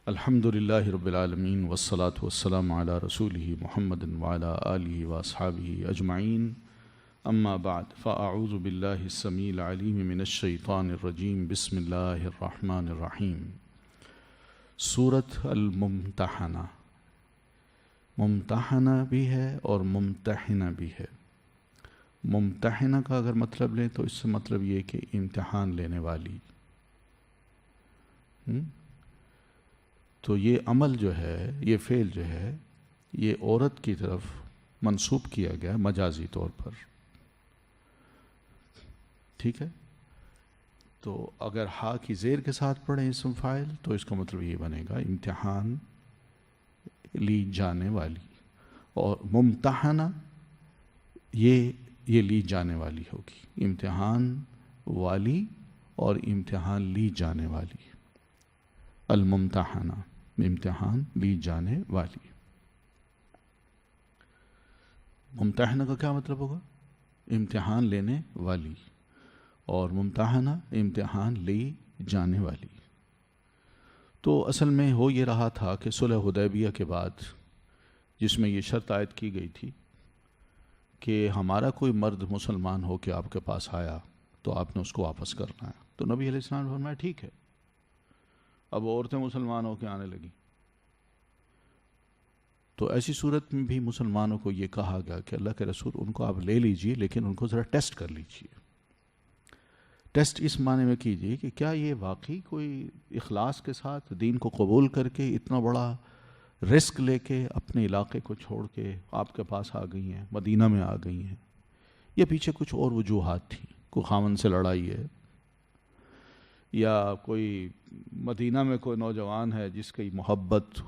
الحمد للہ رب العالمین والصلاة والسلام علی رسولہ محمد وعلی آلہ واصحابہ اجمعین اما بعد فاعوذ باللہ السمیع العلیم من الشیطان الرجیم بسم اللہ الرحمن الرحیم۔ سورۃ الممتحنہ، ممتحنہ بھی ہے اور ممتحنہ بھی ہے۔ ممتحنہ کا اگر مطلب لیں تو اس سے مطلب یہ کہ امتحان لینے والی۔ تو یہ عمل جو ہے، یہ فعل جو ہے، یہ عورت کی طرف منسوب کیا گیا مجازی طور پر، ٹھیک ہے؟ تو اگر ہا کی زیر کے ساتھ پڑھیں اسم فاعل تو اس کا مطلب یہ بنے گا امتحان لی جانے والی، اور ممتحنہ یہ لی جانے والی ہوگی، امتحان والی اور امتحان لی جانے والی۔ الممتحنہ، امتحان لی جانے والی۔ ممتحنہ کا کیا مطلب ہوگا؟ امتحان لینے والی، اور ممتحنہ امتحان لی جانے والی۔ تو اصل میں ہو یہ رہا تھا کہ صلح حدیبیہ کے بعد جس میں یہ شرط عائد کی گئی تھی کہ ہمارا کوئی مرد مسلمان ہو کے آپ کے پاس آیا تو آپ نے اس کو واپس کرنا ہے، تو نبی علیہ السلام نے فرمایا ٹھیک ہے۔ اب عورتیں مسلمان ہو کے آنے لگیں، تو ایسی صورت میں بھی مسلمانوں کو یہ کہا گیا کہ اللہ کے رسول ان کو آپ لے لیجئے، لیکن ان کو ذرا ٹیسٹ کر لیجئے۔ ٹیسٹ اس معنی میں کیجئے کہ کیا یہ واقعی کوئی اخلاص کے ساتھ دین کو قبول کر کے اتنا بڑا رسک لے کے اپنے علاقے کو چھوڑ کے آپ کے پاس آ گئی ہیں، مدینہ میں آ گئی ہیں، یا پیچھے کچھ اور وجوہات تھیں، کوئی خاوند سے لڑائی ہے، یا کوئی مدینہ میں کوئی نوجوان ہے جس کی محبت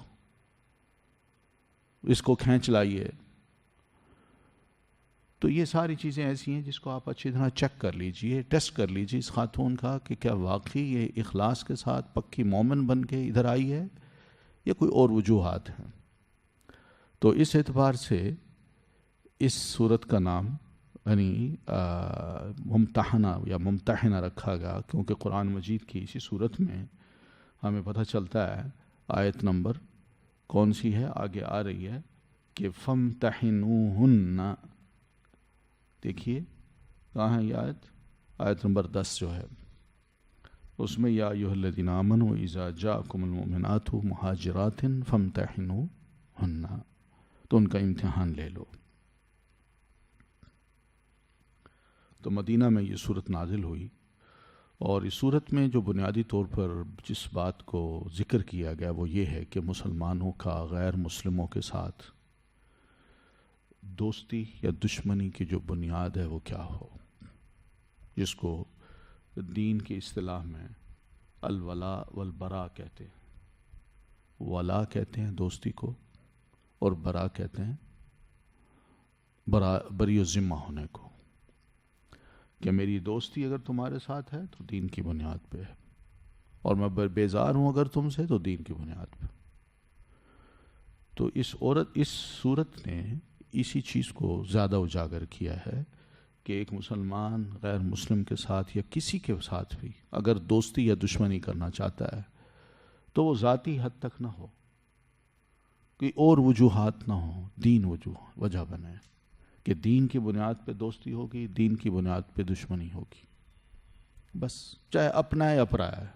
اس کو کھینچ لائی ہے۔ تو یہ ساری چیزیں ایسی ہیں جس کو آپ اچھی طرح چیک کر لیجئے، ٹیسٹ کر لیجئے اس خاتون کا کہ کیا واقعی یہ اخلاص کے ساتھ پکی مومن بن کے ادھر آئی ہے یا کوئی اور وجوہات ہیں۔ تو اس اعتبار سے اس صورت کا نام یعنی ممتحنہ یا ممتحنہ رکھا گیا، کیونکہ قرآن مجید کی اسی صورت میں ہمیں پتہ چلتا ہے، آیت نمبر کون سی ہے آگے آ رہی ہے کہ فَامْتَحِنُوهُنَّ، دیکھیے کہاں ہے یہ آیت؟ آیت نمبر 10 جو ہے اس میں یا ایھا الذین آمنوا اذا جاءکم المؤمنات مہاجرات فامتحنوهن، تو ان کا امتحان لے لو۔ تو مدینہ میں یہ صورت نازل ہوئی، اور اس صورت میں جو بنیادی طور پر جس بات کو ذکر کیا گیا وہ یہ ہے کہ مسلمانوں کا غیر مسلموں کے ساتھ دوستی یا دشمنی کی جو بنیاد ہے وہ کیا ہو، جس کو دین کی اصطلاح میں الولاء والبراء کہتے ہیں۔ ولا کہتے ہیں دوستی کو، اور برا کہتے ہیں بری و ذمہ ہونے کو، کہ میری دوستی اگر تمہارے ساتھ ہے تو دین کی بنیاد پہ ہے، اور میں بیزار ہوں اگر تم سے تو دین کی بنیاد پہ۔ تو اس صورت نے اسی چیز کو زیادہ اجاگر کیا ہے کہ ایک مسلمان غیر مسلم کے ساتھ یا کسی کے ساتھ بھی اگر دوستی یا دشمنی کرنا چاہتا ہے تو وہ ذاتی حد تک نہ ہو، کوئی اور وجوہات نہ ہو، دین وجہ بنے کہ دین کی بنیاد پہ دوستی ہوگی، دین کی بنیاد پہ دشمنی ہوگی، بس چاہے اپنا ہے یا پرایا ہے،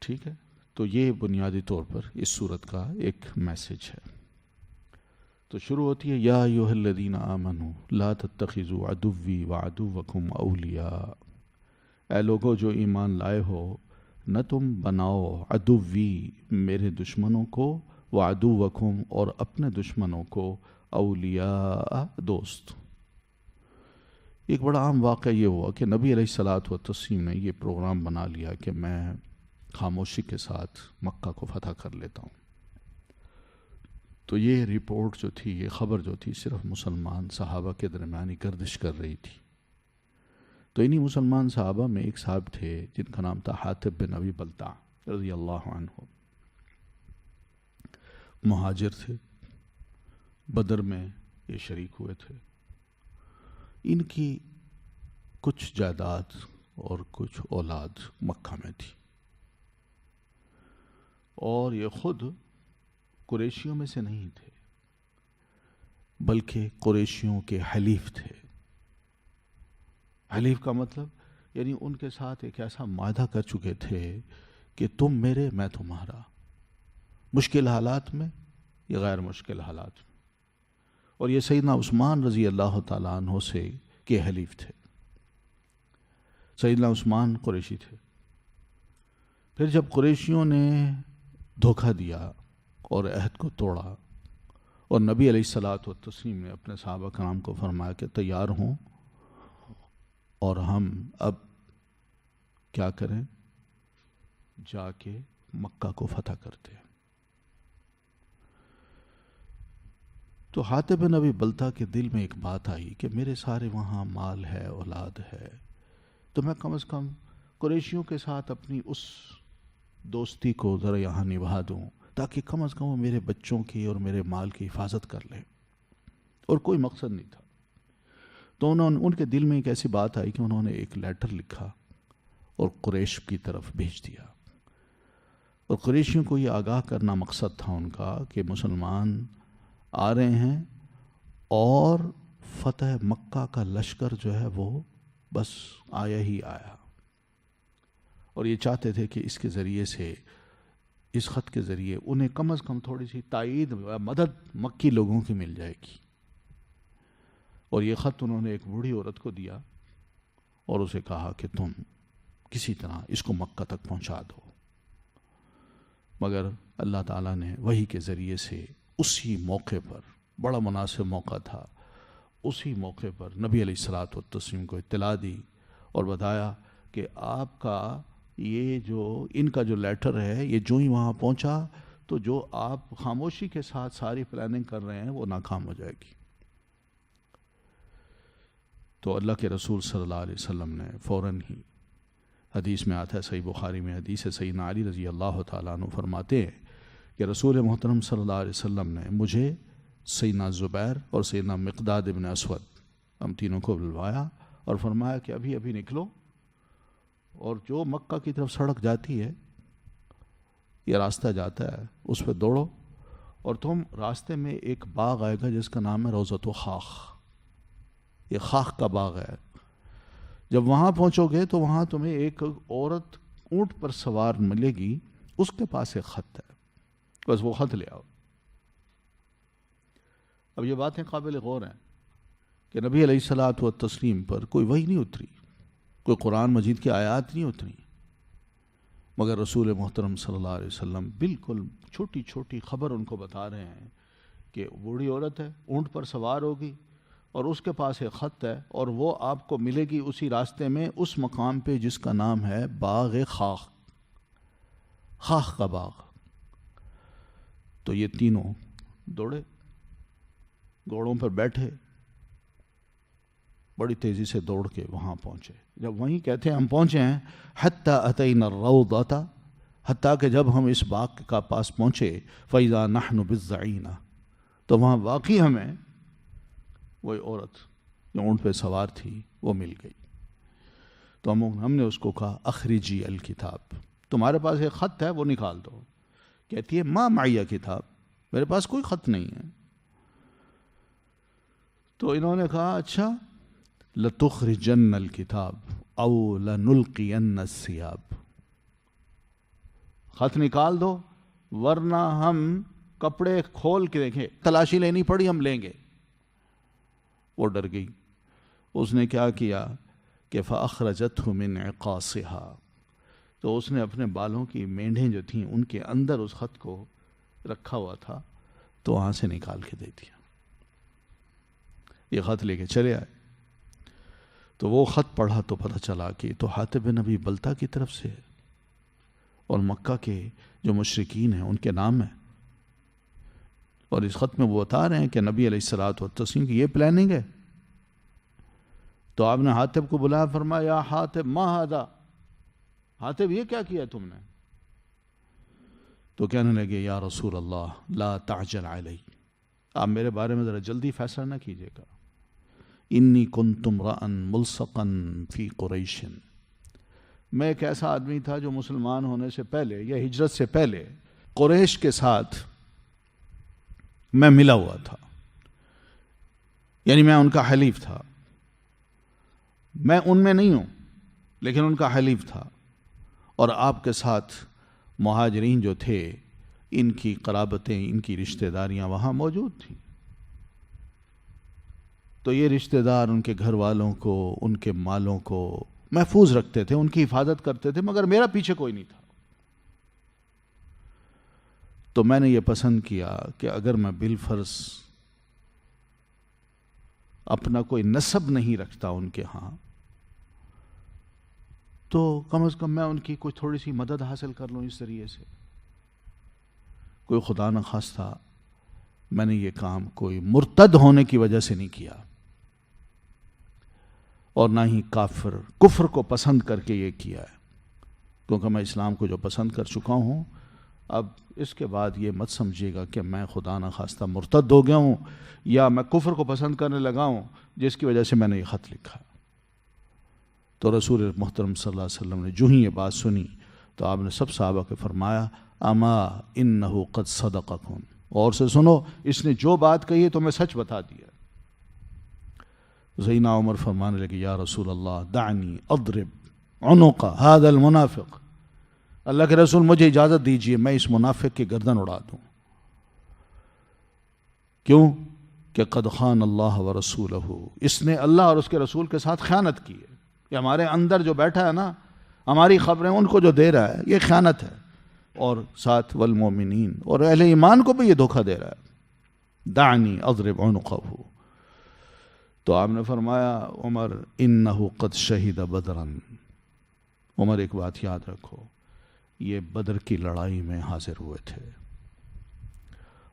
ٹھیک ہے؟ تو یہ بنیادی طور پر اس صورت کا ایک میسج ہے۔ تو شروع ہوتی ہے یا ایھا الذین آمنوا لا تتخذوا عدوی وعدوکم اولیاء، اے لوگو جو ایمان لائے ہو نہ تم بناؤ عدوی میرے دشمنوں کو، وعدوکم اور اپنے دشمنوں کو، اولیاء دوست۔ ایک بڑا عام واقعہ یہ ہوا کہ نبی علیہ الصلاۃ والتسلیم نے یہ پروگرام بنا لیا کہ میں خاموشی کے ساتھ مکہ کو فتح کر لیتا ہوں۔ تو یہ رپورٹ جو تھی، یہ خبر جو تھی، صرف مسلمان صحابہ کے درمیان ہی گردش کر رہی تھی۔ تو انہی مسلمان صحابہ میں ایک صاحب تھے جن کا نام تھا حاطب بن ابی بلتع رضی اللہ عنہ، مہاجر تھے، بدر میں یہ شریک ہوئے تھے۔ ان کی کچھ جائیداد اور کچھ اولاد مکہ میں تھی، اور یہ خود قریشیوں میں سے نہیں تھے بلکہ قریشیوں کے حلیف تھے۔ حلیف کا مطلب یعنی ان کے ساتھ ایک ایسا معاہدہ کر چکے تھے کہ تم میرے میں تمہارا، مشکل حالات میں یا غیر مشکل حالات میں۔ اور یہ سیدنا عثمان رضی اللہ تعالیٰ عنہ سے کے حلیف تھے۔ سیدنا عثمان قریشی تھے۔ پھر جب قریشیوں نے دھوکہ دیا اور عہد کو توڑا، اور نبی علیہ الصلاۃ والتسلیم نے اپنے صحابہ کرام کو فرمایا کہ تیار ہوں اور ہم اب کیا کریں، جا کے مکہ کو فتح کرتے ہیں، تو حاتب بن ابی بلتہ کے دل میں ایک بات آئی کہ میرے سارے وہاں مال ہے، اولاد ہے، تو میں کم از کم قریشیوں کے ساتھ اپنی اس دوستی کو ذرا یہاں نبھا دوں، تاکہ کم از کم وہ میرے بچوں کی اور میرے مال کی حفاظت کر لیں۔ اور کوئی مقصد نہیں تھا۔ تو ان کے دل میں ایک ایسی بات آئی کہ انہوں نے ایک لیٹر لکھا اور قریش کی طرف بھیج دیا، اور قریشیوں کو یہ آگاہ کرنا مقصد تھا ان کا کہ مسلمان آ رہے ہیں اور فتح مکہ کا لشکر جو ہے وہ بس آیا ہی آیا، اور یہ چاہتے تھے کہ اس کے ذریعے سے، اس خط کے ذریعے انہیں کم از کم تھوڑی سی تائید و مدد مکی لوگوں کی مل جائے گی۔ اور یہ خط انہوں نے ایک بوڑھی عورت کو دیا اور اسے کہا کہ تم کسی طرح اس کو مکہ تک پہنچا دو، مگر اللہ تعالیٰ نے وحی کے ذریعے سے اسی موقع پر، بڑا مناسب موقع تھا، اسی موقع پر نبی علیہ الصلاۃ والتسلیم کو اطلاع دی اور بتایا کہ آپ کا یہ جو ان کا جو لیٹر ہے، یہ جو ہی وہاں پہنچا تو جو آپ خاموشی کے ساتھ ساری پلاننگ کر رہے ہیں وہ ناکام ہو جائے گی۔ تو اللہ کے رسول صلی اللہ علیہ وسلم نے فوراً ہی، حدیث میں آتا ہے، صحیح بخاری میں حدیث ہے، سیدنا علی رضی اللہ تعالیٰ عنہ فرماتے ہیں کہ رسول محترم صلی اللہ علیہ وسلم نے مجھے، سیدنا زبیر اور سیدنا مقداد ابن اسود، ہم تینوں کو بلوایا اور فرمایا کہ ابھی ابھی نکلو، اور جو مکہ کی طرف سڑک جاتی ہے، یہ راستہ جاتا ہے، اس پہ دوڑو، اور تم راستے میں ایک باغ آئے گا جس کا نام ہے روضۃ خاخ، یہ خاخ کا باغ ہے۔ جب وہاں پہنچو گے تو وہاں تمہیں ایک عورت اونٹ پر سوار ملے گی، اس کے پاس ایک خط ہے، بس وہ خط لے آؤ۔ اب یہ باتیں قابل غور ہیں کہ نبی علیہ الصلاۃ والتسلیم پر کوئی وحی نہیں اتری، کوئی قرآن مجید کی آیات نہیں اتری، مگر رسول محترم صلی اللہ علیہ وسلم بالکل چھوٹی چھوٹی خبر ان کو بتا رہے ہیں کہ بوڑھی عورت ہے، اونٹ پر سوار ہوگی، اور اس کے پاس ایک خط ہے، اور وہ آپ کو ملے گی اسی راستے میں، اس مقام پہ جس کا نام ہے باغ خاخ، خاخ کا باغ۔ تو یہ تینوں دوڑے، گھوڑوں پر بیٹھے، بڑی تیزی سے دوڑ کے وہاں پہنچے۔ جب وہیں کہتے ہیں ہم پہنچے ہیں، حتیٰ اتینا الروضۃ، حتیٰ کہ جب ہم اس باغ کا پاس پہنچے، فَإِذَا نَحْنُ بِالزَّعِينَ، تو وہاں واقعی ہمیں وہی عورت جو اونٹ پہ سوار تھی وہ مل گئی۔ تو ہم نے اس کو کہا اخرجی الکتاب، تمہارے پاس ایک خط ہے وہ نکال دو۔ کہتی ہے ما معیہ کتاب، میرے پاس کوئی خط نہیں ہے۔ تو انہوں نے کہا اچھا، لَتُخْرِجَنَّ الْكِتَابَ أَوْ لَنُلْقِيَنَّ الثِّيَابَ، خط نکال دو ورنہ ہم کپڑے کھول کے دیکھیں، تلاشی لینی پڑی ہم لیں گے۔ وہ ڈر گئی، اس نے کیا کیا کہ فَأَخْرَجَتْهُ مِنْ عِقَاصِهَا، تو اس نے اپنے بالوں کی مینڈیں جو تھیں ان کے اندر اس خط کو رکھا ہوا تھا، تو وہاں سے نکال کے دے دیا۔ یہ خط لے کے چلے آئے، تو وہ خط پڑھا تو پتہ چلا کہ تو حاتب بن ابی بلتہ کی طرف سے ہے، اور مکہ کے جو مشرکین ہیں ان کے نام ہیں، اور اس خط میں وہ بتا رہے ہیں کہ نبی علیہ الصلاۃ والتسلیم کی یہ پلاننگ ہے۔ تو آپ نے حاتب کو بلایا، فرمایا یا حاتب ما ھذا، حاتب یہ کیا کیا تم نے؟ تو کہنے لگے یا رسول اللہ لا تعجل علی، آپ میرے بارے میں ذرا جلدی فیصلہ نہ کیجیے گا، انی کنت امرأ ملصقا فی قریش، میں ایک ایسا آدمی تھا جو مسلمان ہونے سے پہلے یا ہجرت سے پہلے قریش کے ساتھ میں ملا ہوا تھا، یعنی میں ان کا حلیف تھا. میں ان میں نہیں ہوں لیکن ان کا حلیف تھا، اور آپ کے ساتھ مہاجرین جو تھے ان کی قرابتیں، ان کی رشتہ داریاں وہاں موجود تھیں. تو یہ رشتہ دار ان کے گھر والوں کو، ان کے مالوں کو محفوظ رکھتے تھے، ان کی حفاظت کرتے تھے، مگر میرا پیچھے کوئی نہیں تھا. تو میں نے یہ پسند کیا کہ اگر میں بالفرض اپنا کوئی نسب نہیں رکھتا ان کے ہاں، تو کم از کم میں ان کی کوئی تھوڑی سی مدد حاصل کر لوں اس ذریعے سے. کوئی خدا نخواستہ میں نے یہ کام کوئی مرتد ہونے کی وجہ سے نہیں کیا، اور نہ ہی کفر کو پسند کر کے یہ کیا ہے، کیونکہ میں اسلام کو جو پسند کر چکا ہوں، اب اس کے بعد یہ مت سمجھیے گا کہ میں خدا نخواستہ مرتد ہو گیا ہوں یا میں کفر کو پسند کرنے لگا ہوں جس کی وجہ سے میں نے یہ خط لکھا. تو رسول محترم صلی اللہ علیہ وسلم نے جو ہی یہ بات سنی تو آپ نے سب صحابہ کو فرمایا اما انہ قد صدقکم، اور سے سنو اس نے جو بات کہی ہے تو میں سچ بتا دیا. سیدنا عمر فرمانے لگے یا رسول اللہ دعنی اضرب عنق هذا المنافق، اللہ کے رسول مجھے اجازت دیجئے میں اس منافق کی گردن اڑا دوں. کیوں کہ قد خان اللہ ورسولہ، اس نے اللہ اور اس کے رسول کے ساتھ خیانت کی ہے. کہ ہمارے اندر جو بیٹھا ہے نا، ہماری خبریں ان کو جو دے رہا ہے یہ خیانت ہے، اور ساتھ والمومنین اور اہل ایمان کو بھی یہ دھوکہ دے رہا ہے. دعنی اضرب عنقہ. تو آپ نے فرمایا عمر انہ قد شہد بدرا، عمر ایک بات یاد رکھو، یہ بدر کی لڑائی میں حاضر ہوئے تھے.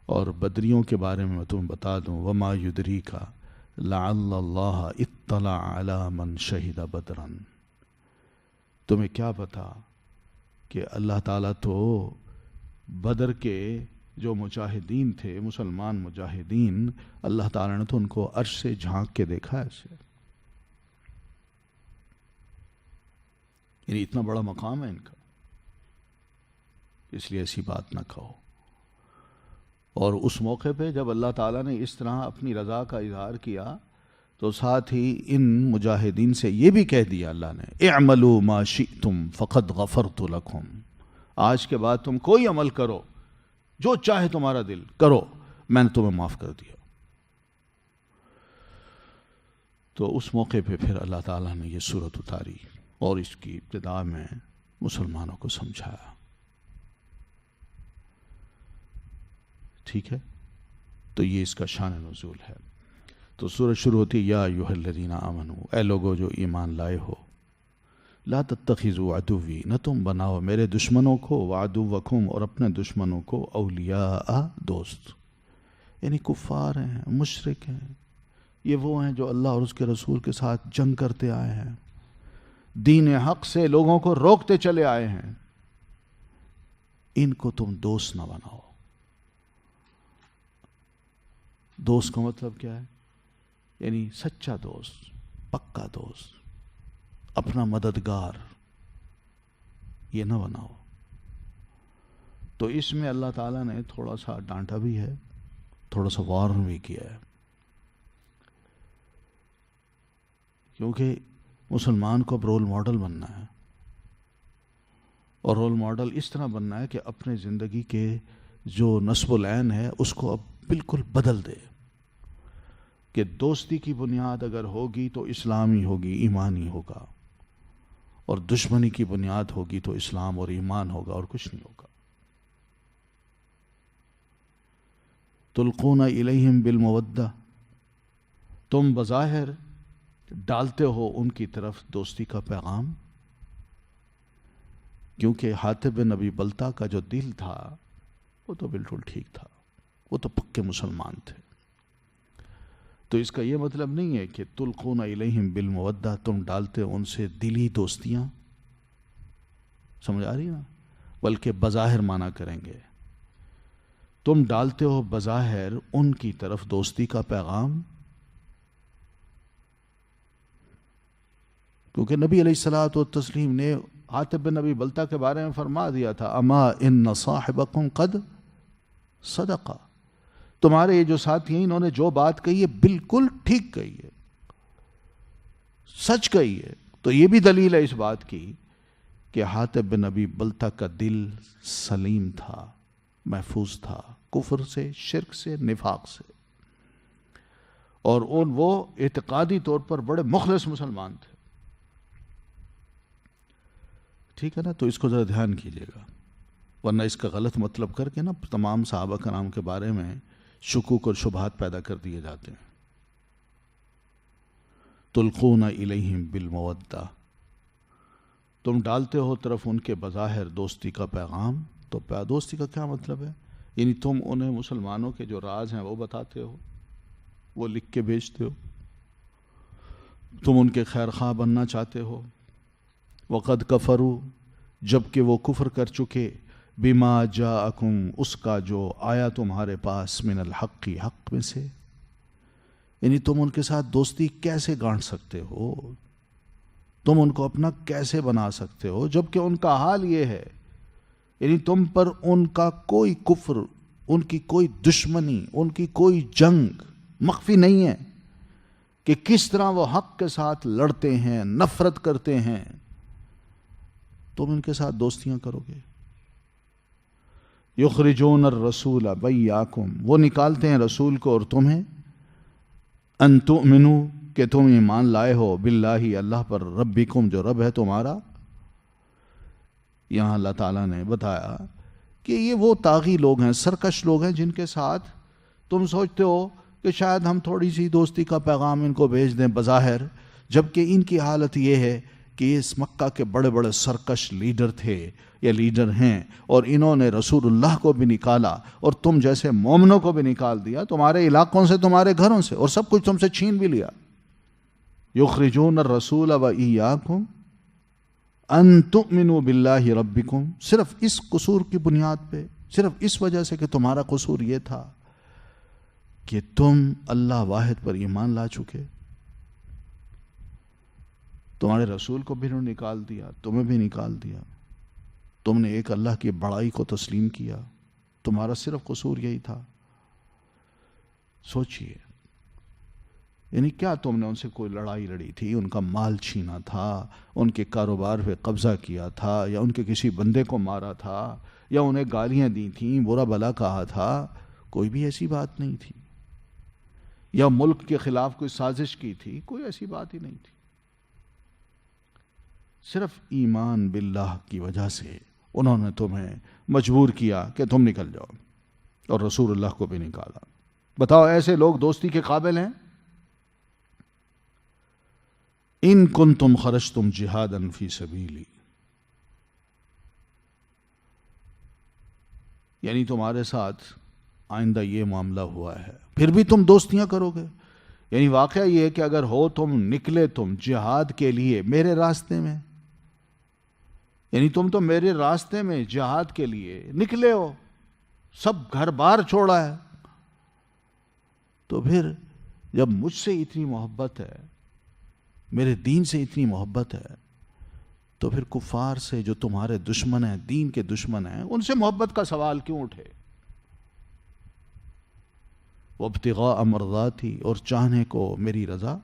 اور بدریوں کے بارے میں تمہیں بتا دوں وما یدریک لعل اللہ اطلع علی من شہد بدرا، تمہیں کیا پتا کہ اللہ تعالیٰ تو بدر کے جو مجاہدین تھے، مسلمان مجاہدین، اللہ تعالیٰ نے تو ان کو عرش سے جھانک کے دیکھا ہے اسے. یعنی اتنا بڑا مقام ہے ان کا، اس لیے ایسی بات نہ کہو. اور اس موقع پہ جب اللہ تعالیٰ نے اس طرح اپنی رضا کا اظہار کیا تو ساتھ ہی ان مجاہدین سے یہ بھی کہہ دیا اللہ نے اعملوا ما شئتم فقد غفرت لکم، آج کے بعد تم کوئی عمل کرو جو چاہے تمہارا دل کرو، میں نے تمہیں معاف کر دیا. تو اس موقع پہ پھر اللہ تعالیٰ نے یہ سورت اتاری اور اس کی ابتدا میں مسلمانوں کو سمجھایا. ٹھیک ہے، تو یہ اس کا شان نزول ہے. تو سورت شروع ہوتی ہے یا ایھا الذین آمنوا، اے لوگو جو ایمان لائے ہو، لا تتخذوا عدوی، نہ تم بناؤ میرے دشمنوں کو، وعدوکم اور اپنے دشمنوں کو، اولیاء دوست، یعنی کفار ہیں، مشرک ہیں، یہ وہ ہیں جو اللہ اور اس کے رسول کے ساتھ جنگ کرتے آئے ہیں، دین حق سے لوگوں کو روکتے چلے آئے ہیں، ان کو تم دوست نہ بناؤ. دوست کا مطلب کیا ہے؟ یعنی سچا دوست، پکا دوست، اپنا مددگار، یہ نہ بناؤ. تو اس میں اللہ تعالیٰ نے تھوڑا سا ڈانٹا بھی ہے، تھوڑا سا وارن بھی کیا ہے، کیونکہ مسلمان کو اب رول ماڈل بننا ہے، اور رول ماڈل اس طرح بننا ہے کہ اپنے زندگی کے جو نصب العین ہے اس کو اب بالکل بدل دے کہ دوستی کی بنیاد اگر ہوگی تو اسلامی ہوگی، ایمانی ہوگا، اور دشمنی کی بنیاد ہوگی تو اسلام اور ایمان ہوگا اور کچھ نہیں ہوگا. تلقون الیہم بالمودہ، تم بظاہر ڈالتے ہو ان کی طرف دوستی کا پیغام، کیونکہ حاتب بن ابی بلتہ کا جو دل تھا وہ تو بالکل ٹھیک تھا، وہ تو پکے مسلمان تھے. تو اس کا یہ مطلب نہیں ہے کہ تلقون الیہم بالمودہ تم ڈالتے ہو ان سے دلی دوستیاں، سمجھ آ رہی نا، بلکہ بظاہر معنی کریں گے، تم ڈالتے ہو بظاہر ان کی طرف دوستی کا پیغام، کیونکہ نبی علیہ الصلوۃ والتسلیم نے حاتب بن ابی بلتہ کے بارے میں فرما دیا تھا اما ان صاحبکم قد صدقہ، تمہارے یہ جو ساتھی ہیں انہوں نے جو بات کہی ہے بالکل ٹھیک کہی ہے، سچ کہی ہے۔ تو یہ بھی دلیل ہے اس بات کی کہ حاتب بن ابی بلتہ کا دل سلیم تھا، محفوظ تھا کفر سے، شرک سے، نفاق سے، اور وہ اعتقادی طور پر بڑے مخلص مسلمان تھے۔ ٹھیک ہے نا؟ تو اس کو ذرا دھیان کیجیے گا، ورنہ اس کا غلط مطلب کر کے نا تمام صحابہ کرام کے بارے میں شکوک اور شبہات پیدا کر دیے جاتے ہیں۔ تلقون الیہم بالمودہ، تم ڈالتے ہو طرف ان کے بظاہر دوستی کا پیغام۔ تو دوستی کا کیا مطلب ہے؟ یعنی تم انہیں مسلمانوں کے جو راز ہیں وہ بتاتے ہو، وہ لکھ کے بھیجتے ہو، تم ان کے خیر خواہ بننا چاہتے ہو۔ وقد کفروا، جبکہ وہ کفر کر چکے، بما جاءکم، اس کا جو آیا تمہارے پاس، من الحق، حق میں سے۔ یعنی تم ان کے ساتھ دوستی کیسے گانٹ سکتے ہو؟ تم ان کو اپنا کیسے بنا سکتے ہو جبکہ ان کا حال یہ ہے؟ یعنی تم پر ان کا کوئی کفر، ان کی کوئی دشمنی، ان کی کوئی جنگ مخفی نہیں ہے کہ کس طرح وہ حق کے ساتھ لڑتے ہیں، نفرت کرتے ہیں، تم ان کے ساتھ دوستیاں کرو گے۔ یخرجون الرسول وإیاکم، وہ نکالتے ہیں رسول کو اور تمہیں، ان تؤمنوا، کہ تم ایمان لائے ہو، باللہ، اللہ پر، ربکم، جو رب ہے تمہارا۔ یہاں اللہ تعالیٰ نے بتایا کہ یہ وہ طاغی لوگ ہیں، سرکش لوگ ہیں، جن کے ساتھ تم سوچتے ہو کہ شاید ہم تھوڑی سی دوستی کا پیغام ان کو بھیج دیں بظاہر، جبکہ ان کی حالت یہ ہے کہ یہ اس مکہ کے بڑے بڑے سرکش لیڈر تھے یا لیڈر ہیں، اور انہوں نے رسول اللہ کو بھی نکالا اور تم جیسے مومنوں کو بھی نکال دیا، تمہارے علاقوں سے، تمہارے گھروں سے، اور سب کچھ تم سے چھین بھی لیا۔ یخرجون الرسول وإیاکم ان تؤمنوا باللہ ربکم، صرف اس قصور کی بنیاد پہ، صرف اس وجہ سے کہ تمہارا قصور یہ تھا کہ تم اللہ واحد پر ایمان لا چکے، تمہارے رسول کو بھی انہوں نے نکال دیا، تمہیں بھی نکال دیا، تم نے ایک اللہ کی بڑائی کو تسلیم کیا، تمہارا صرف قصور یہی تھا۔ سوچئے، یعنی کیا تم نے ان سے کوئی لڑائی لڑی تھی، ان کا مال چھینا تھا، ان کے کاروبار پہ قبضہ کیا تھا، یا ان کے کسی بندے کو مارا تھا، یا انہیں گالیاں دی تھیں، برا بھلا کہا تھا؟ کوئی بھی ایسی بات نہیں تھی۔ یا ملک کے خلاف کوئی سازش کی تھی؟ کوئی ایسی بات ہی نہیں تھی۔ صرف ایمان باللہ کی وجہ سے انہوں نے تمہیں مجبور کیا کہ تم نکل جاؤ، اور رسول اللہ کو بھی نکالا۔ بتاؤ ایسے لوگ دوستی کے قابل ہیں؟ ان کنتم خرجتم جہادا فی سبیلی، یعنی تمہارے ساتھ آئندہ یہ معاملہ ہوا ہے، پھر بھی تم دوستیاں کرو گے؟ یعنی واقعہ یہ ہے کہ اگر ہو تم نکلے تم جہاد کے لیے میرے راستے میں، یعنی تم تو میرے راستے میں جہاد کے لیے نکلے ہو، سب گھر بار چھوڑا ہے، تو پھر جب مجھ سے اتنی محبت ہے، میرے دین سے اتنی محبت ہے، تو پھر کفار سے جو تمہارے دشمن ہیں، دین کے دشمن ہیں، ان سے محبت کا سوال کیوں اٹھے؟ وابتغاء مرضاتی، اور چاہنے کو میری رضا،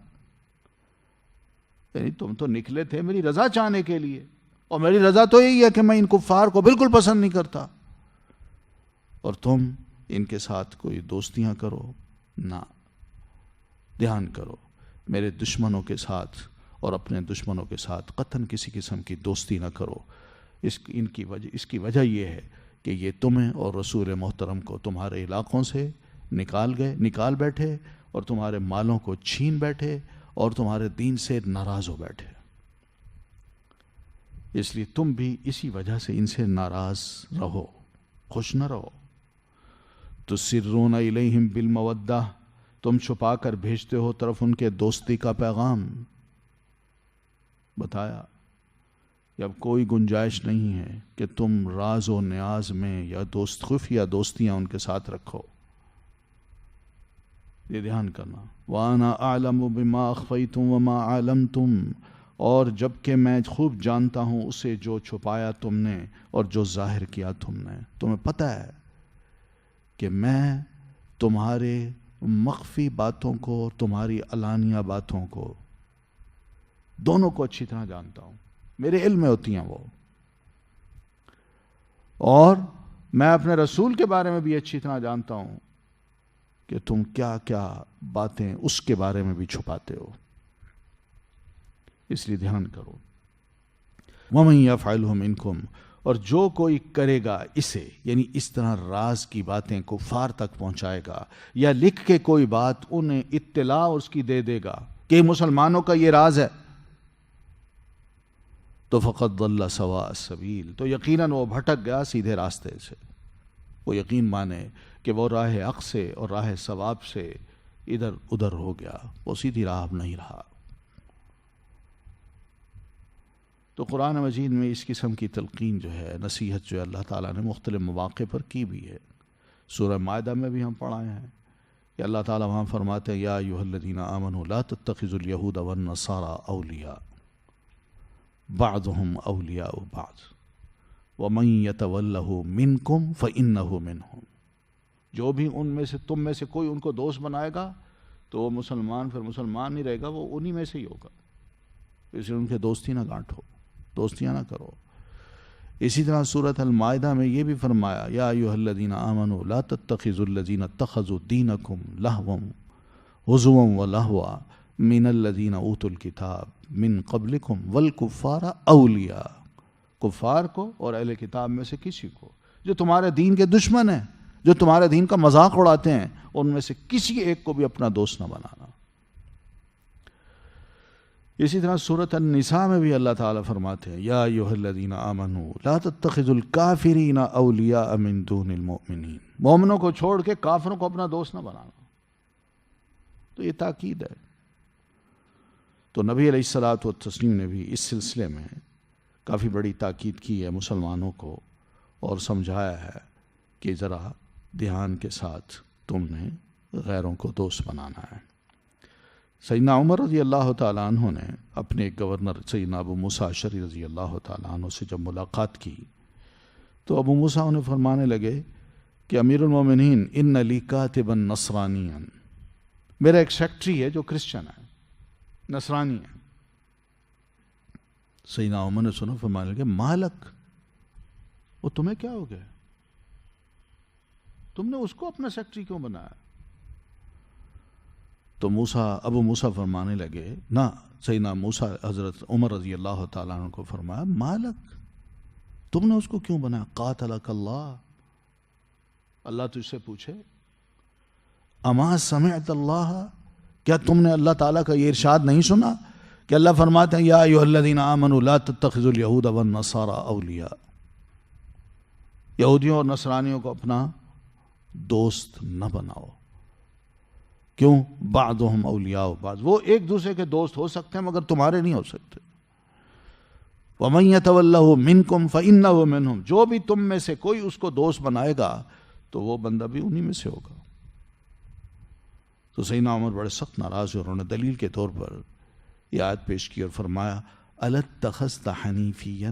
یعنی تم تو نکلے تھے میری رضا چاہنے کے لیے، اور میری رضا تو یہی ہے کہ میں ان کفار کو بالکل پسند نہیں کرتا، اور تم ان کے ساتھ کوئی دوستیاں کرو؟ نہ، دھیان کرو، میرے دشمنوں کے ساتھ اور اپنے دشمنوں کے ساتھ قطعاً کسی قسم کی دوستی نہ کرو۔ اس کی وجہ یہ ہے کہ یہ تمہیں اور رسول محترم کو تمہارے علاقوں سے نکال بیٹھے، اور تمہارے مالوں کو چھین بیٹھے، اور تمہارے دین سے ناراض ہو بیٹھے، اس لیے تم بھی اسی وجہ سے ان سے ناراض رہو، خوش نہ رہو۔ تسرون الیہم بالمودہ، تم چھپا کر بھیجتے ہو طرف ان کے دوستی کا پیغام۔ بتایا کہ اب کوئی گنجائش نہیں ہے کہ تم راز و نیاز میں یا خفیہ دوستیاں ان کے ساتھ رکھو۔ یہ دھیان کرنا۔ وَأَنَا أَعْلَمُ بِمَا أَخْفَيْتُمْ وَمَا أَعْلَمْتُمْ اور جب کہ میں خوب جانتا ہوں اسے جو چھپایا تم نے اور جو ظاہر کیا تم نے. تمہیں پتہ ہے کہ میں تمہارے مخفی باتوں کو اور تمہاری علانیہ باتوں کو دونوں کو اچھی طرح جانتا ہوں. میرے علم میں ہوتی ہیں وہ. اور میں اپنے رسول کے بارے میں بھی اچھی طرح جانتا ہوں کہ تم کیا کیا باتیں اس کے بارے میں بھی چھپاتے ہو. اس لیے دھیان کرو. وَمَن يَفْعَلْهُ مِنْكُمْ، اور جو کوئی کرے گا اسے، یعنی اس طرح راز کی باتیں کفار تک پہنچائے گا یا لکھ کے کوئی بات انہیں اطلاع اس کی دے دے گا کہ مسلمانوں کا یہ راز ہے، تو فقد ضل سواء السبیل، تو یقیناً وہ بھٹک گیا سیدھے راستے سے. وہ یقین مانے کہ وہ راہ حق سے اور راہ ثواب سے ادھر ادھر ہو گیا، وہ سیدھی راہ نہیں رہا. تو قرآن مجید میں اس قسم کی تلقین جو ہے، نصیحت جو ہے، اللہ تعالیٰ نے مختلف مواقع پر کی بھی ہے. سورہ مائدہ میں بھی ہم پڑھائے ہیں کہ اللہ تعالیٰ وہاں فرماتے ہیں یا ایھا الذین آمنوا لا تتخذوا اليہود والنصارى اولیاء بعضهم اولیاء بعض ومن یتولہ منکم فانہ منہم. جو بھی ان میں سے تم میں سے کوئی ان کو دوست بنائے گا تو وہ مسلمان پھر مسلمان نہیں رہے گا، وہ انہی میں سے ہی ہوگا. اس لیے ان کے دوستی نہ گانٹھو، دوستیاں نہ کرو. اسی طرح سورۃ المائدہ میں یہ بھی فرمایا یا ایھا الذین آمنوا لا تتخذوا الذین اتخذوا دینکم لہوا ہزوا ولہوا من الذین اوتوا الکتاب من قبلکم والکفار اولیاء. کفار کو اور اہل کتاب میں سے کسی کو جو تمہارے دین کے دشمن ہیں، جو تمہارے دین کا مذاق اڑاتے ہیں، ان میں سے کسی ایک کو بھی اپنا دوست نہ بنانا. اسی طرح سورۃ النساء میں بھی اللہ تعالیٰ فرماتے ہیں یا ایھا الذین آمنوا لا تتخذوا الکافرین اولیاء من دون المؤمنین. مومنوں کو چھوڑ کے کافروں کو اپنا دوست نہ بنانا. تو یہ تاکید ہے. تو نبی علیہ الصلوۃ والتسلیم نے بھی اس سلسلے میں کافی بڑی تاکید کی ہے مسلمانوں کو، اور سمجھایا ہے کہ ذرا دھیان کے ساتھ تم نے غیروں کو دوست بنانا ہے. سیدنا عمر رضی اللہ تعالیٰ عنہ نے اپنے گورنر سیدنا ابو موسیٰ اشعری رضی اللہ تعالیٰ عنہ سے جب ملاقات کی تو ابو موسیٰ انہیں فرمانے لگے کہ امیر المومنین ان لی کاتبا نصرانیا، میرا ایک سیکٹری ہے جو کرسچن ہے، نصرانی ہے. سیدنا عمر نے سنا، فرمانے لگے مالک، وہ تمہیں کیا ہو گیا؟ تم نے اس کو اپنا سیکٹری کیوں بنایا؟ تو ابو موسیٰ فرمانے لگے نہ، سیدنا موسیٰ حضرت عمر رضی اللہ تعالیٰ عنہ کو فرمایا مالک، تم نے اس کو کیوں بنایا؟ قاتلک اللہ، اللہ تجھ سے پوچھے اما سمعت اللہ، کیا تم نے اللہ تعالیٰ کا یہ ارشاد نہیں سنا کہ اللہ فرماتے ہیں یا ایھا الذین آمنوا لا تتخذوا اليہود والنصارى اولیاء، یہودیوں اور نصرانیوں کو اپنا دوست نہ بناؤ. کیوں؟ بعضهم اولیاء بعض، وہ ایک دوسرے کے دوست ہو سکتے ہیں مگر تمہارے نہیں ہو سکتے. ومن یتولہ منکم فانہ منہم، جو بھی تم میں سے کوئی اس کو دوست بنائے گا تو وہ بندہ بھی انہی میں سے ہوگا. تو سیدنا عمر بڑے سخت ناراض ہوئے، انہوں نے دلیل کے طور پر یہ آیت پیش کی اور فرمایا الاتخذت حنیفیا،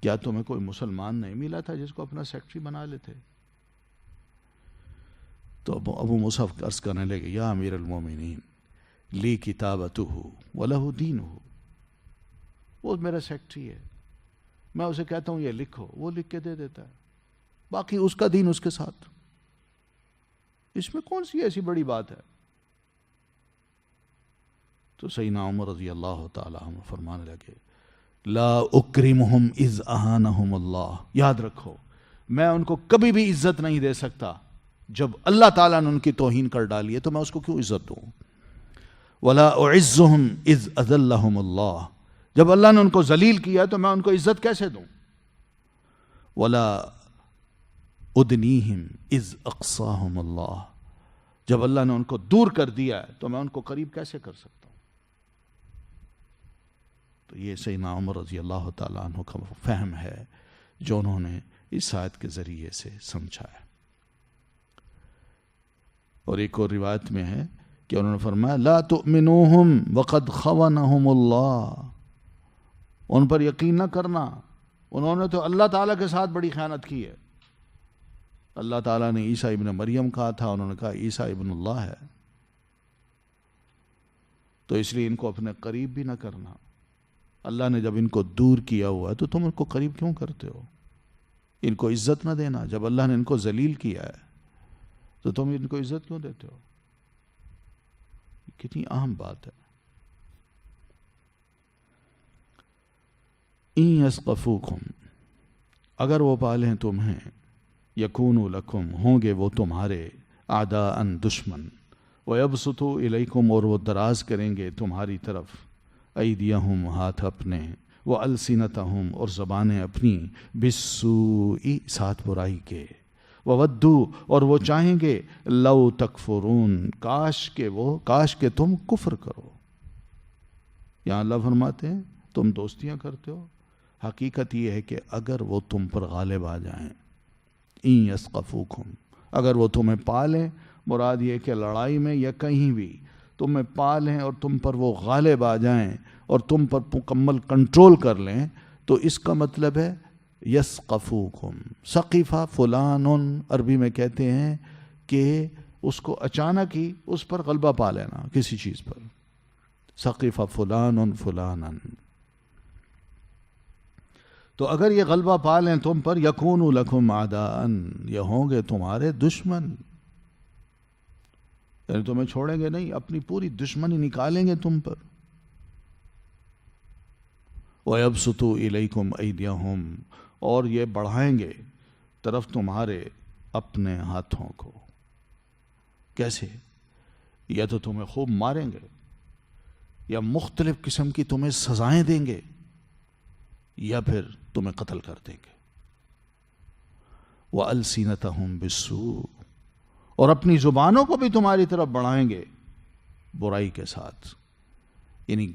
کیا تمہیں کوئی مسلمان نہیں ملا تھا جس کو اپنا سیکٹری بنا لیتے؟ تو ابو موسیٰ عرض کرنے لگے یا امیر المومنین لی کتابتہ ولہ دینہ، وہ میرا سیکٹری ہے، میں اسے کہتا ہوں یہ لکھو، وہ لکھ کے دے دیتا ہے، باقی اس کا دین اس کے ساتھ. اس میں کون سی ایسی بڑی بات ہے؟ تو سیدنا عمر رضی اللہ تعالیٰ عنہ فرمانے لگے لا اکرمہم اذ اہانہم اللہ، یاد رکھو میں ان کو کبھی بھی عزت نہیں دے سکتا جب اللہ تعالیٰ نے ان کی توہین کر ڈالی ہے تو میں اس کو کیوں عزت دوں. ولا اعزہم اذ اذلہم اللہ، جب اللہ نے ان کو ذلیل کیا تو میں ان کو عزت کیسے دوں. ولا ادنیہم اذ اقصاہم اللہ، جب اللہ نے ان کو دور کر دیا ہے تو میں ان کو قریب کیسے کر سکتا ہوں. تو یہ سیدنا عمر رضی اللہ تعالیٰ عنہ کا فہم ہے جو انہوں نے اس آیت کے ذریعے سے سمجھا ہے. اور ایک اور روایت میں ہے کہ انہوں نے فرمایا لا تؤمنوہم وقد خونہم اللہ، ان پر یقین نہ کرنا، انہوں نے تو اللہ تعالیٰ کے ساتھ بڑی خیانت کی ہے۔ اللہ تعالیٰ نے عیسیٰ ابن مریم کہا تھا، انہوں نے کہا عیسیٰ ابن اللہ ہے، تو اس لیے ان کو اپنے قریب بھی نہ کرنا۔ اللہ نے جب ان کو دور کیا ہوا ہے تو تم ان کو قریب کیوں کرتے ہو؟ ان کو عزت نہ دینا، جب اللہ نے ان کو ذلیل کیا ہے تو تم ان کو عزت کیوں دیتے ہو؟ کتنی اہم بات ہے۔ ان یثقفوکم، اگر وہ پالیں تمہیں، یکونوا لکم، ہوں گے وہ تمہارے، اعداء دشمن، وَيَبْسُطُوا إِلَيْكُمْ، اور وہ دراز کریں گے تمہاری طرف، ایدیہم، ہاتھ اپنے، وَأَلْسِنَتَهُمْ، اور زبانیں اپنی، بِالسُّوءِ، ساتھ برائی کے، وَوَدُّوا، اور وہ چاہیں گے، لَوْ تَكْفُرُونَ، کاش کہ تم کفر کرو۔ یہاں اللہ فرماتے ہیں تم دوستیاں کرتے ہو، حقیقت یہ ہے کہ اگر وہ تم پر غالب آ جائیں، ان یثقفوکم، اگر وہ تمہیں پالیں، مراد یہ کہ لڑائی میں یا کہیں بھی تمہیں پالیں اور تم پر وہ غالب آ جائیں اور تم پر مکمل کنٹرول کر لیں، تو اس کا مطلب ہے یثقفوکم۔ ثقیفہ فلان، عربی میں کہتے ہیں کہ اس کو اچانک ہی اس پر غلبہ پا لینا کسی چیز پر، ثقیفہ فلان فلانا۔ تو اگر یہ غلبہ پا لیں تم پر، یکونوا لکم اعداء، یہ ہوں گے تمہارے دشمن، یعنی تمہیں چھوڑیں گے نہیں، اپنی پوری دشمنی نکالیں گے تم پر۔ وَيَبْسُطُوا إِلَيْكُمْ أَيْدِيَهُمْ، اور یہ بڑھائیں گے طرف تمہارے اپنے ہاتھوں کو۔ کیسے؟ یا تو تمہیں خوب ماریں گے، یا مختلف قسم کی تمہیں سزائیں دیں گے، یا پھر تمہیں قتل کر دیں گے۔ وَأَلْسِنَتَهُمْ بِالسُّوءِ، اور اپنی زبانوں کو بھی تمہاری طرف بڑھائیں گے برائی کے ساتھ، یعنی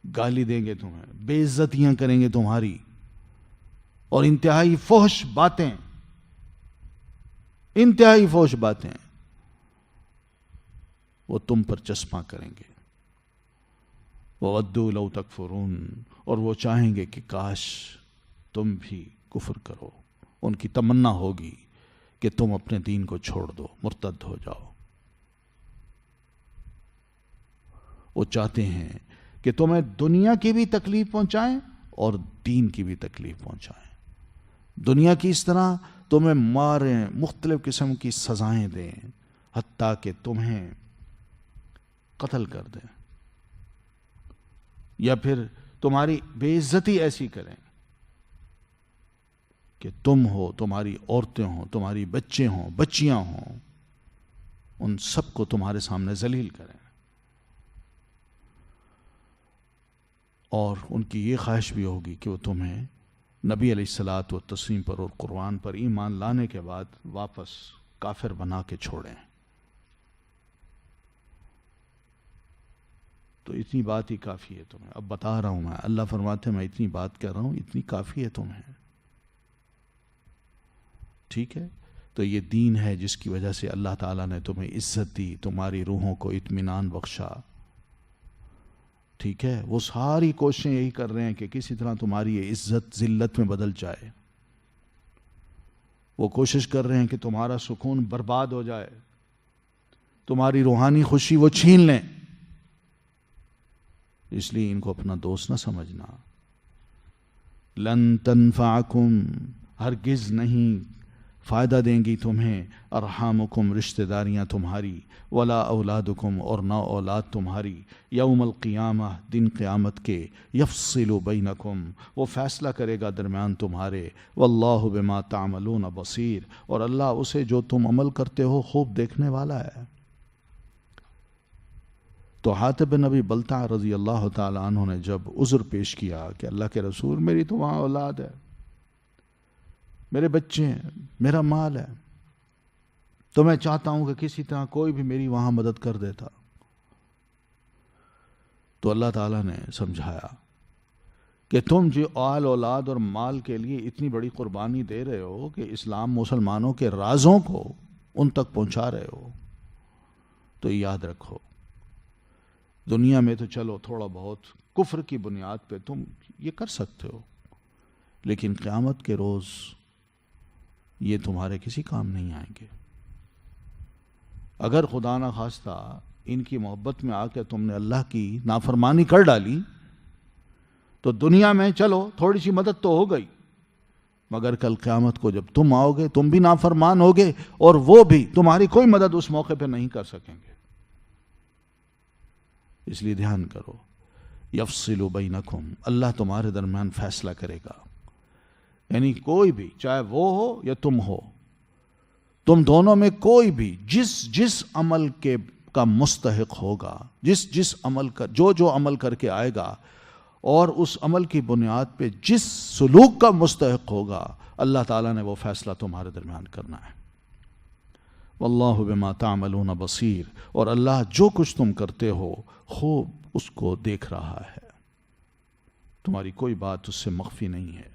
گالی دیں گے تمہیں، بے عزتیاں کریں گے تمہاری، اور انتہائی فحش باتیں وہ تم پر چسپاں کریں گے۔ وَوَدُّوا لَوْ تَكْفُرُونَ، اور وہ چاہیں گے کہ کاش تم بھی کفر کرو، ان کی تمنا ہوگی کہ تم اپنے دین کو چھوڑ دو، مرتد ہو جاؤ۔ وہ چاہتے ہیں کہ تمہیں دنیا کی بھی تکلیف پہنچائیں اور دین کی بھی تکلیف پہنچائیں، دنیا کی اس طرح تمہیں ماریں، مختلف قسم کی سزائیں دیں، حتیٰ کہ تمہیں قتل کر دیں، یا پھر تمہاری بے عزتی ایسی کریں کہ تم ہو، تمہاری عورتیں ہوں، تمہاری بچے ہوں، بچیاں ہوں، ان سب کو تمہارے سامنے ذلیل کریں۔ اور ان کی یہ خواہش بھی ہوگی کہ وہ تمہیں نبی علیہ الصلاۃ والتسلیم پر اور قرآن پر ایمان لانے کے بعد واپس کافر بنا کے چھوڑیں۔ تو اتنی بات ہی کافی ہے تمہیں، اب بتا رہا ہوں میں، اللہ فرماتے ہیں میں اتنی بات کر رہا ہوں، اتنی کافی ہے تمہیں، ٹھیک ہے؟ تو یہ دین ہے جس کی وجہ سے اللہ تعالیٰ نے تمہیں عزت دی، تمہاری روحوں کو اطمینان بخشا، ٹھیک ہے؟ وہ ساری کوششیں یہی کر رہے ہیں کہ کسی طرح تمہاری یہ عزت ذلت میں بدل جائے، وہ کوشش کر رہے ہیں کہ تمہارا سکون برباد ہو جائے، تمہاری روحانی خوشی وہ چھین لیں، اس لیے ان کو اپنا دوست نہ سمجھنا۔ لن تنفعکم، ہرگز نہیں فائدہ دیں گی تمہیں، ارحامکم، رشتہ داریاں تمہاری، ولا اولادکم، اور نہ اولاد تمہاری، یوم القیامہ، دن قیامت کے، یفصل بینکم، وہ فیصلہ کرے گا درمیان تمہارے، واللہ بما تعملون بصیر، اور اللہ اسے جو تم عمل کرتے ہو خوب دیکھنے والا ہے۔ تو حاتب بن ابی بلتع رضی اللہ تعالی عنہ نے جب عذر پیش کیا کہ اللہ کے رسول میری تو وہاں اولاد ہے، میرے بچے ہیں، میرا مال ہے، تو میں چاہتا ہوں کہ کسی طرح کوئی بھی میری وہاں مدد کر دیتا، تو اللہ تعالیٰ نے سمجھایا کہ تم جو آل اولاد اور مال کے لیے اتنی بڑی قربانی دے رہے ہو کہ اسلام مسلمانوں کے رازوں کو ان تک پہنچا رہے ہو، تو یاد رکھو دنیا میں تو چلو تھوڑا بہت کفر کی بنیاد پہ تم یہ کر سکتے ہو، لیکن قیامت کے روز یہ تمہارے کسی کام نہیں آئیں گے۔ اگر خدا نہ خواستہ ان کی محبت میں آ کے تم نے اللہ کی نافرمانی کر ڈالی تو دنیا میں چلو تھوڑی سی مدد تو ہو گئی، مگر کل قیامت کو جب تم آؤ گے تم بھی نافرمان ہوگے اور وہ بھی تمہاری کوئی مدد اس موقع پہ نہیں کر سکیں گے۔ اس لیے دھیان کرو، یفصل بینکم، اللہ تمہارے درمیان فیصلہ کرے گا، یعنی کوئی بھی چاہے وہ ہو یا تم ہو، تم دونوں میں کوئی بھی جس عمل کا مستحق ہوگا، جس عمل کا جو عمل کر کے آئے گا اور اس عمل کی بنیاد پہ جس سلوک کا مستحق ہوگا، اللہ تعالیٰ نے وہ فیصلہ تمہارے درمیان کرنا ہے۔ واللہ بما تعملون بصیر، اور اللہ جو کچھ تم کرتے ہو خوب اس کو دیکھ رہا ہے، تمہاری کوئی بات اس سے مخفی نہیں ہے۔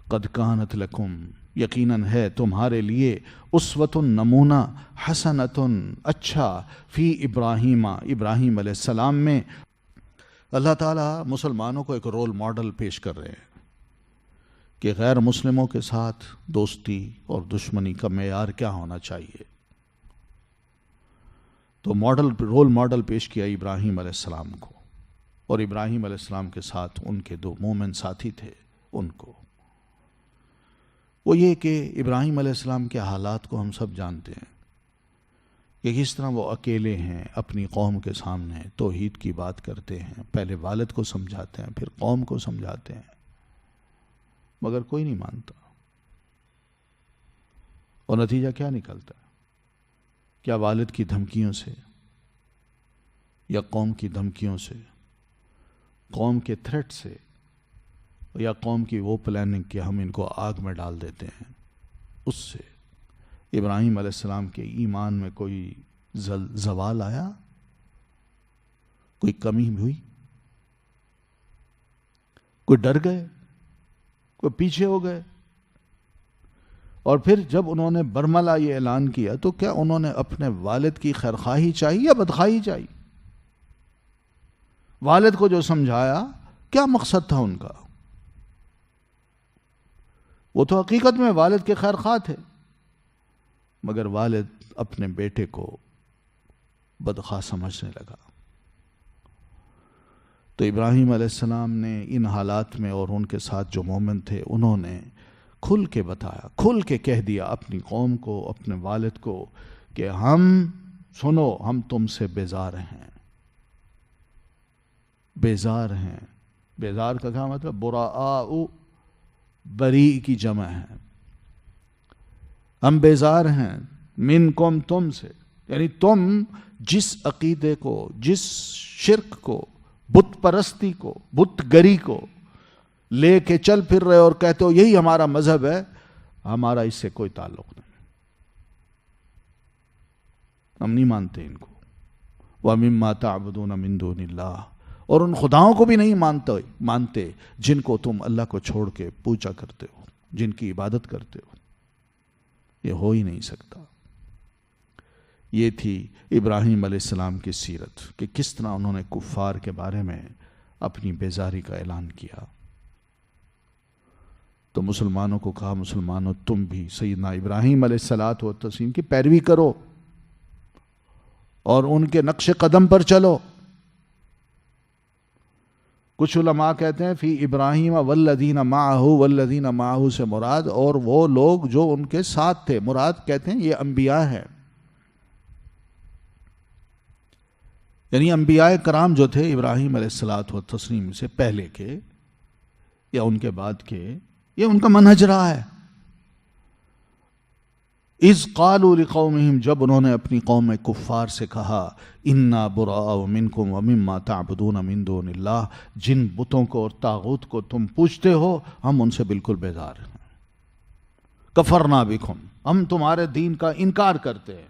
قد کانت لکم، یقیناً ہے تمہارے لیے، اسوۃ نمونہ، حسنۃ اچھا، فی ابراہیم، ابراہیم علیہ السلام میں۔ اللہ تعالیٰ مسلمانوں کو ایک رول ماڈل پیش کر رہے ہیں کہ غیر مسلموں کے ساتھ دوستی اور دشمنی کا معیار کیا ہونا چاہیے۔ تو رول ماڈل پیش کیا ابراہیم علیہ السلام کو، اور ابراہیم علیہ السلام کے ساتھ ان کے دو مومن ساتھی تھے ان کو۔ وہ یہ کہ ابراہیم علیہ السلام کے حالات کو ہم سب جانتے ہیں کہ کس طرح وہ اکیلے ہیں، اپنی قوم کے سامنے توحید کی بات کرتے ہیں، پہلے والد کو سمجھاتے ہیں پھر قوم کو سمجھاتے ہیں، مگر کوئی نہیں مانتا۔ اور نتیجہ کیا نکلتا ہے؟ کیا والد کی دھمکیوں سے یا قوم کی دھمکیوں سے، قوم کے تھریٹ سے، یا قوم کی وہ پلاننگ کہ ہم ان کو آگ میں ڈال دیتے ہیں، اس سے ابراہیم علیہ السلام کے ایمان میں کوئی زوال آیا؟ کوئی کمی ہوئی؟ کوئی ڈر گئے؟ کوئی پیچھے ہو گئے؟ اور پھر جب انہوں نے برملا یہ اعلان کیا تو کیا انہوں نے اپنے والد کی خیرخواہی چاہی یا بدخواہی چاہی؟ والد کو جو سمجھایا کیا مقصد تھا ان کا؟ وہ تو حقیقت میں والد کے خیرخواہ تھے، مگر والد اپنے بیٹے کو بدخواہ سمجھنے لگا۔ تو ابراہیم علیہ السلام نے ان حالات میں، اور ان کے ساتھ جو مومن تھے، انہوں نے کھل کے بتایا، کھل کے کہہ دیا اپنی قوم کو، اپنے والد کو کہ ہم سنو، ہم تم سے بیزار ہیں، بیزار ہیں۔ بیزار کا کیا مطلب؟ براء، بری کی جمع ہے، ہم بیزار ہیں، منکم، تم سے، یعنی تم جس عقیدے کو، جس شرک کو، بت پرستی کو، بت گری کو لے کے چل پھر رہے اور کہتے ہو یہی ہمارا مذہب ہے، ہمارا اس سے کوئی تعلق نہیں، ہم نہیں مانتے ان کو۔ وَمِمَّا تَعْبُدُونَ مِن دُونِ اللَّهِ، اور ان خداؤں کو بھی نہیں مانتے جن کو تم اللہ کو چھوڑ کے پوجا کرتے ہو، جن کی عبادت کرتے ہو، یہ ہو ہی نہیں سکتا۔ یہ تھی ابراہیم علیہ السلام کی سیرت کہ کس طرح انہوں نے کفار کے بارے میں اپنی بیزاری کا اعلان کیا۔ تو مسلمانوں کو کہا، مسلمانوں تم بھی سیدنا ابراہیم علیہ الصلوۃ والتسلیم کی پیروی کرو اور ان کے نقش قدم پر چلو۔ کچھ علماء کہتے ہیں فی ابراہیم والذین معہ، والذین معہ سے مراد اور وہ لوگ جو ان کے ساتھ تھے، مراد کہتے ہیں یہ انبیاء ہیں، یعنی انبیاء کرام جو تھے ابراہیم علیہ الصلوۃ والتسلیم سے پہلے کے یا ان کے بعد کے، یہ ان کا منہج رہا ہے۔ اذ قالوا لقومہم، جب انہوں نے اپنی قوم کفار سے کہا، انا براء منکم ومما تعبدون من دون اللہ، جن بتوں کو اور طاغوت کو تم پوجتے ہو ہم ان سے بالکل بیزار ہیں۔ کفرنا بکم، ہم تمہارے دین کا انکار کرتے ہیں،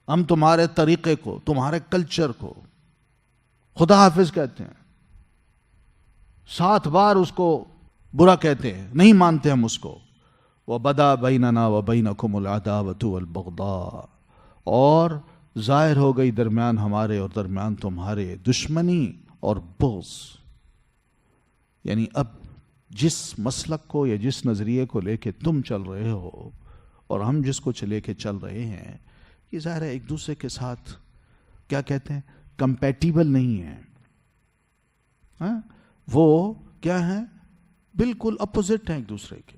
ہم تمہارے طریقے کو، تمہارے کلچر کو خدا حافظ کہتے ہیں۔ 7 بار اس کو برا کہتے ہیں، نہیں مانتے ہم اس کو. وَبَدَا بَيْنَنَا وَبَيْنَكُمُ الْعَدَاوَةُ وَالْبَغْضَاءُ، اور ظاہر ہو گئی درمیان ہمارے اور درمیان تمہارے دشمنی اور بغض. یعنی اب جس مسلک کو یا جس نظریے کو لے کے تم چل رہے ہو اور ہم جس کو لے کے چل رہے ہیں، یہ ظاہر ہے ایک دوسرے کے ساتھ کیا کہتے ہیں، کمپیٹیبل نہیں ہے. ہاں وہ کیا ہیں، بالکل اپوزٹ ہیں ایک دوسرے کے.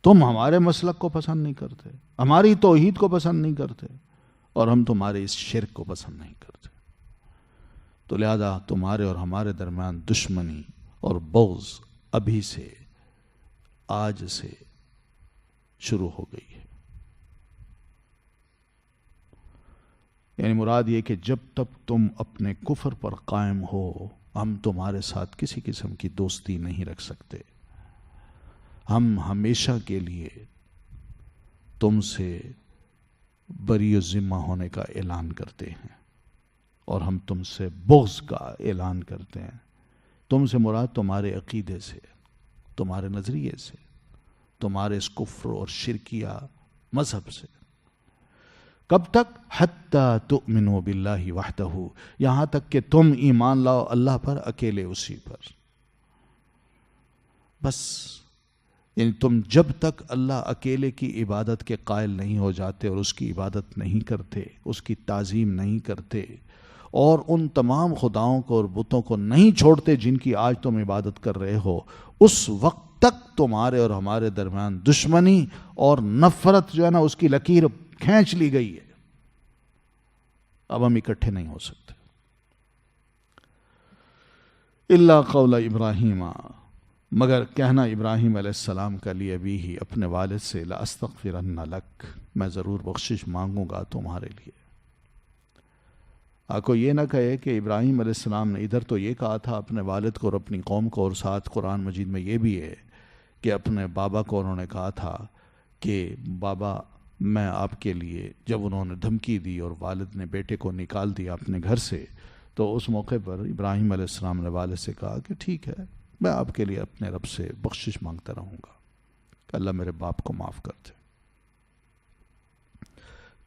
تم ہمارے مسلک کو پسند نہیں کرتے، ہماری توحید کو پسند نہیں کرتے، اور ہم تمہارے اس شرک کو پسند نہیں کرتے. تو لہذا تمہارے اور ہمارے درمیان دشمنی اور بغض ابھی سے، آج سے شروع ہو گئی ہے. یعنی مراد یہ کہ جب تک تم اپنے کفر پر قائم ہو، ہم تمہارے ساتھ کسی قسم کی دوستی نہیں رکھ سکتے. ہم ہمیشہ کے لیے تم سے بری و ذمہ ہونے کا اعلان کرتے ہیں، اور ہم تم سے بغض کا اعلان کرتے ہیں. تم سے مراد تمہارے عقیدے سے، تمہارے نظریے سے، تمہارے اس کفر اور شرکیہ مذہب سے. کب تک؟ حتی تؤمنوا باللہ وحدہ، یہاں تک کہ تم ایمان لاؤ اللہ پر، اکیلے اسی پر. بس یعنی تم جب تک اللہ اکیلے کی عبادت کے قائل نہیں ہو جاتے اور اس کی عبادت نہیں کرتے، اس کی تعظیم نہیں کرتے، اور ان تمام خداؤں کو اور بتوں کو نہیں چھوڑتے جن کی آج تم عبادت کر رہے ہو، اس وقت تک تمہارے اور ہمارے درمیان دشمنی اور نفرت جو ہے نا، اس کی لکیر کھینچ لی گئی ہے. اب ہم اکٹھے نہیں ہو سکتے. الا قول ابراہیم، مگر کہنا ابراہیم علیہ السلام کا لیے بھی ہی اپنے والد سے، لَأَسْتَغْفِرَنَّ لَكَ، میں ضرور بخشش مانگوں گا تمہارے لیے. آپ کو یہ نہ کہے کہ ابراہیم علیہ السلام نے ادھر تو یہ کہا تھا اپنے والد کو اور اپنی قوم کو، اور ساتھ قرآن مجید میں یہ بھی ہے کہ اپنے بابا کو انہوں نے کہا تھا کہ بابا میں آپ کے لیے، جب انہوں نے دھمکی دی اور والد نے بیٹے کو نکال دیا اپنے گھر سے، تو اس موقع پر ابراہیم علیہ السلام نے والد سے کہا کہ ٹھیک ہے، میں آپ کے لیے اپنے رب سے بخشش مانگتا رہوں گا کہ اللہ میرے باپ کو معاف کر دے.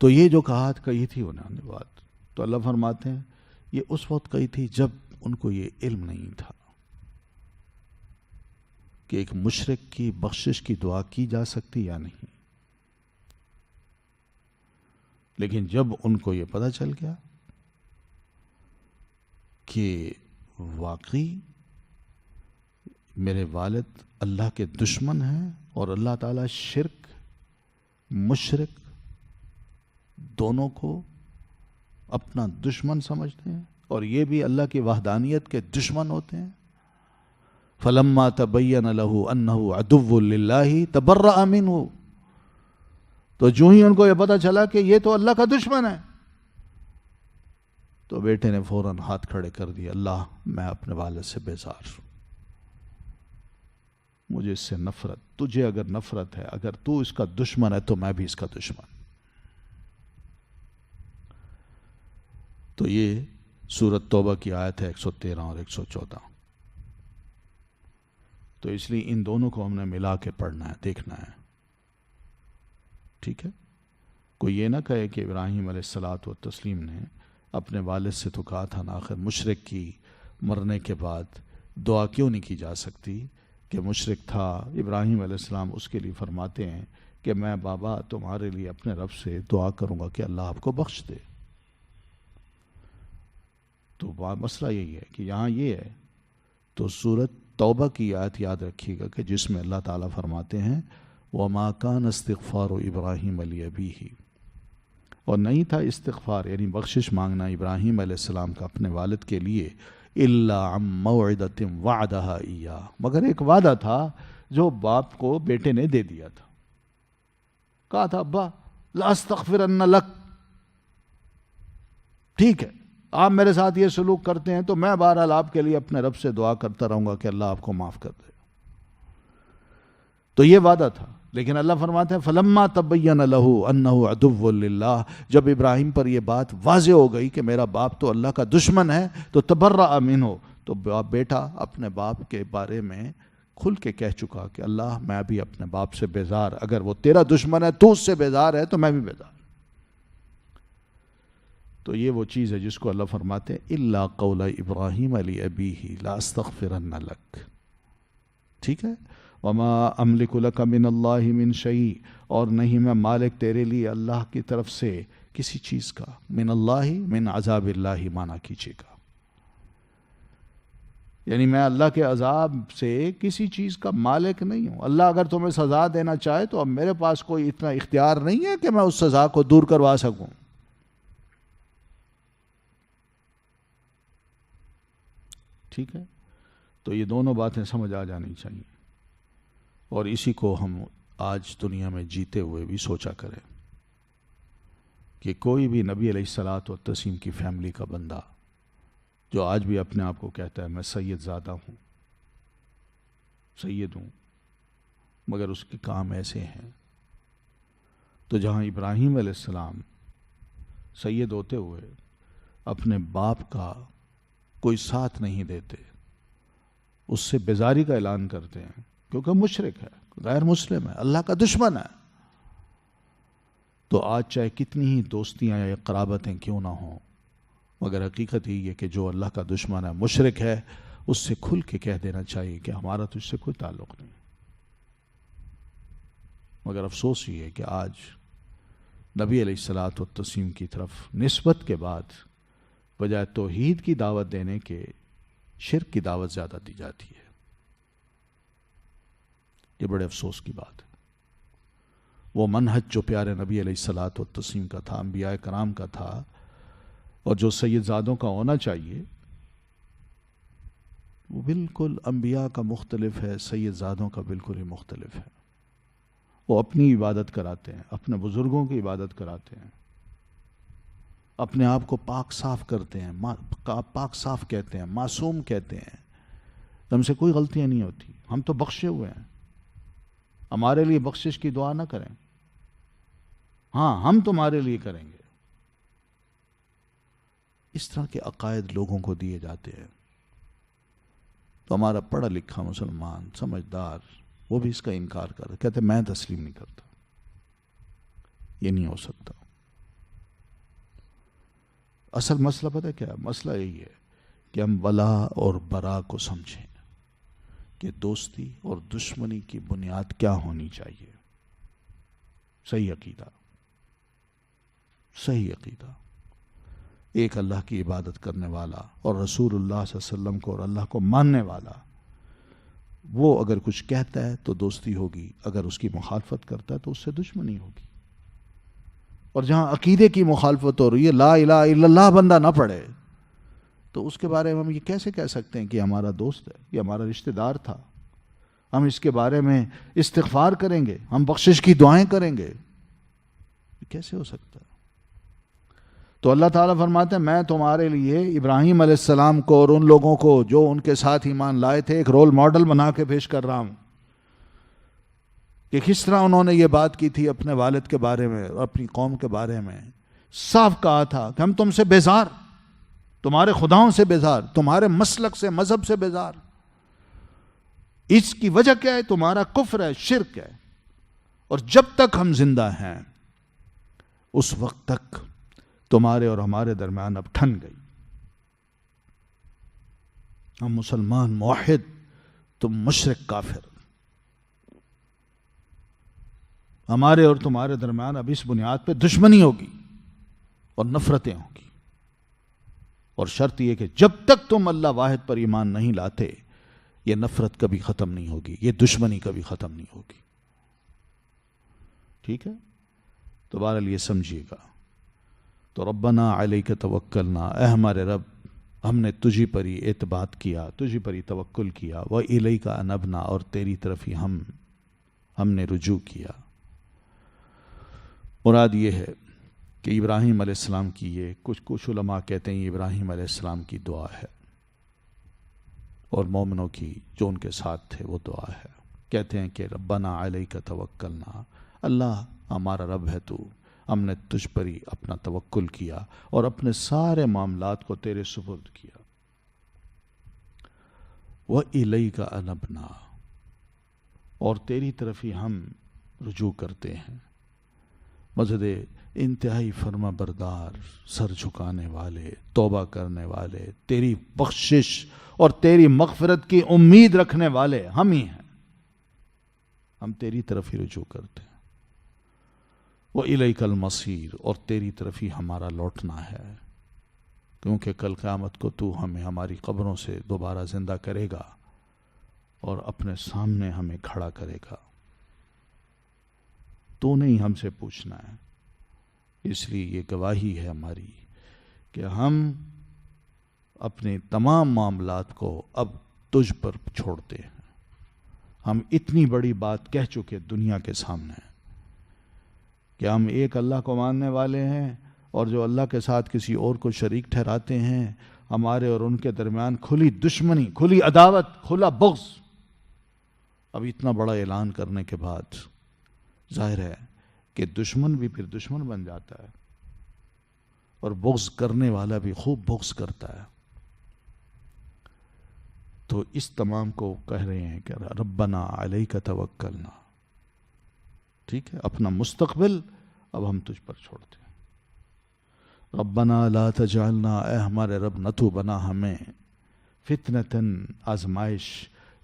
تو یہ جو کہی تھی انہوں نے بات، تو اللہ فرماتے ہیں یہ اس وقت کہی تھی جب ان کو یہ علم نہیں تھا کہ ایک مشرک کی بخشش کی دعا کی جا سکتی یا نہیں. لیکن جب ان کو یہ پتہ چل گیا کہ واقعی میرے والد اللہ کے دشمن ہیں، اور اللہ تعالیٰ شرک، مشرک دونوں کو اپنا دشمن سمجھتے ہیں، اور یہ بھی اللہ کی وحدانیت کے دشمن ہوتے ہیں. فَلَمَّا تَبَيَّنَ لَهُ أَنَّهُ عَدُوٌّ لِلَّهِ تَبَرَّأَ مِنْهُ، تو جو ہی ان کو یہ پتا چلا کہ یہ تو اللہ کا دشمن ہے، تو بیٹے نے فوراً ہاتھ کھڑے کر دیا، اللہ میں اپنے والد سے بیزار ہوں، مجھے اس سے نفرت، تجھے اگر نفرت ہے، اگر تو اس کا دشمن ہے تو میں بھی اس کا دشمن. تو یہ سورۃ توبہ کی آیت ہے 113 اور 114. تو اس لیے ان دونوں کو ہم نے ملا کے پڑھنا ہے، دیکھنا ہے. ٹھیک ہے؟ کوئی یہ نہ کہے کہ ابراہیم علیہ الصلاۃ والتسلیم نے اپنے والد سے تو کہا تھا نا، آخر مشرک کی مرنے کے بعد دعا کیوں نہیں کی جا سکتی کہ مشرک تھا. ابراہیم علیہ السلام اس کے لیے فرماتے ہیں کہ میں بابا تمہارے لیے اپنے رب سے دعا کروں گا کہ اللہ آپ کو بخش دے. تو مسئلہ یہی ہے کہ یہاں یہ ہے. تو سورۃ توبہ کی آیت یاد رکھیے گا کہ جس میں اللہ تعالیٰ فرماتے ہیں وَمَا كَانَ اسْتِغْفَارُ إِبْرَاهِيمَ لِأَبِيهِ، اور نہیں تھا استغفار یعنی بخشش مانگنا ابراہیم علیہ السلام کا اپنے والد کے لیے، إِلَّا عَن مَوْعِدَةٍ وَعَدَهَا إِيَّاهُ، مگر ایک وعدہ تھا جو باپ کو بیٹے نے دے دیا تھا. کہا تھا ابا لَأَسْتَغْفِرَنَّ لَكَ، ٹھیک ہے آپ میرے ساتھ یہ سلوک کرتے ہیں تو میں بہرحال آپ کے لیے اپنے رب سے دعا کرتا رہوں گا کہ اللہ آپ کو معاف کر دے. تو یہ وعدہ تھا. لیکن اللہ فرماتے ہیں فَلَمَّا تَبَيَّنَ لَهُ أَنَّهُ عَدُوٌّ لِلَّهِ، جب ابراہیم پر یہ بات واضح ہو گئی کہ میرا باپ تو اللہ کا دشمن ہے، تو تبرأ منہ، تو بیٹا اپنے باپ کے بارے میں کھل کے کہہ چکا کہ اللہ میں بھی اپنے باپ سے بیزار، اگر وہ تیرا دشمن ہے تو اس سے بیزار ہے تو میں بھی بیزار۔ تو یہ وہ چیز ہے جس کو اللہ فرماتے ہیں الا قول ابراہیم لابیہ لاستغفرن لک، ٹھیک ہے، وما املک لک من اللہ من شیء، اور نہیں میں مالک تیرے لیے اللہ کی طرف سے کسی چیز کا، من اللہ من عذاب اللہ مانا کیجیے گا، یعنی میں اللہ کے عذاب سے کسی چیز کا مالک نہیں ہوں۔ اللہ اگر تمہیں سزا دینا چاہے تو اب میرے پاس کوئی اتنا اختیار نہیں ہے کہ میں اس سزا کو دور کروا سکوں۔ ٹھیک ہے، تو یہ دونوں باتیں سمجھ آ جانی چاہیے، اور اسی کو ہم آج دنیا میں جیتے ہوئے بھی سوچا کریں کہ کوئی بھی نبی علیہ الصلوۃ والتسلیم کی فیملی کا بندہ جو آج بھی اپنے آپ کو کہتا ہے میں سید زادہ ہوں، سید ہوں، مگر اس کے کام ایسے ہیں، تو جہاں ابراہیم علیہ السلام سید ہوتے ہوئے اپنے باپ کا کوئی ساتھ نہیں دیتے، اس سے بیزاری کا اعلان کرتے ہیں کیونکہ مشرک ہے، غیر مسلم ہے، اللہ کا دشمن ہے، تو آج چاہے کتنی ہی دوستیاں یا قرابتیں کیوں نہ ہوں، مگر حقیقت ہی یہ کہ جو اللہ کا دشمن ہے، مشرک ہے، اس سے کھل کے کہہ دینا چاہیے کہ ہمارا تجھ سے کوئی تعلق نہیں۔ مگر افسوس یہ ہے کہ آج نبی علیہ الصلوۃ والتسلیم کی طرف نسبت کے بعد بجائے توحید کی دعوت دینے کے شرک کی دعوت زیادہ دی جاتی ہے۔ یہ بڑے افسوس کی بات ہے۔ وہ منہج جو پیارے نبی علیہ الصلوۃ والتسلیم کا تھا، انبیاء کرام کا تھا، اور جو سید زادوں کا ہونا چاہیے، وہ بالکل انبیاء کا مختلف ہے، سید زادوں کا بالکل ہی مختلف ہے۔ وہ اپنی عبادت کراتے ہیں، اپنے بزرگوں کی عبادت کراتے ہیں، اپنے آپ کو پاک صاف کرتے ہیں، پاک صاف کہتے ہیں، معصوم کہتے ہیں، ہم سے کوئی غلطیاں نہیں ہوتی، ہم تو بخشے ہوئے ہیں، ہمارے لیے بخشش کی دعا نہ کریں، ہاں ہم تمہارے لیے کریں گے۔ اس طرح کے عقائد لوگوں کو دیے جاتے ہیں، تو ہمارا پڑھا لکھا مسلمان سمجھدار وہ بھی اس کا انکار کر کہتے میں تسلیم نہیں کرتا، یہ نہیں ہو سکتا۔ اصل مسئلہ پتہ کیا ہے؟ مسئلہ یہی ہے کہ ہم ولا اور برا کو سمجھیں کہ دوستی اور دشمنی کی بنیاد کیا ہونی چاہیے۔ صحیح عقیدہ، صحیح عقیدہ، ایک اللہ کی عبادت کرنے والا اور رسول اللہ صلی اللہ علیہ وسلم کو اور اللہ کو ماننے والا، وہ اگر کچھ کہتا ہے تو دوستی ہوگی، اگر اس کی مخالفت کرتا ہے تو اس سے دشمنی ہوگی۔ اور جہاں عقیدے کی مخالفت ہو رہی ہے، لا الہ الا اللہ بندہ نہ پڑھے، تو اس کے بارے میں ہم یہ کیسے کہہ سکتے ہیں کہ ہمارا دوست ہے، یہ ہمارا رشتہ دار تھا، ہم اس کے بارے میں استغفار کریں گے، ہم بخشش کی دعائیں کریں گے؟ یہ کیسے ہو سکتا ہے؟ تو اللہ تعالیٰ فرماتے ہیں میں تمہارے لیے ابراہیم علیہ السلام کو اور ان لوگوں کو جو ان کے ساتھ ایمان لائے تھے ایک رول ماڈل بنا کے پیش کر رہا ہوں کہ کس طرح انہوں نے یہ بات کی تھی اپنے والد کے بارے میں اور اپنی قوم کے بارے میں۔ صاف کہا تھا کہ ہم تم سے بیزار، تمہارے خداؤں سے بیزار، تمہارے مسلک سے، مذہب سے بیزار۔ اس کی وجہ کیا ہے؟ تمہارا کفر ہے، شرک ہے، اور جب تک ہم زندہ ہیں اس وقت تک تمہارے اور ہمارے درمیان اب ٹھن گئی، ہم مسلمان موحد، تم مشرک کافر، ہمارے اور تمہارے درمیان اب اس بنیاد پہ دشمنی ہوگی اور نفرتیں ہوں گی، اور شرط یہ کہ جب تک تم اللہ واحد پر ایمان نہیں لاتے یہ نفرت کبھی ختم نہیں ہوگی، یہ دشمنی کبھی ختم نہیں ہوگی۔ ٹھیک ہے؟ تو بہرحال یہ سمجھیے گا۔ تو ربنا علیک توکلنا، اے ہمارے رب ہم نے تجھی پر ہی اعتماد کیا، تجھی پر ہی توکل کیا، وَإِلَيْكَ أَنَبْنَا، اور تیری طرف ہی ہم نے رجوع کیا۔ مراد یہ ہے کہ ابراہیم علیہ السلام کی یہ کچھ علماء کہتے ہیں یہ ابراہیم علیہ السلام کی دعا ہے، اور مومنوں کی جو ان کے ساتھ تھے وہ دعا ہے۔ کہتے ہیں کہ ربنا علیک توکلنا، اللہ ہمارا رب ہے تو، ہم نے تجھ پر ہی اپنا توکل کیا اور اپنے سارے معاملات کو تیرے سپرد کیا۔ وَإِلَيْكَ أَنَبْنَا، اور تیری طرف ہی ہم رجوع کرتے ہیں. مزد انتہائی فرما بردار، سر جھکانے والے، توبہ کرنے والے، تیری بخشش اور تیری مغفرت کی امید رکھنے والے ہم ہی ہیں. ہم تیری طرف ہی رجوع کرتے ہیں. وَإِلَيْكَ الْمَصِيرُ، اور تیری طرف ہی ہمارا لوٹنا ہے، کیونکہ کل قیامت کو تو ہمیں ہماری قبروں سے دوبارہ زندہ کرے گا اور اپنے سامنے ہمیں کھڑا کرے گا. تو نہیں ہم سے پوچھنا ہے. اس لیے یہ گواہی ہے ہماری کہ ہم اپنے تمام معاملات کو اب تجھ پر چھوڑتے ہیں. ہم اتنی بڑی بات کہہ چکے دنیا کے سامنے کہ ہم ایک اللہ کو ماننے والے ہیں، اور جو اللہ کے ساتھ کسی اور کو شریک ٹھہراتے ہیں، ہمارے اور ان کے درمیان کھلی دشمنی، کھلی عداوت، کھلا بغض. اب اتنا بڑا اعلان کرنے کے بعد ظاہر ہے کہ دشمن بھی پھر دشمن بن جاتا ہے، اور بغض کرنے والا بھی خوب بغض کرتا ہے. تو اس تمام کو کہہ رہے ہیں کہ ربنا علیک توکلنا. ٹھیک ہے، اپنا مستقبل اب ہم تجھ پر چھوڑتے ہیں. ربنا لا تجعلنا، اے ہمارے رب نہ تو بنا ہمیں فتنتن، آزمائش،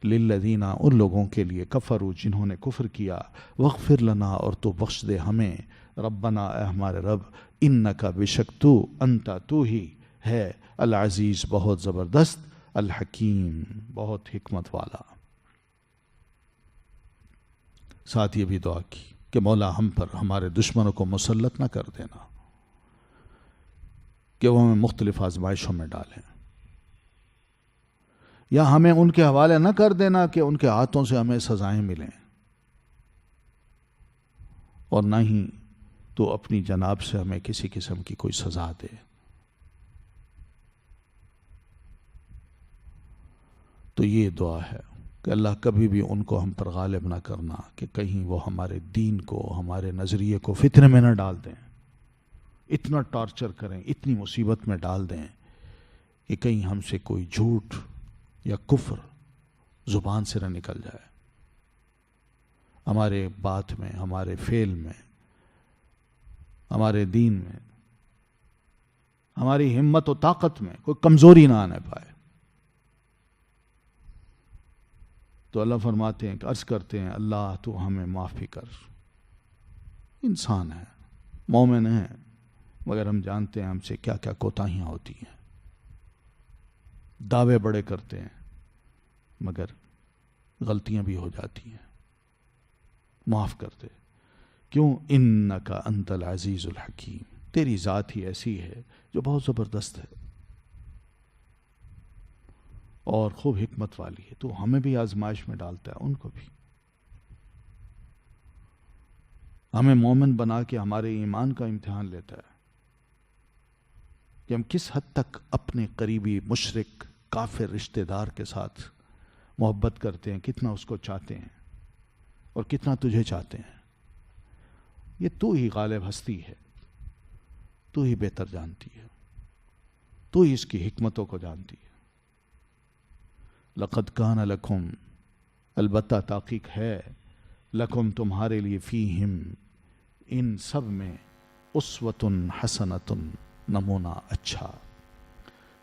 للذین، ان لوگوں کے لیے، کفروا، جنہوں نے کفر کیا، واغفر لنا، اور تو بخش دے ہمیں. ربنا، اے ہمارے رب، انکا، بے شک تو، انتا، تو ہی ہے، العزیز، بہت زبردست، الحکیم، بہت حکمت والا. ساتھ یہ بھی دعا کی کہ مولا ہم پر ہمارے دشمنوں کو مسلط نہ کر دینا، کہ وہ ہمیں مختلف آزمائشوں میں ڈالیں، یا ہمیں ان کے حوالے نہ کر دینا کہ ان کے ہاتھوں سے ہمیں سزائیں ملیں، اور نہ ہی تو اپنی جناب سے ہمیں کسی قسم کی کوئی سزا دے. تو یہ دعا ہے کہ اللہ کبھی بھی ان کو ہم پر غالب نہ کرنا، کہ کہیں وہ ہمارے دین کو، ہمارے نظریے کو فتنے میں نہ ڈال دیں، اتنا ٹارچر کریں، اتنی مصیبت میں ڈال دیں کہ کہیں ہم سے کوئی جھوٹ یا کفر زبان سے نہ نکل جائے، ہمارے بات میں، ہمارے فعل میں، ہمارے دین میں، ہماری ہمت و طاقت میں کوئی کمزوری نہ آنے پائے. تو اللہ فرماتے ہیں کہ عرض کرتے ہیں اللہ تو ہمیں معافی کر. انسان ہے، مومن ہے، مگر ہم جانتے ہیں ہم سے کیا کیا کوتاہیاں ہوتی ہیں. دعوے بڑے کرتے ہیں مگر غلطیاں بھی ہو جاتی ہیں. معاف کر دے. کیوں؟ انکا انت العزیز الحکیم، تیری ذات ہی ایسی ہے جو بہت زبردست ہے اور خوب حکمت والی ہے. تو ہمیں بھی آزمائش میں ڈالتا ہے، ان کو بھی. ہمیں مومن بنا کے ہمارے ایمان کا امتحان لیتا ہے کہ ہم کس حد تک اپنے قریبی مشرک کافر رشتہ دار کے ساتھ محبت کرتے ہیں، کتنا اس کو چاہتے ہیں اور کتنا تجھے چاہتے ہیں. یہ تو ہی غالب ہستی ہے، تو ہی بہتر جانتی ہے، تو ہی اس کی حکمتوں کو جانتی ہے. لقد کان لکم، البتہ تحقیق ہے، لکم تمہارے لیے، فیہم ان سب میں، اسوۃ حسنۃ نمونہ اچھا،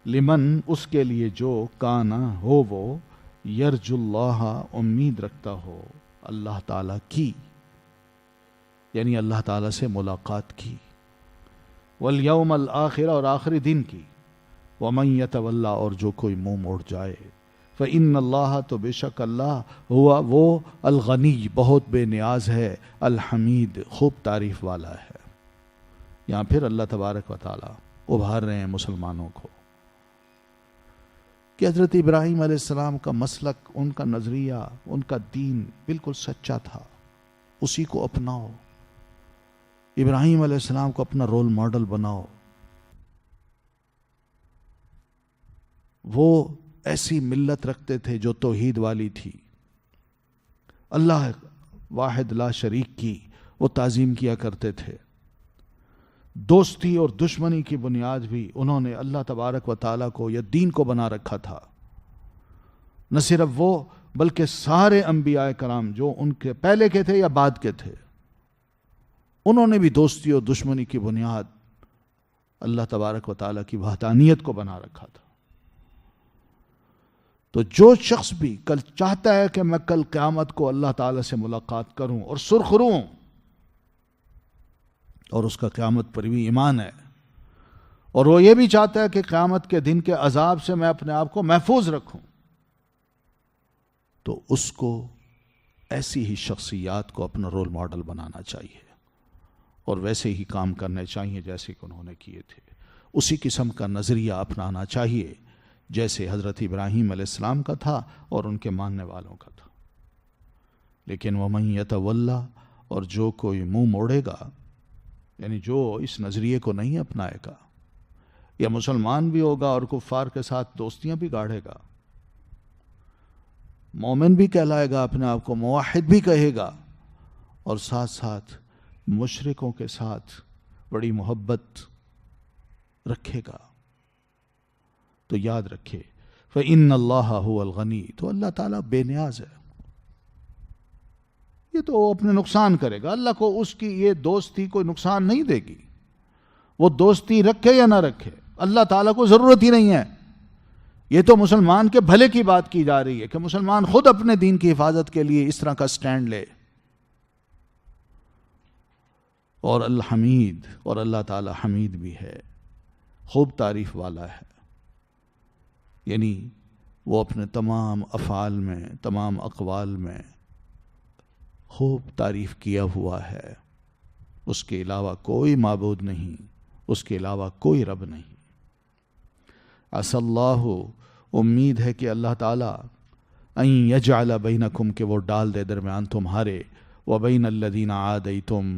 لمن اس کے لیے جو، کانا ہو وہ، یرجو اللہ امید رکھتا ہو اللہ تعالیٰ کی، یعنی اللہ تعالیٰ سے ملاقات کی، والیوم الآخر اور آخری دن کی، ومن یتولی اور جو کوئی منہ موڑ جائے، فإن اللہ تو بے شک اللہ، ہوا وہ، الغنی بہت بے نیاز ہے، الحمید خوب تعریف والا ہے. یہاں پھر اللہ تبارک و تعالی ابھار رہے ہیں مسلمانوں کو کہ حضرت ابراہیم علیہ السلام کا مسلک، ان کا نظریہ، ان کا دین بالکل سچا تھا، اسی کو اپناؤ. ابراہیم علیہ السلام کو اپنا رول ماڈل بناؤ. وہ ایسی ملت رکھتے تھے جو توحید والی تھی، اللہ واحد لا شریک کی وہ تعظیم کیا کرتے تھے. دوستی اور دشمنی کی بنیاد بھی انہوں نے اللہ تبارک و تعالیٰ کو یا دین کو بنا رکھا تھا. نہ صرف وہ بلکہ سارے انبیاء کرام جو ان کے پہلے کے تھے یا بعد کے تھے، انہوں نے بھی دوستی اور دشمنی کی بنیاد اللہ تبارک و تعالیٰ کی وحدانیت کو بنا رکھا تھا۔ تو جو شخص بھی کل چاہتا ہے کہ میں کل قیامت کو اللہ تعالیٰ سے ملاقات کروں اور سرخرو ہوں، اور اس کا قیامت پر بھی ایمان ہے، اور وہ یہ بھی چاہتا ہے کہ قیامت کے دن کے عذاب سے میں اپنے آپ کو محفوظ رکھوں، تو اس کو ایسی ہی شخصیات کو اپنا رول ماڈل بنانا چاہیے اور ویسے ہی کام کرنے چاہیے جیسے کہ انہوں نے کیے تھے۔ اسی قسم کا نظریہ اپنانا چاہیے جیسے حضرت ابراہیم علیہ السلام کا تھا اور ان کے ماننے والوں کا تھا۔ لیکن وَمَن يَتَوَلَّ، اور جو کوئی منہ موڑے گا، یعنی جو اس نظریے کو نہیں اپنائے گا، یا مسلمان بھی ہوگا اور کفار کے ساتھ دوستیاں بھی گاڑھے گا، مومن بھی کہلائے گا، اپنے آپ کو موحد بھی کہے گا، اور ساتھ ساتھ مشرکوں کے ساتھ بڑی محبت رکھے گا، تو یاد رکھے فَإِنَّ اللَّهَ هُوَ الْغَنِيُّ، تو اللہ تعالیٰ بے نیاز ہے، یہ تو وہ اپنے نقصان کرے گا، اللہ کو اس کی یہ دوستی کوئی نقصان نہیں دے گی، وہ دوستی رکھے یا نہ رکھے اللہ تعالیٰ کو ضرورت ہی نہیں ہے۔ یہ تو مسلمان کے بھلے کی بات کی جا رہی ہے کہ مسلمان خود اپنے دین کی حفاظت کے لیے اس طرح کا سٹینڈ لے۔ اور الحمید، اور اللہ تعالیٰ حمید بھی ہے، خوب تعریف والا ہے، یعنی وہ اپنے تمام افعال میں، تمام اقوال میں خوب تعریف کیا ہوا ہے، اس کے علاوہ کوئی معبود نہیں، اس کے علاوہ کوئی رب نہیں۔ عسى اللہ، امید ہے کہ اللہ تعالیٰ ان یجعل بینکم، کہ وہ ڈال دے درمیان تمہارے، وبین الذین عادیتم،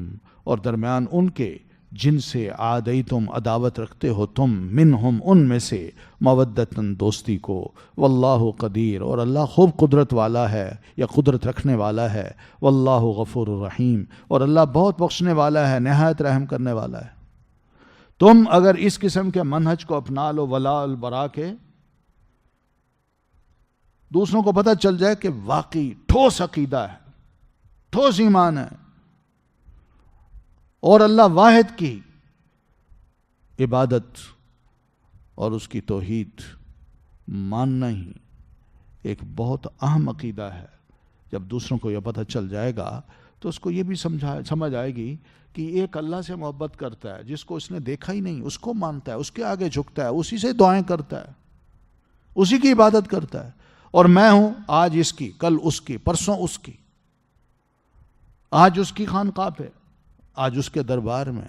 اور درمیان ان کے جن سے عادیتم عداوت رکھتے ہو تم، منہم ان میں سے، مودتاً دوستی کو، واللہ قدیر، اور اللہ خوب قدرت والا ہے یا قدرت رکھنے والا ہے، واللہ غفور الرحیم، اور اللہ بہت بخشنے والا ہے، نہایت رحم کرنے والا ہے۔ تم اگر اس قسم کے منہج کو اپنا لو، ولا البرا کے، دوسروں کو پتہ چل جائے کہ واقعی ٹھوس عقیدہ ہے، ٹھوس ایمان ہے، اور اللہ واحد کی عبادت اور اس کی توحید ماننا ہی ایک بہت اہم عقیدہ ہے۔ جب دوسروں کو یہ پتہ چل جائے گا تو اس کو یہ بھی سمجھ آئے گی کہ ایک اللہ سے محبت کرتا ہے جس کو اس نے دیکھا ہی نہیں، اس کو مانتا ہے، اس کے آگے جھکتا ہے، اسی سے دعائیں کرتا ہے، اسی کی عبادت کرتا ہے، اور میں ہوں آج اس کی، کل اس کی، پرسوں اس کی، آج اس کی خانقاہ پہ، آج اس کے دربار میں،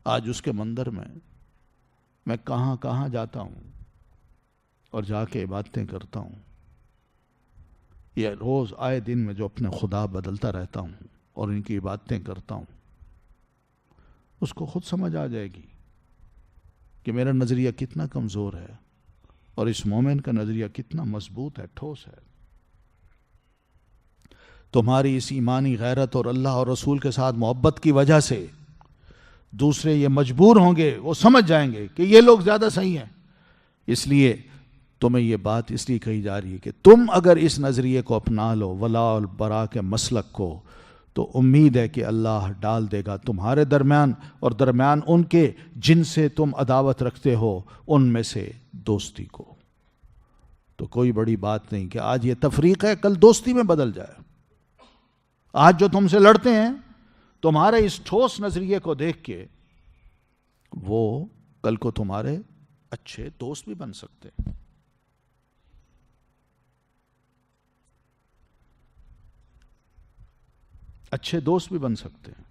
آج اس کے مندر میں کہاں کہاں جاتا ہوں اور جا کے عبادتیں کرتا ہوں۔ یہ روز آئے دن میں جو اپنے خدا بدلتا رہتا ہوں اور ان کی عبادتیں کرتا ہوں، اس کو خود سمجھ آ جائے گی کہ میرا نظریہ کتنا کمزور ہے اور اس مومن کا نظریہ کتنا مضبوط ہے، ٹھوس ہے۔ تمہاری اس ایمانی غیرت اور اللہ اور رسول کے ساتھ محبت کی وجہ سے دوسرے یہ مجبور ہوں گے، وہ سمجھ جائیں گے کہ یہ لوگ زیادہ صحیح ہیں، اس لیے تمہیں یہ بات اس لیے کہی جا رہی ہے کہ تم اگر اس نظریے کو اپنا لو، ولا البرا کے مسلک کو، تو امید ہے کہ اللہ ڈال دے گا تمہارے درمیان اور درمیان ان کے جن سے تم عداوت رکھتے ہو، ان میں سے دوستی کو۔ تو کوئی بڑی بات نہیں کہ آج یہ تفریق ہے، کل دوستی میں بدل جائے۔ آج جو تم سے لڑتے ہیں، تمہارے اس ٹھوس نظریے کو دیکھ کے وہ کل کو تمہارے اچھے دوست بھی بن سکتے ہیں۔ اچھے دوست بھی بن سکتے ہیں۔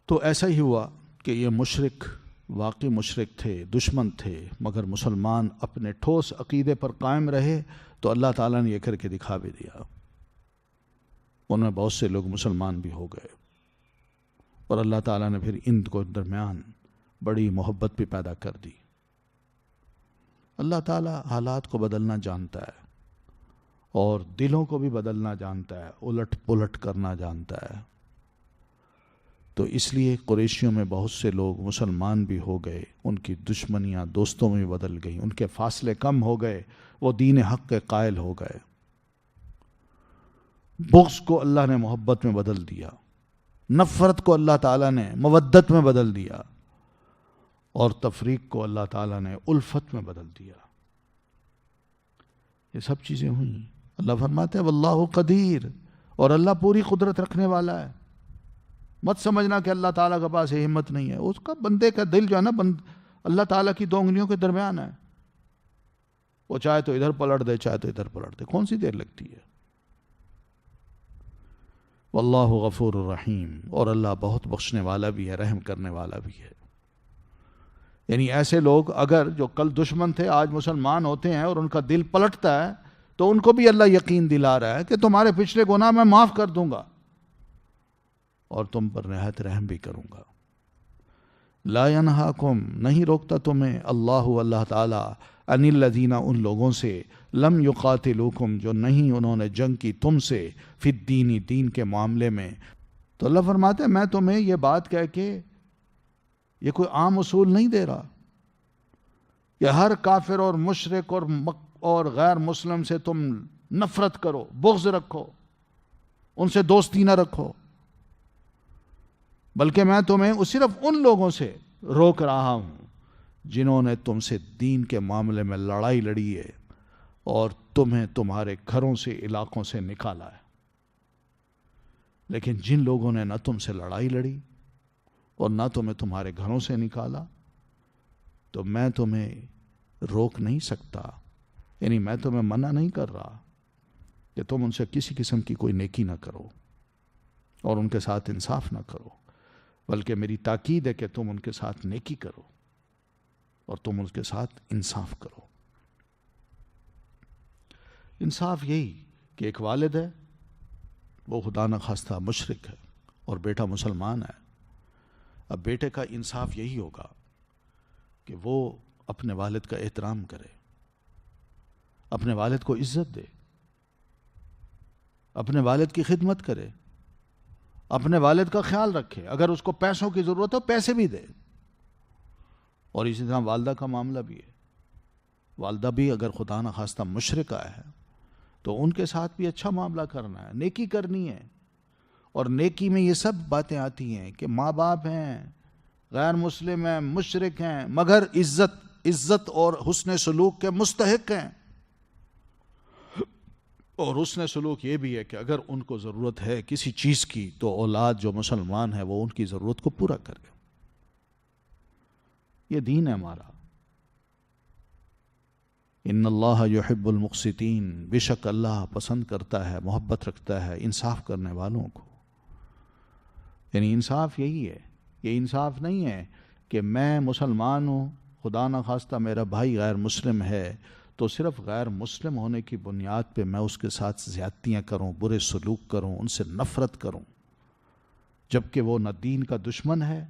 تو ایسا ہی ہوا کہ یہ مشرک واقعی مشرک تھے، دشمن تھے، مگر مسلمان اپنے ٹھوس عقیدے پر قائم رہے تو اللہ تعالیٰ نے یہ کر کے دکھا بھی دیا۔ ان میں بہت سے لوگ مسلمان بھی ہو گئے، اور اللہ تعالیٰ نے پھر ان کو درمیان بڑی محبت بھی پیدا کر دی۔ اللہ تعالیٰ حالات کو بدلنا جانتا ہے اور دلوں کو بھی بدلنا جانتا ہے، الٹ پلٹ کرنا جانتا ہے۔ تو اس لیے قریشیوں میں بہت سے لوگ مسلمان بھی ہو گئے، ان کی دشمنیاں دوستوں میں بدل گئیں، ان کے فاصلے کم ہو گئے، وہ دین حق کے قائل ہو گئے۔ بغض کو اللہ نے محبت میں بدل دیا، نفرت کو اللہ تعالیٰ نے مودت میں بدل دیا، اور تفریق کو اللہ تعالیٰ نے الفت میں بدل دیا۔ یہ سب چیزیں ہوئیں۔ اللہ فرماتے ہیں واللہ قدیر، اور اللہ پوری قدرت رکھنے والا ہے۔ مت سمجھنا کہ اللہ تعالیٰ کے پاس یہ ہمت نہیں ہے، اس کا بندے کا دل جو ہے نا اللہ تعالیٰ کی دو انگلیوں کے درمیان ہے، وہ چاہے تو ادھر پلٹ دے چاہے تو ادھر پلٹ دے، کون سی دیر لگتی ہے۔ واللہ غفور الرحیم، اور اللہ بہت بخشنے والا بھی ہے، رحم کرنے والا بھی ہے۔ یعنی ایسے لوگ اگر جو کل دشمن تھے آج مسلمان ہوتے ہیں اور ان کا دل پلٹتا ہے تو ان کو بھی اللہ یقین دلا رہا ہے کہ تمہارے پچھلے گناہ میں معاف کر دوں گا اور تم پر نہایت رحم بھی کروں گا۔ لا ینہاکم، نہیں روکتا تمہیں اللہ تعالی، ان الذین، ان لوگوں سے، لم یقاتلوکم، جو نہیں انہوں نے جنگ کی تم سے، فی الدین، دین کے معاملے میں۔ تو اللہ فرماتے ہیں میں تمہیں یہ بات کہہ کے یہ کوئی عام اصول نہیں دے رہا کہ ہر کافر اور مشرک اور غیر مسلم سے تم نفرت کرو، بغض رکھو، ان سے دوستی نہ رکھو، بلکہ میں تمہیں صرف ان لوگوں سے روک رہا ہوں جنہوں نے تم سے دین کے معاملے میں لڑائی لڑی ہے اور تمہیں تمہارے گھروں سے، علاقوں سے نکالا ہے۔ لیکن جن لوگوں نے نہ تم سے لڑائی لڑی اور نہ تمہیں تمہارے گھروں سے نکالا، تو میں تمہیں روک نہیں سکتا، یعنی میں تمہیں منع نہیں کر رہا کہ تم ان سے کسی قسم کی کوئی نیکی نہ کرو اور ان کے ساتھ انصاف نہ کرو، بلکہ میری تاکید ہے کہ تم ان کے ساتھ نیکی کرو اور تم ان کے ساتھ انصاف کرو۔ انصاف یہی کہ ایک والد ہے، وہ خدا نخواستہ مشرک ہے اور بیٹا مسلمان ہے، اب بیٹے کا انصاف یہی ہوگا کہ وہ اپنے والد کا احترام کرے، اپنے والد کو عزت دے، اپنے والد کی خدمت کرے، اپنے والد کا خیال رکھے، اگر اس کو پیسوں کی ضرورت ہو پیسے بھی دے۔ اور اسی طرح والدہ کا معاملہ بھی ہے، والدہ بھی اگر خدا نخواستہ مشرکہ ہے تو ان کے ساتھ بھی اچھا معاملہ کرنا ہے، نیکی کرنی ہے۔ اور نیکی میں یہ سب باتیں آتی ہیں کہ ماں باپ ہیں، غیر مسلم ہیں، مشرک ہیں، مگر عزت اور حسن سلوک کے مستحق ہیں۔ اور حسن سلوک یہ بھی ہے کہ اگر ان کو ضرورت ہے کسی چیز کی تو اولاد جو مسلمان ہے وہ ان کی ضرورت کو پورا کرے۔ یہ دین ہے ہمارا۔ ان اللہ یحب المقسطین، بے شک اللہ پسند کرتا ہے، محبت رکھتا ہے انصاف کرنے والوں کو۔ یعنی انصاف یہی ہے، یہ انصاف نہیں ہے کہ میں مسلمان ہوں، خدا نخواستہ میرا بھائی غیر مسلم ہے تو صرف غیر مسلم ہونے کی بنیاد پہ میں اس کے ساتھ زیادتیاں کروں، برے سلوک کروں، ان سے نفرت کروں، جبکہ وہ نہ دین کا دشمن ہے،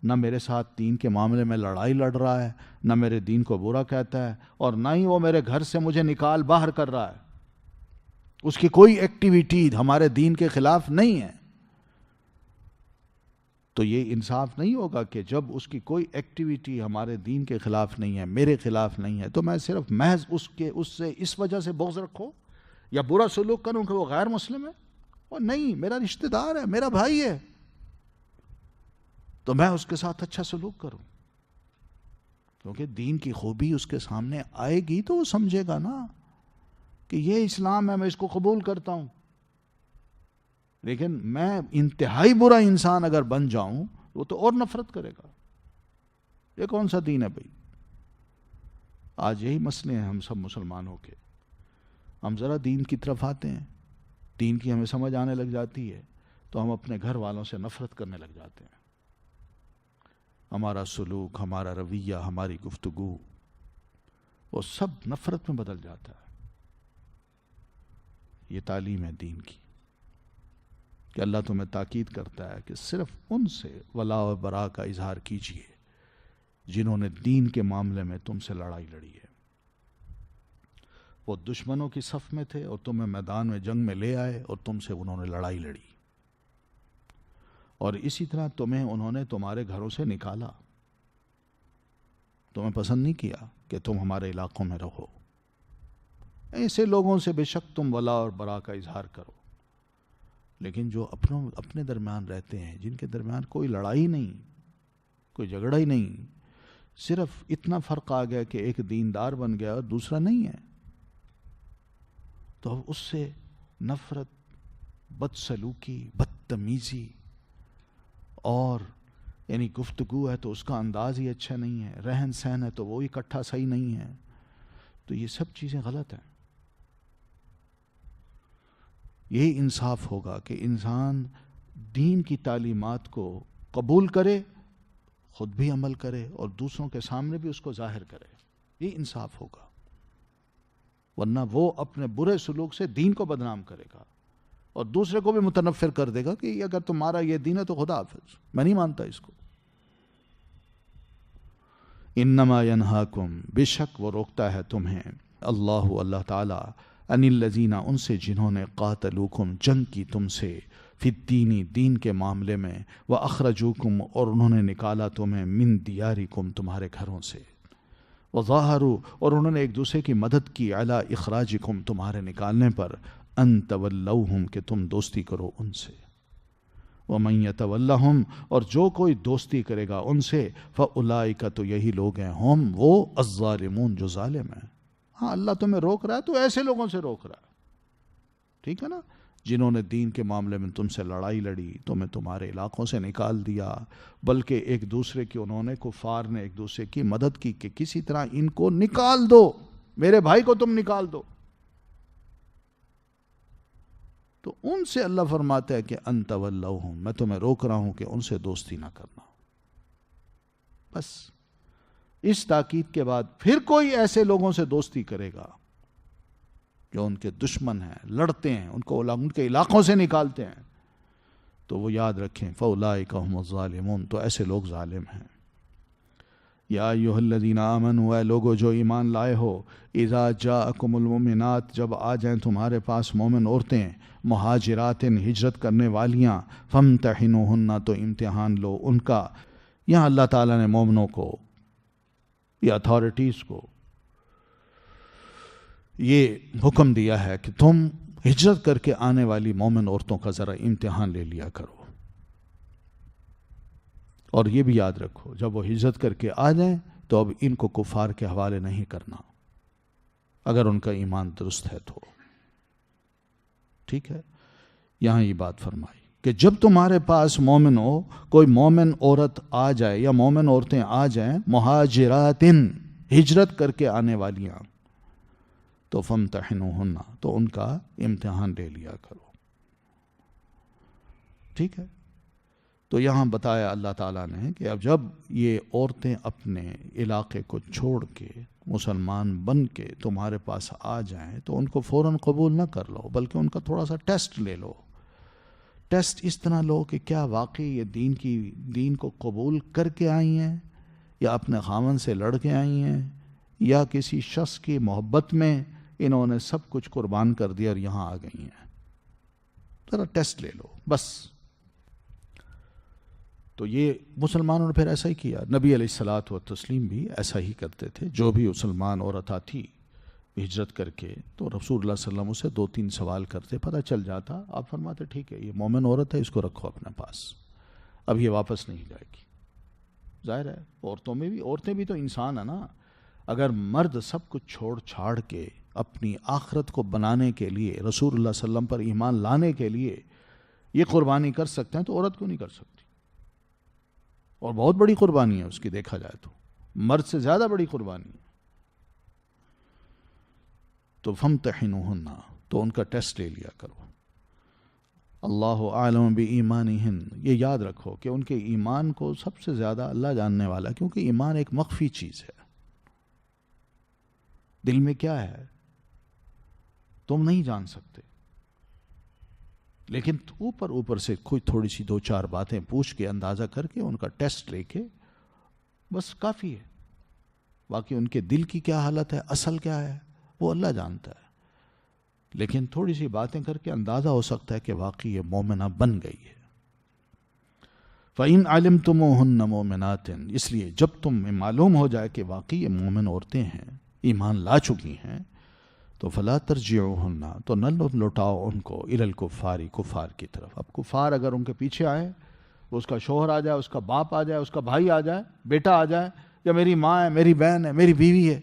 نہ میرے ساتھ دین کے معاملے میں لڑائی لڑ رہا ہے، نہ میرے دین کو برا کہتا ہے، اور نہ ہی وہ میرے گھر سے مجھے نکال باہر کر رہا ہے۔ اس کی کوئی ایکٹیویٹی ہمارے دین کے خلاف نہیں ہے۔ تو یہ انصاف نہیں ہوگا کہ جب اس کی کوئی ایکٹیویٹی ہمارے دین کے خلاف نہیں ہے، میرے خلاف نہیں ہے، تو میں صرف محض اس سے اس وجہ سے بغض رکھوں یا برا سلوک کروں کہ وہ غیر مسلم ہے، اور نہیں، میرا رشتہ دار ہے، میرا بھائی ہے، تو میں اس کے ساتھ اچھا سلوک کروں، کیونکہ دین کی خوبی اس کے سامنے آئے گی تو وہ سمجھے گا نا کہ یہ اسلام ہے، میں اس کو قبول کرتا ہوں۔ لیکن میں انتہائی برا انسان اگر بن جاؤں وہ تو اور نفرت کرے گا۔ یہ کون سا دین ہے بھائی؟ آج یہی مسئلے ہیں ہم سب مسلمانوں کے۔ ہم ذرا دین کی طرف آتے ہیں، دین کی ہمیں سمجھ آنے لگ جاتی ہے تو ہم اپنے گھر والوں سے نفرت کرنے لگ جاتے ہیں۔ ہمارا سلوک، ہمارا رویہ، ہماری گفتگو، وہ سب نفرت میں بدل جاتا ہے۔ یہ تعلیم ہے دین کی کہ اللہ تمہیں تاکید کرتا ہے کہ صرف ان سے ولا و برا کا اظہار کیجیے جنہوں نے دین کے معاملے میں تم سے لڑائی لڑی ہے۔ وہ دشمنوں کی صف میں تھے اور تمہیں میدان میں جنگ میں لے آئے اور تم سے انہوں نے لڑائی لڑی، اور اسی طرح تمہیں انہوں نے تمہارے گھروں سے نکالا، تمہیں پسند نہیں کیا کہ تم ہمارے علاقوں میں رہو. ایسے لوگوں سے بے شک تم ولا اور برا کا اظہار کرو، لیکن جو اپنے درمیان رہتے ہیں، جن کے درمیان کوئی لڑائی نہیں، کوئی جھگڑا ہی نہیں، صرف اتنا فرق آ گیا کہ ایک دیندار بن گیا اور دوسرا نہیں ہے، تو اب اس سے نفرت، بدسلوکی، بدتمیزی، اور یعنی گفتگو ہے تو اس کا انداز ہی اچھا نہیں ہے، رہن سہن ہے تو وہ اکٹھا صحیح نہیں ہے، تو یہ سب چیزیں غلط ہیں. یہی انصاف ہوگا کہ انسان دین کی تعلیمات کو قبول کرے، خود بھی عمل کرے اور دوسروں کے سامنے بھی اس کو ظاہر کرے. یہ انصاف ہوگا، ورنہ وہ اپنے برے سلوک سے دین کو بدنام کرے گا اور دوسرے کو بھی متنفر کر دے گا کہ اگر تمہارا یہ دین ہے تو خدا حافظ، میں نہیں مانتا اس کو. انما ینہاکم، بے شک وہ روکتا ہے تمہیں، اللہ تعالی، ان الذین، ان سے جنہوں نے قاتلوکم، جنگ کی تم سے، فی الدین، دین کے معاملے میں، واخرجوکم، اور انہوں نے نکالا تمہیں، من دیارکم، تمہارے گھروں سے، وظاہروا، اور انہوں نے ایک دوسرے کی مدد کی، علی اخراجکم، تمہارے نکالنے پر، ان تولوہم، کہ تم دوستی کرو ان سے. ومن یتولہم، اور جو کوئی دوستی کرے گا ان سے، فاولئک، تو یہی لوگ ہیں، ہم وہ، الظالمون، جو ظالم ہیں. ہاں اللہ تمہیں روک رہا ہے تو ایسے لوگوں سے روک رہا ہے، ٹھیک ہے نا، جنہوں نے دین کے معاملے میں تم سے لڑائی لڑی، تمہیں تمہارے علاقوں سے نکال دیا، بلکہ ایک دوسرے کی، انہوں نے، کفار نے ایک دوسرے کی مدد کی کہ کسی طرح ان کو نکال دو، میرے بھائی کو تم نکال دو. تو ان سے اللہ فرماتا ہے کہ ان تولوہم، میں تمہیں روک رہا ہوں کہ ان سے دوستی نہ کرنا. بس اس تاکید کے بعد پھر کوئی ایسے لوگوں سے دوستی کرے گا جو ان کے دشمن ہیں، لڑتے ہیں، ان کو ان کے علاقوں سے نکالتے ہیں، تو وہ یاد رکھیں، فاولئک ھم الظالمون، تو ایسے لوگ ظالم ہیں. یا ایھا الذین آمنوا، اے لوگو جو ایمان لائے ہو، اذا جاءکم المؤمنات، جب آ جائیں تمہارے پاس مومن عورتیں، مہاجرات، ہجرت کرنے والیاں، فامتحنوہن، تو امتحان لو ان کا. یہاں اللہ تعالیٰ نے مومنوں کو یا اتھارٹیز کو یہ حکم دیا ہے کہ تم ہجرت کر کے آنے والی مومن عورتوں کا ذرا امتحان لے لیا کرو. اور یہ بھی یاد رکھو، جب وہ ہجرت کر کے آ جائیں تو اب ان کو کفار کے حوالے نہیں کرنا اگر ان کا ایمان درست ہے تو. ٹھیک ہے، یہاں یہ بات فرمائی کہ جب تمہارے پاس مومن ہو، کوئی مومن عورت آ جائے یا مومن عورتیں آ جائیں، مہاجراتن، ہجرت کر کے آنے والیاں، تو فامتحنوہن، تو ان کا امتحان لے لیا کرو. ٹھیک ہے، تو یہاں بتایا اللہ تعالیٰ نے کہ اب جب یہ عورتیں اپنے علاقے کو چھوڑ کے مسلمان بن کے تمہارے پاس آ جائیں تو ان کو فوراً قبول نہ کر لو، بلکہ ان کا تھوڑا سا ٹیسٹ لے لو. ٹیسٹ اس طرح لو کہ کیا واقعی یہ دین کو قبول کر کے آئی ہیں، یا اپنے خاوند سے لڑ کے آئی ہیں، یا کسی شخص کی محبت میں انہوں نے سب کچھ قربان کر دیا اور یہاں آ گئی ہیں. ذرا ٹیسٹ لے لو بس. تو یہ مسلمانوں نے پھر ایسا ہی کیا. نبی علیہ الصلاۃ والتسلیم بھی ایسا ہی کرتے تھے. جو بھی مسلمان عورت آتی ہجرت کر کے تو رسول اللہ صلی اللہ علیہ وسلم سے 2-3 سوال کرتے، پتہ چل جاتا. آپ فرماتے ٹھیک ہے یہ مومن عورت ہے، اس کو رکھو اپنے پاس، اب یہ واپس نہیں جائے گی. ظاہر ہے عورتیں بھی تو انسان ہیں نا. اگر مرد سب کچھ چھوڑ چھاڑ کے اپنی آخرت کو بنانے کے لیے، رسول اللہ صلی اللہ علیہ وسلم پر ایمان لانے کے لیے یہ قربانی کر سکتے ہیں تو عورت کیوں نہیں کر سکتی؟ اور بہت بڑی قربانی ہے اس کی، دیکھا جائے تو مرد سے زیادہ بڑی قربانی ہے. تو فامتحنوہن، تو ان کا ٹیسٹ لے لیا کرو. اللہ اعلم بایمانہن، یہ یاد رکھو کہ ان کے ایمان کو سب سے زیادہ اللہ جاننے والا ہے، کیونکہ ایمان ایک مخفی چیز ہے. دل میں کیا ہے تم نہیں جان سکتے، لیکن اوپر سے کوئی تھوڑی سی 2-4 باتیں پوچھ کے، اندازہ کر کے، ان کا ٹیسٹ لے کے بس کافی ہے. باقی ان کے دل کی کیا حالت ہے، اصل کیا ہے، وہ اللہ جانتا ہے. لیکن تھوڑی سی باتیں کر کے اندازہ ہو سکتا ہے کہ واقعی یہ مومنہ بن گئی ہے. فَإِنْ عَلِمْتُمُوهُنَّ مُؤْمِنَاتٍ، اس لیے جب تمہیں معلوم ہو جائے کہ واقعی یہ مومن عورتیں ہیں، ایمان لا چکی ہیں، تو فَلَا تَرْجِعُوهُنَّ، تو نہ لوٹاؤ ان کو إِلَى الْكُفَّارِ، کفار کی طرف۔ اب کفار اگر ان کے پیچھے آئے، وہ اس کا شوہر آ جائے، اس کا باپ آ جائے، اس کا بھائی آ جائے، بیٹا آ جائے، یا میری ماں ہے، میری بہن ہے، میری بیوی ہے،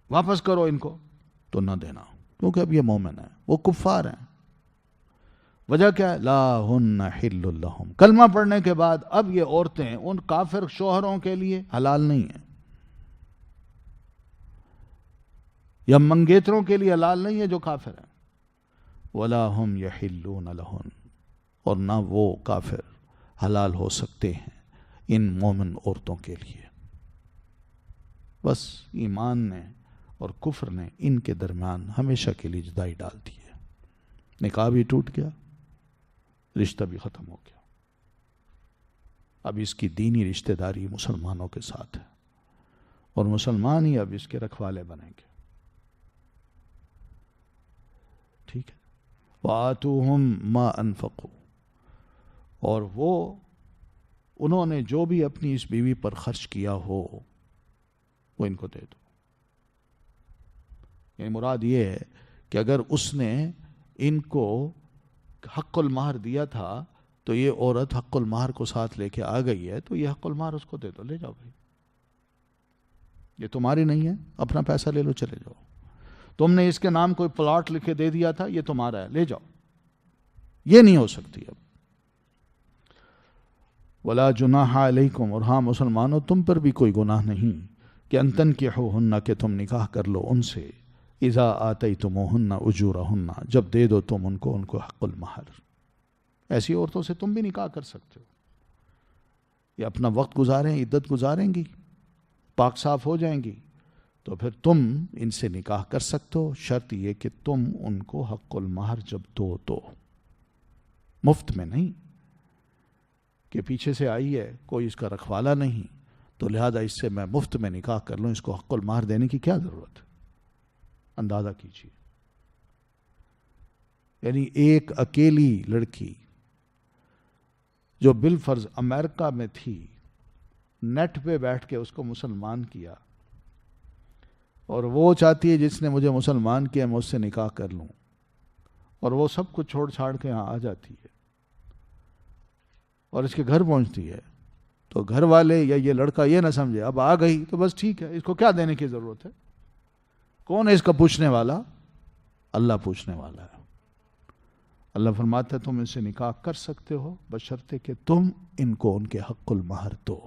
واپس کرو ان کو، تو نہ دینا، کیونکہ اب یہ مومن ہیں، وہ کفار ہیں۔ وجہ کیا ہے؟ لا ہن حل لہم، کلمہ پڑھنے کے بعد اب یہ عورتیں ان کافر شوہروں کے لیے حلال نہیں ہیں، یا منگیتروں کے لیے حلال نہیں ہے جو کافر ہیں۔ ولا ہم یحلون لہن، اور نہ وہ کافر حلال ہو سکتے ہیں ان مومن عورتوں کے لیے۔ بس ایمان نے اور کفر نے ان کے درمیان ہمیشہ کے لیے جدائی ڈال دی ہے، نکاح بھی ٹوٹ گیا، رشتہ بھی ختم ہو گیا۔ اب اس کی دینی رشتہ داری مسلمانوں کے ساتھ ہے، اور مسلمان ہی اب اس کے رکھوالے بنیں گے، ٹھیک ہے۔ وَآتُوهُمْ مَا أَنفَقُوا، اور وہ انہوں نے جو بھی اپنی اس بیوی پر خرچ کیا ہو وہ ان کو دے دو۔ یعنی مراد یہ ہے کہ اگر اس نے ان کو حق المہر دیا تھا تو یہ عورت حق المہر کو ساتھ لے کے آ گئی ہے، تو یہ حق المہر اس کو دے دو، لے جاؤ بھائی، یہ تمہاری نہیں ہے، اپنا پیسہ لے لو، چلے جاؤ۔ تم نے اس کے نام کوئی پلاٹ لکھ کے دے دیا تھا، یہ تمہارا ہے، لے جاؤ۔ یہ نہیں ہو سکتی اب۔ وَلَا جُنَاحَ عَلَيْكُمْ، اور ہاں مسلمانوں تم پر بھی کوئی گناہ نہیں کہ ان تنکحوہن، کہ تم نکاح کر لو ان سے، اذا آتیتموہن اجورہن، جب دے دو تم ان کو حق المہر۔ ایسی عورتوں سے تم بھی نکاح کر سکتے ہو، یہ اپنا وقت گزاریں، عدت گزاریں گی، پاک صاف ہو جائیں گی، تو پھر تم ان سے نکاح کر سکتے ہو، شرط یہ کہ تم ان کو حق المہر جب دو تو، مفت میں نہیں کہ پیچھے سے آئی ہے، کوئی اس کا رکھوالا نہیں، تو لہذا اس سے میں مفت میں نکاح کر لوں، اس کو حق المہر دینے کی کیا ضرورت ہے؟ اندازہ کیجیے، یعنی ایک اکیلی لڑکی جو بالفرض امریکہ میں تھی، نیٹ پہ بیٹھ کے اس کو مسلمان کیا، اور وہ چاہتی ہے جس نے مجھے مسلمان کیا میں اس سے نکاح کر لوں، اور وہ سب کچھ چھوڑ چھاڑ کے یہاں آ جاتی ہے اور اس کے گھر پہنچتی ہے، تو گھر والے یا یہ لڑکا یہ نہ سمجھے اب آ گئی تو بس ٹھیک ہے، اس کو کیا دینے کی ضرورت ہے؟ کون ہے اس کا پوچھنے والا؟ اللہ پوچھنے والا ہے۔ اللہ فرماتا ہے تم ان سے نکاح کر سکتے ہو بشرطے کہ تم ان کو ان کے حق المہر دو۔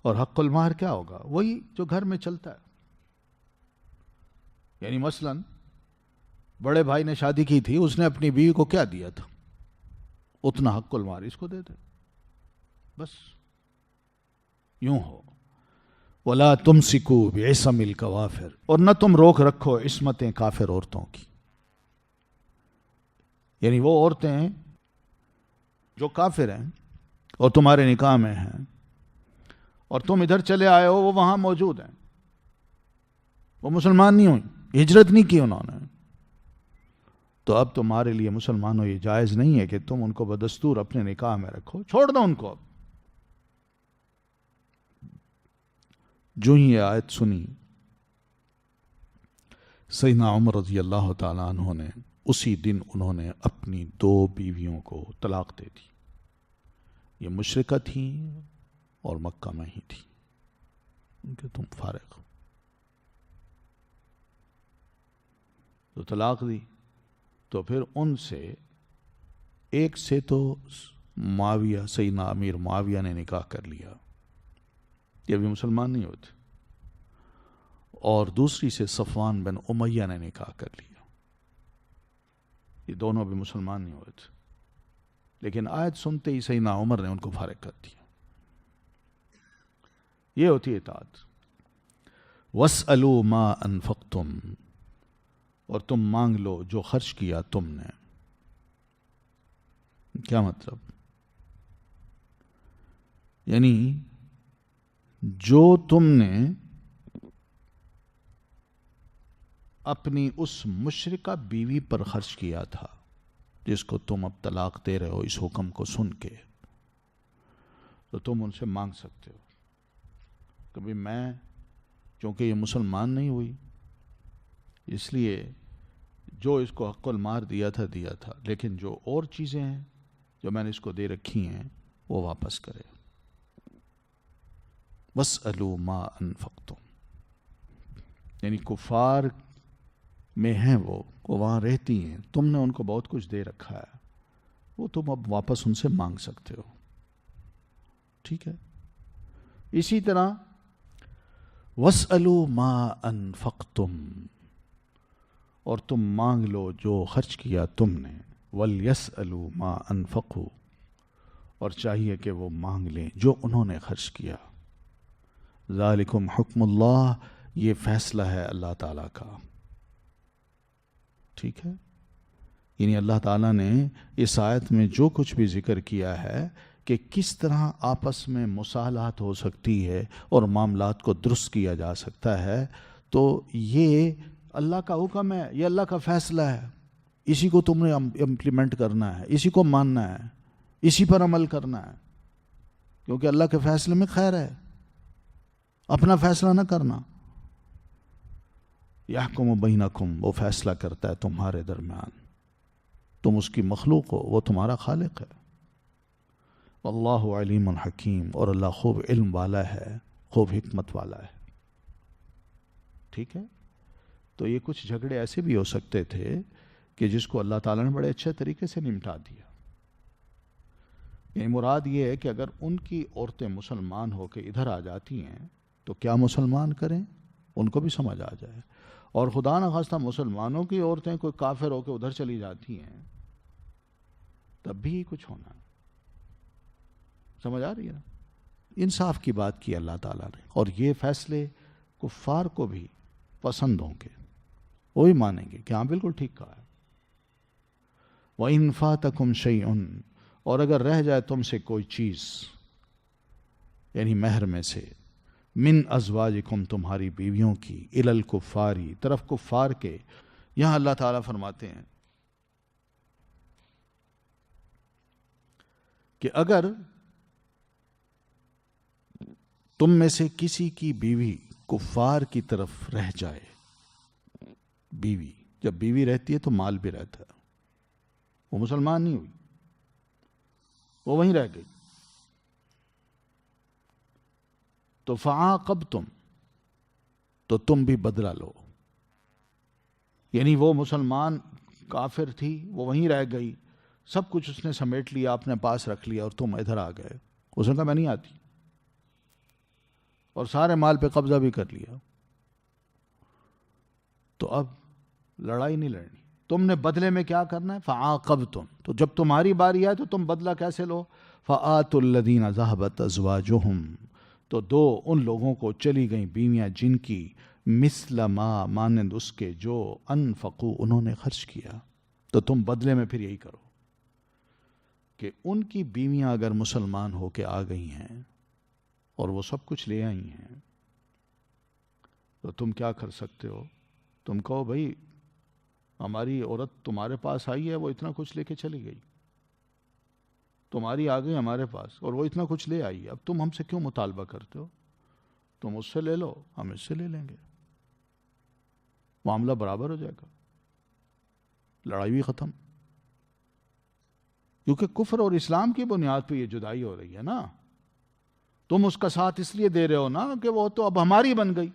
اور حق المہر کیا ہوگا؟ وہی جو گھر میں چلتا ہے، یعنی مثلا بڑے بھائی نے شادی کی تھی، اس نے اپنی بیوی کو کیا دیا تھا؟ اتنا حق المہر اس کو دے دے، بس یوں ہو۔ وَلَا تُمْسِكُوا بِعِصَمِ الْكَوَافِرِ، اور نہ تم روک رکھو عصمتیں کافر عورتوں کی، یعنی وہ عورتیں جو کافر ہیں اور تمہارے نکاح میں ہیں اور تم ادھر چلے آئے ہو، وہ وہاں موجود ہیں، وہ مسلمان نہیں ہوئی، ہجرت نہیں کی انہوں نے، تو اب تمہارے لیے مسلمانوں یہ جائز نہیں ہے کہ تم ان کو بدستور اپنے نکاح میں رکھو، چھوڑ دو ان کو۔ اب جو ہی یہ آیت سنی، سیدنا عمر رضی اللہ تعالیٰ عنہ نے اسی دن انہوں نے اپنی 2 بیویوں کو طلاق دے دی۔ یہ مشرکہ تھیں اور مکہ میں ہی تھی، ان کے تم فارغ، تو طلاق دی۔ تو پھر ان سے ایک سے تو معاویہ، سیدنا امیر معاویہ نے نکاح کر لیا، یہ بھی مسلمان نہیں ہوتے، اور دوسری سے صفوان بن امیہ نے نکاح کر لیا، یہ دونوں بھی مسلمان نہیں ہوئے تھے، لیکن آیت سنتے ہی سیدنا عمر نے ان کو فارغ کر دیا۔ یہ ہوتی ہے اطاعت۔ وَاسْأَلُوا مَا أَنفَقْتُمْ، اور تم مانگ لو جو خرچ کیا تم نے۔ کیا مطلب؟ یعنی جو تم نے اپنی اس مشرکہ بیوی پر خرچ کیا تھا جس کو تم اب طلاق دے رہے ہو اس حکم کو سن کے، تو تم ان سے مانگ سکتے ہو کہ بھی میں، چونکہ یہ مسلمان نہیں ہوئی، اس لیے جو اس کو حق المار دیا تھا، لیکن جو اور چیزیں ہیں جو میں نے اس کو دے رکھی ہیں وہ واپس کرے۔ وَاسْأَلُوا مَا أَنفَقْتُمْ، یعنی کفار میں ہیں وہ وہاں رہتی ہیں، تم نے ان کو بہت کچھ دے رکھا ہے، وہ تم اب واپس ان سے مانگ سکتے ہو، ٹھیک ہے۔ اسی طرح وَاسْأَلُوا مَا أَنفَقْتُمْ، اور تم مانگ لو جو خرچ کیا تم نے، وَلْيَسْأَلُوا مَا أَنفَقُوا، اور چاہیے کہ وہ مانگ لیں جو انہوں نے خرچ کیا۔ ذالکم حکم اللہ، یہ فیصلہ ہے اللہ تعالیٰ کا، ٹھیک ہے۔ یعنی اللہ تعالیٰ نے اس آیت میں جو کچھ بھی ذکر کیا ہے کہ کس طرح آپس میں مصالحت ہو سکتی ہے اور معاملات کو درست کیا جا سکتا ہے، تو یہ اللہ کا حکم ہے، یہ اللہ کا فیصلہ ہے، اسی کو تم نے امپلیمنٹ کرنا ہے، اسی کو ماننا ہے، اسی پر عمل کرنا ہے، کیونکہ اللہ کے فیصلے میں خیر ہے، اپنا فیصلہ نہ کرنا۔ یحکم بینکم، وہ فیصلہ کرتا ہے تمہارے درمیان، تم اس کی مخلوق ہو، وہ تمہارا خالق ہے۔ واللہ علیم حکیم، اور اللہ خوب علم والا ہے، خوب حکمت والا ہے، ٹھیک ہے۔ تو یہ کچھ جھگڑے ایسے بھی ہو سکتے تھے کہ جس کو اللہ تعالیٰ نے بڑے اچھے طریقے سے نمٹا دیا۔ یعنی مراد یہ ہے کہ اگر ان کی عورتیں مسلمان ہو کے ادھر آ جاتی ہیں تو کیا مسلمان کریں، ان کو بھی سمجھ آ جائے، اور خدا نخواستہ مسلمانوں کی عورتیں کوئی کافر ہو کے ادھر چلی جاتی ہیں تب بھی کچھ ہونا ہے۔ سمجھ آ رہی ہے نا؟ انصاف کی بات کی اللہ تعالیٰ نے، اور یہ فیصلے کفار کو بھی پسند ہوں گے، وہی مانیں گے کہ ہاں بالکل ٹھیک کہا ہے۔ وَإِن فَاتَكُمْ شَيْءٌ، اور اگر رہ جائے تم سے کوئی چیز، یعنی مہر میں سے، من ازواجکم، تمہاری بیویوں کی، الی الکفاری، طرف کفار کے، یہاں اللہ تعالیٰ فرماتے ہیں کہ اگر تم میں سے کسی کی بیوی کفار کی طرف رہ جائے، بیوی جب بیوی رہتی ہے تو مال بھی رہتا ہے، وہ مسلمان نہیں ہوئی، وہ وہیں رہ گئی، تو فعاقبتم، تو تم بھی بدلہ لو، یعنی وہ مسلمان کافر تھی، وہ وہیں رہ گئی، سب کچھ اس نے سمیٹ لیا، اپنے پاس رکھ لیا، اور تم ادھر آ گئے، اس نے کہا میں نہیں آتی، اور سارے مال پہ قبضہ بھی کر لیا، تو اب لڑائی نہیں لڑنی، تم نے بدلے میں کیا کرنا ہے؟ فعاقبتم، تو جب تمہاری باری آئے تو تم بدلہ کیسے لو؟ فآتوا الذین ذہبت ازواجہم، تو دو ان لوگوں کو چلی گئیں بیویاں جن کی، مثل ما، مانند اس کے، جو انفقوا، انہوں نے خرچ کیا، تو تم بدلے میں پھر یہی کرو کہ ان کی بیویاں اگر مسلمان ہو کے آ گئی ہیں اور وہ سب کچھ لے آئی ہیں، تو تم کیا کر سکتے ہو؟ تم کہو بھائی ہماری عورت تمہارے پاس آئی ہے، وہ اتنا کچھ لے کے چلی گئی، تمہاری آ گئی ہمارے پاس اور وہ اتنا کچھ لے آئی ہے، اب تم ہم سے کیوں مطالبہ کرتے ہو؟ تم اس سے لے لو، ہم اس سے لے لیں گے، معاملہ برابر ہو جائے گا، لڑائی بھی ختم، کیونکہ کفر اور اسلام کی بنیاد پہ یہ جدائی ہو رہی ہے نا، تم اس کا ساتھ اس لیے دے رہے ہو نا کہ وہ تو اب ہماری بن گئی،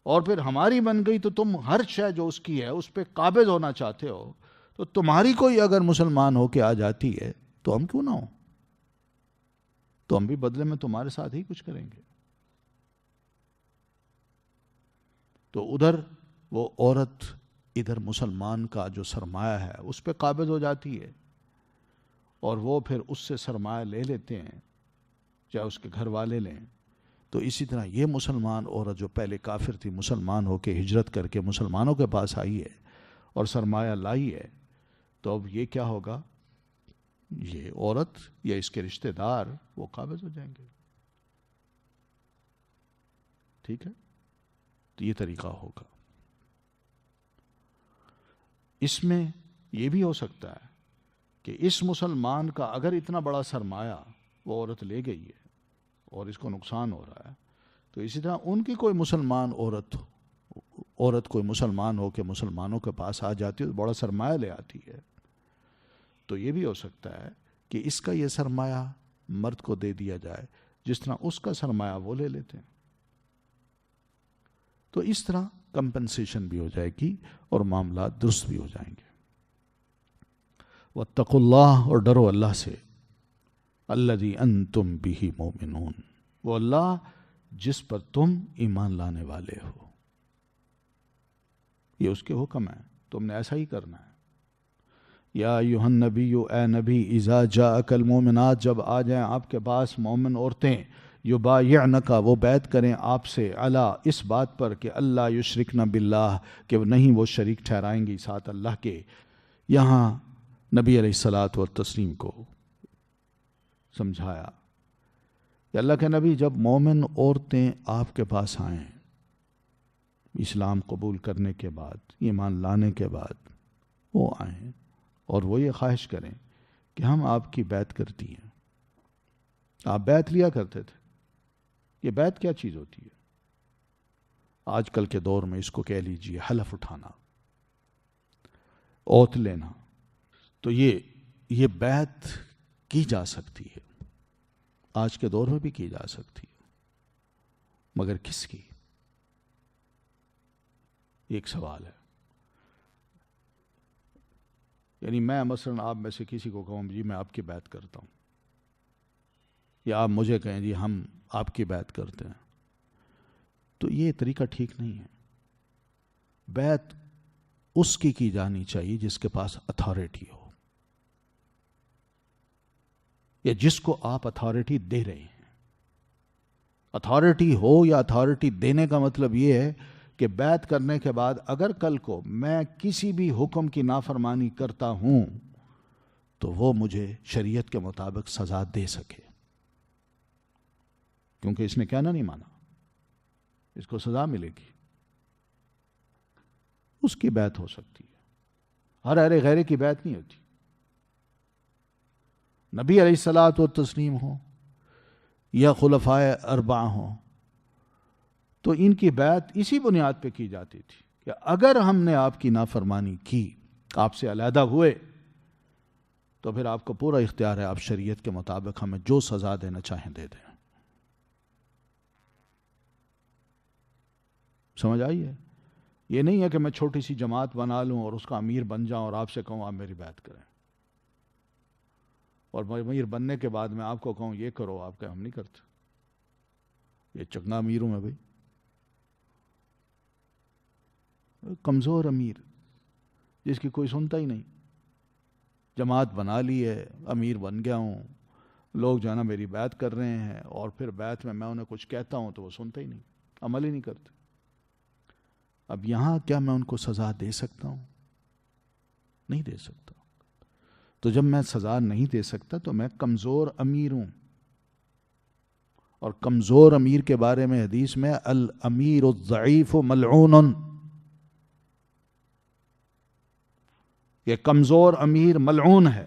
اور پھر ہماری بن گئی تو تم ہر شے جو اس کی ہے اس پہ قابض ہونا چاہتے ہو، تو تمہاری کوئی اگر مسلمان ہو کے آ جاتی ہے تو ہم کیوں نہ ہو، تو ہم بھی بدلے میں تمہارے ساتھ ہی کچھ کریں گے۔ تو ادھر وہ عورت ادھر مسلمان کا جو سرمایہ ہے اس پہ قابض ہو جاتی ہے، اور وہ پھر اس سے سرمایہ لے لیتے ہیں، چاہے اس کے گھر والے لیں۔ تو اسی طرح یہ مسلمان عورت جو پہلے کافر تھی، مسلمان ہو کے ہجرت کر کے مسلمانوں کے پاس آئی ہے اور سرمایہ لائی ہے، تو اب یہ کیا ہوگا؟ یہ عورت یا اس کے رشتہ دار وہ قابض ہو جائیں گے، ٹھیک ہے؟ تو یہ طریقہ ہوگا۔ اس میں یہ بھی ہو سکتا ہے کہ اس مسلمان کا اگر اتنا بڑا سرمایہ وہ عورت لے گئی ہے اور اس کو نقصان ہو رہا ہے، تو اسی طرح ان کی کوئی مسلمان عورت کوئی مسلمان ہو کے مسلمانوں کے پاس آ جاتی ہے، بڑا سرمایہ لے آتی ہے، تو یہ بھی ہو سکتا ہے کہ اس کا یہ سرمایہ مرد کو دے دیا جائے جس طرح اس کا سرمایہ وہ لے لیتے ہیں. تو اس طرح کمپنسیشن بھی ہو جائے گی اور معاملات درست بھی ہو جائیں گے. واتقوا اللہ، اور ڈرو اللہ سے، الذی انتم بہ مؤمنون، وہ اللہ جس پر تم ایمان لانے والے ہو. یہ اس کے حکم ہے، تم نے ایسا ہی کرنا ہے. یا ایھا النبی، اے نبی، اذا جاءک المؤمنات، جب آ جائیں آپ کے پاس مومن عورتیں، یبایعنک، وہ بیعت کریں آپ سے، علی، اس بات پر کہ اللہ یشرکن باللہ، کہ نہیں وہ شریک ٹھہرائیں گی ساتھ اللہ کے. یہاں نبی علیہ الصلاۃ والتسلیم کو سمجھایا کہ اللہ کے نبی جب مومن عورتیں آپ کے پاس آئیں اسلام قبول کرنے کے بعد، ایمان لانے کے بعد، وہ آئیں اور وہ یہ خواہش کریں کہ ہم آپ کی بیعت کرتی ہیں. آپ بیعت لیا کرتے تھے. یہ بیعت کیا چیز ہوتی ہے؟ آج کل کے دور میں اس کو کہہ لیجئے حلف اٹھانا، اوت لینا. تو یہ بیعت کی جا سکتی ہے، آج کے دور میں بھی کی جا سکتی ہے، مگر کس کی؟ ایک سوال ہے. یعنی میں مثلا آپ میں سے کسی کو کہوں جی میں آپ کی بیعت کرتا ہوں، یا آپ مجھے کہیں جی ہم آپ کی بیعت کرتے ہیں، تو یہ طریقہ ٹھیک نہیں ہے. بیعت اس کی جانی چاہیے جس کے پاس اتھارٹی ہو، یا جس کو آپ اتھارٹی دے رہے ہیں. اتھارٹی ہو یا اتھارٹی دینے کا مطلب یہ ہے کہ بیعت کرنے کے بعد اگر کل کو میں کسی بھی حکم کی نافرمانی کرتا ہوں تو وہ مجھے شریعت کے مطابق سزا دے سکے، کیونکہ اس نے کہنا نہیں مانا، اس کو سزا ملے گی. اس کی بیعت ہو سکتی ہے، ہر ارے غیرے کی بیعت نہیں ہوتی. نبی علیہ الصلاۃ والتسلیم ہو یا خلفائے اربعہ ہوں تو ان کی بیعت اسی بنیاد پہ کی جاتی تھی کہ اگر ہم نے آپ کی نافرمانی کی، آپ سے علیحدہ ہوئے، تو پھر آپ کو پورا اختیار ہے، آپ شریعت کے مطابق ہمیں جو سزا دینا چاہیں دے دیں. سمجھ آئی ہے؟ یہ نہیں ہے کہ میں چھوٹی سی جماعت بنا لوں اور اس کا امیر بن جاؤں اور آپ سے کہوں آپ میری بیعت کریں، اور امیر بننے کے بعد میں آپ کو کہوں یہ کرو، آپ کہیں ہم نہیں کرتے. یہ چنگا امیر ہوں میں بھائی، کمزور امیر جس کی کوئی سنتا ہی نہیں. جماعت بنا لی ہے، امیر بن گیا ہوں، لوگ جو ہے نا میری بیعت کر رہے ہیں، اور پھر بیعت میں انہیں کچھ کہتا ہوں تو وہ سنتا ہی نہیں، عمل ہی نہیں کرتے. اب یہاں کیا میں ان کو سزا دے سکتا ہوں؟ نہیں دے سکتا. تو جب میں سزا نہیں دے سکتا تو میں کمزور امیر ہوں. اور کمزور امیر کے بارے میں حدیث میں الامیر الضعیف ملعون، یہ کمزور امیر ملعون ہے.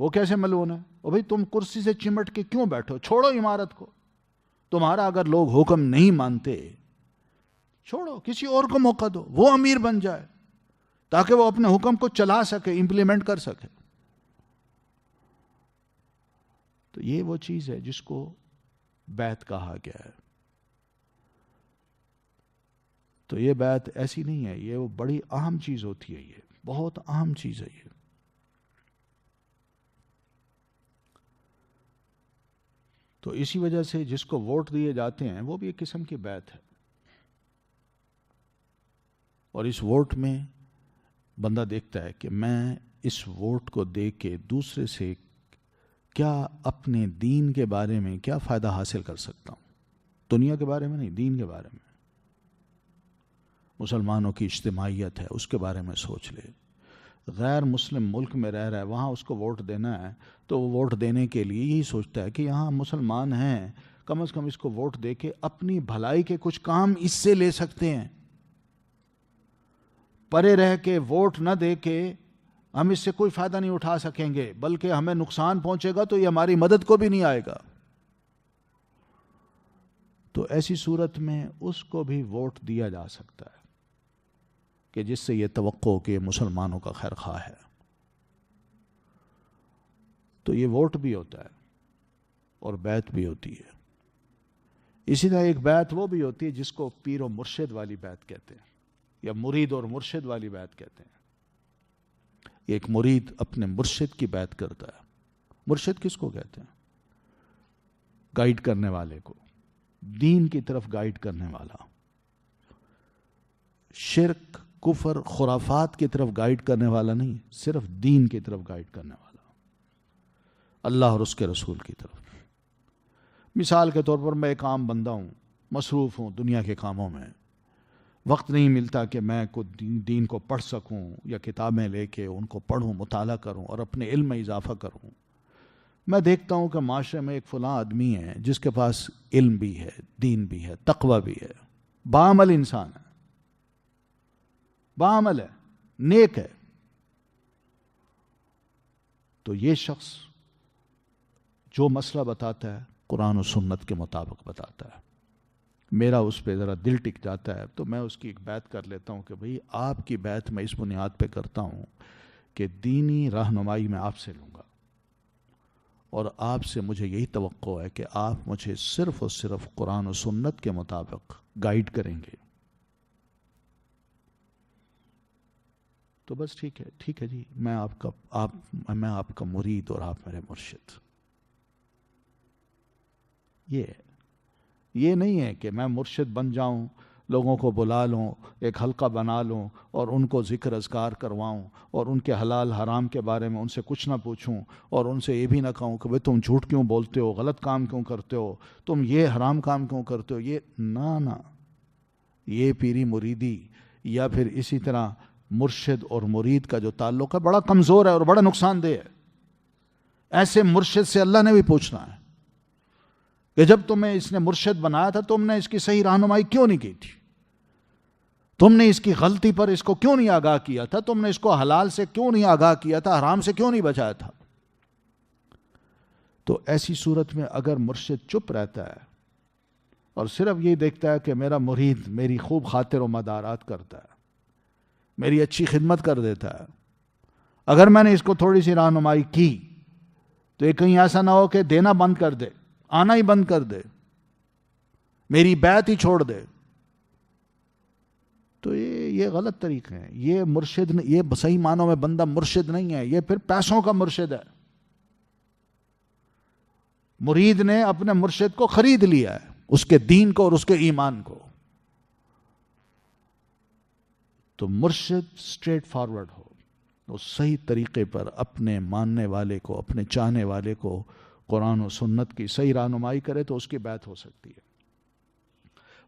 وہ کیسے ملعون ہے؟ او بھائی تم کرسی سے چمٹ کے کیوں بیٹھو؟ چھوڑو عمارت کو. تمہارا اگر لوگ حکم نہیں مانتے چھوڑو، کسی اور کو موقع دو، وہ امیر بن جائے تاکہ وہ اپنے حکم کو چلا سکے، امپلیمنٹ کر سکے. تو یہ وہ چیز ہے جس کو بیعت کہا گیا ہے. تو یہ بیعت ایسی نہیں ہے، یہ وہ بڑی اہم چیز ہوتی ہے، یہ بہت اہم چیز ہے. یہ تو اسی وجہ سے جس کو ووٹ دیے جاتے ہیں وہ بھی ایک قسم کی بیعت ہے. اور اس ووٹ میں بندہ دیکھتا ہے کہ میں اس ووٹ کو دے کے دوسرے سے کیا اپنے دین کے بارے میں کیا فائدہ حاصل کر سکتا ہوں. دنیا کے بارے میں نہیں، دین کے بارے میں. مسلمانوں کی اجتماعیت ہے، اس کے بارے میں سوچ لے. غیر مسلم ملک میں رہ رہا ہے، وہاں اس کو ووٹ دینا ہے تو وہ ووٹ دینے کے لیے یہی سوچتا ہے کہ یہاں مسلمان ہیں، کم از کم اس کو ووٹ دے کے اپنی بھلائی کے کچھ کام اس سے لے سکتے ہیں. پرے رہ کے ووٹ نہ دے کے ہم اس سے کوئی فائدہ نہیں اٹھا سکیں گے، بلکہ ہمیں نقصان پہنچے گا تو یہ ہماری مدد کو بھی نہیں آئے گا۔ تو ایسی صورت میں اس کو بھی ووٹ دیا جا سکتا ہے کہ جس سے یہ توقع کہ مسلمانوں کا خیر خواہ ہے۔ تو یہ ووٹ بھی ہوتا ہے اور بیعت بھی ہوتی ہے۔ اسی طرح ایک بیعت وہ بھی ہوتی ہے جس کو پیر و مرشد والی بیعت کہتے ہیں، یا مرید اور مرشد والی بیعت کہتے ہیں۔ ایک مرید اپنے مرشد کی بیعت کرتا ہے۔ مرشد کس کو کہتے ہیں؟ گائیڈ کرنے والے کو، دین کی طرف گائیڈ کرنے والا، شرک، کفر، خرافات کی طرف گائیڈ کرنے والا نہیں، صرف دین کی طرف گائیڈ کرنے والا، اللہ اور اس کے رسول کی طرف۔ مثال کے طور پر میں ایک عام بندہ ہوں، مصروف ہوں دنیا کے کاموں میں، وقت نہیں ملتا کہ میں دین کو پڑھ سکوں یا کتابیں لے کے ان کو پڑھوں، مطالعہ کروں اور اپنے علم میں اضافہ کروں۔ میں دیکھتا ہوں کہ معاشرے میں ایک فلاں آدمی ہے جس کے پاس علم بھی ہے، دین بھی ہے، تقوی بھی ہے، باعمل انسان ہے، باعمل ہے، نیک ہے۔ تو یہ شخص جو مسئلہ بتاتا ہے قرآن و سنت کے مطابق بتاتا ہے، میرا اس پہ ذرا دل ٹک جاتا ہے تو میں اس کی ایک بیعت کر لیتا ہوں کہ بھئی آپ کی بیعت میں اس بنیاد پہ کرتا ہوں کہ دینی رہنمائی میں آپ سے لوں گا، اور آپ سے مجھے یہی توقع ہے کہ آپ مجھے صرف اور صرف قرآن و سنت کے مطابق گائیڈ کریں گے۔ تو بس ٹھیک ہے جی، میں آپ کا مرید اور آپ میرے مرشد۔ یہ نہیں ہے کہ میں مرشد بن جاؤں، لوگوں کو بلا لوں، ایک حلقہ بنا لوں اور ان کو ذکر اذکار کرواؤں اور ان کے حلال حرام کے بارے میں ان سے کچھ نہ پوچھوں اور ان سے یہ بھی نہ کہوں کہ بھئی تم جھوٹ کیوں بولتے ہو، غلط کام کیوں کرتے ہو، تم یہ حرام کام کیوں کرتے ہو۔ یہ نہ یہ پیری مریدی یا پھر اسی طرح مرشد اور مرید کا جو تعلق ہے بڑا کمزور ہے اور بڑا نقصان دہ ہے۔ ایسے مرشد سے اللہ نے بھی پوچھنا ہے کہ جب تمہیں اس نے مرشد بنایا تھا تم نے اس کی صحیح رہنمائی کیوں نہیں کی تھی، تم نے اس کی غلطی پر اس کو کیوں نہیں آگاہ کیا تھا، تم نے اس کو حلال سے کیوں نہیں آگاہ کیا تھا، حرام سے کیوں نہیں بچایا تھا۔ تو ایسی صورت میں اگر مرشد چپ رہتا ہے اور صرف یہ دیکھتا ہے کہ میرا مرید میری خوب خاطر و مدارات کرتا ہے، میری اچھی خدمت کر دیتا ہے، اگر میں نے اس کو تھوڑی سی رہنمائی کی تو یہ کہیں ایسا نہ ہو کہ دینا بند کر دے، آنا ہی بند کر دے، میری بیعت ہی چھوڑ دے، تو یہ غلط طریقے ہیں۔ یہ مرشد، یہ صحیح معنوں میں بندہ مرشد نہیں ہے، یہ پھر پیسوں کا مرشد ہے۔ مرید نے اپنے مرشد کو خرید لیا ہے، اس کے دین کو اور اس کے ایمان کو۔ تو مرشد سٹریٹ فارورڈ ہو، وہ صحیح طریقے پر اپنے ماننے والے کو، اپنے چاہنے والے کو قرآن و سنت کی صحیح رہنمائی کرے تو اس کی بیعت ہو سکتی ہے۔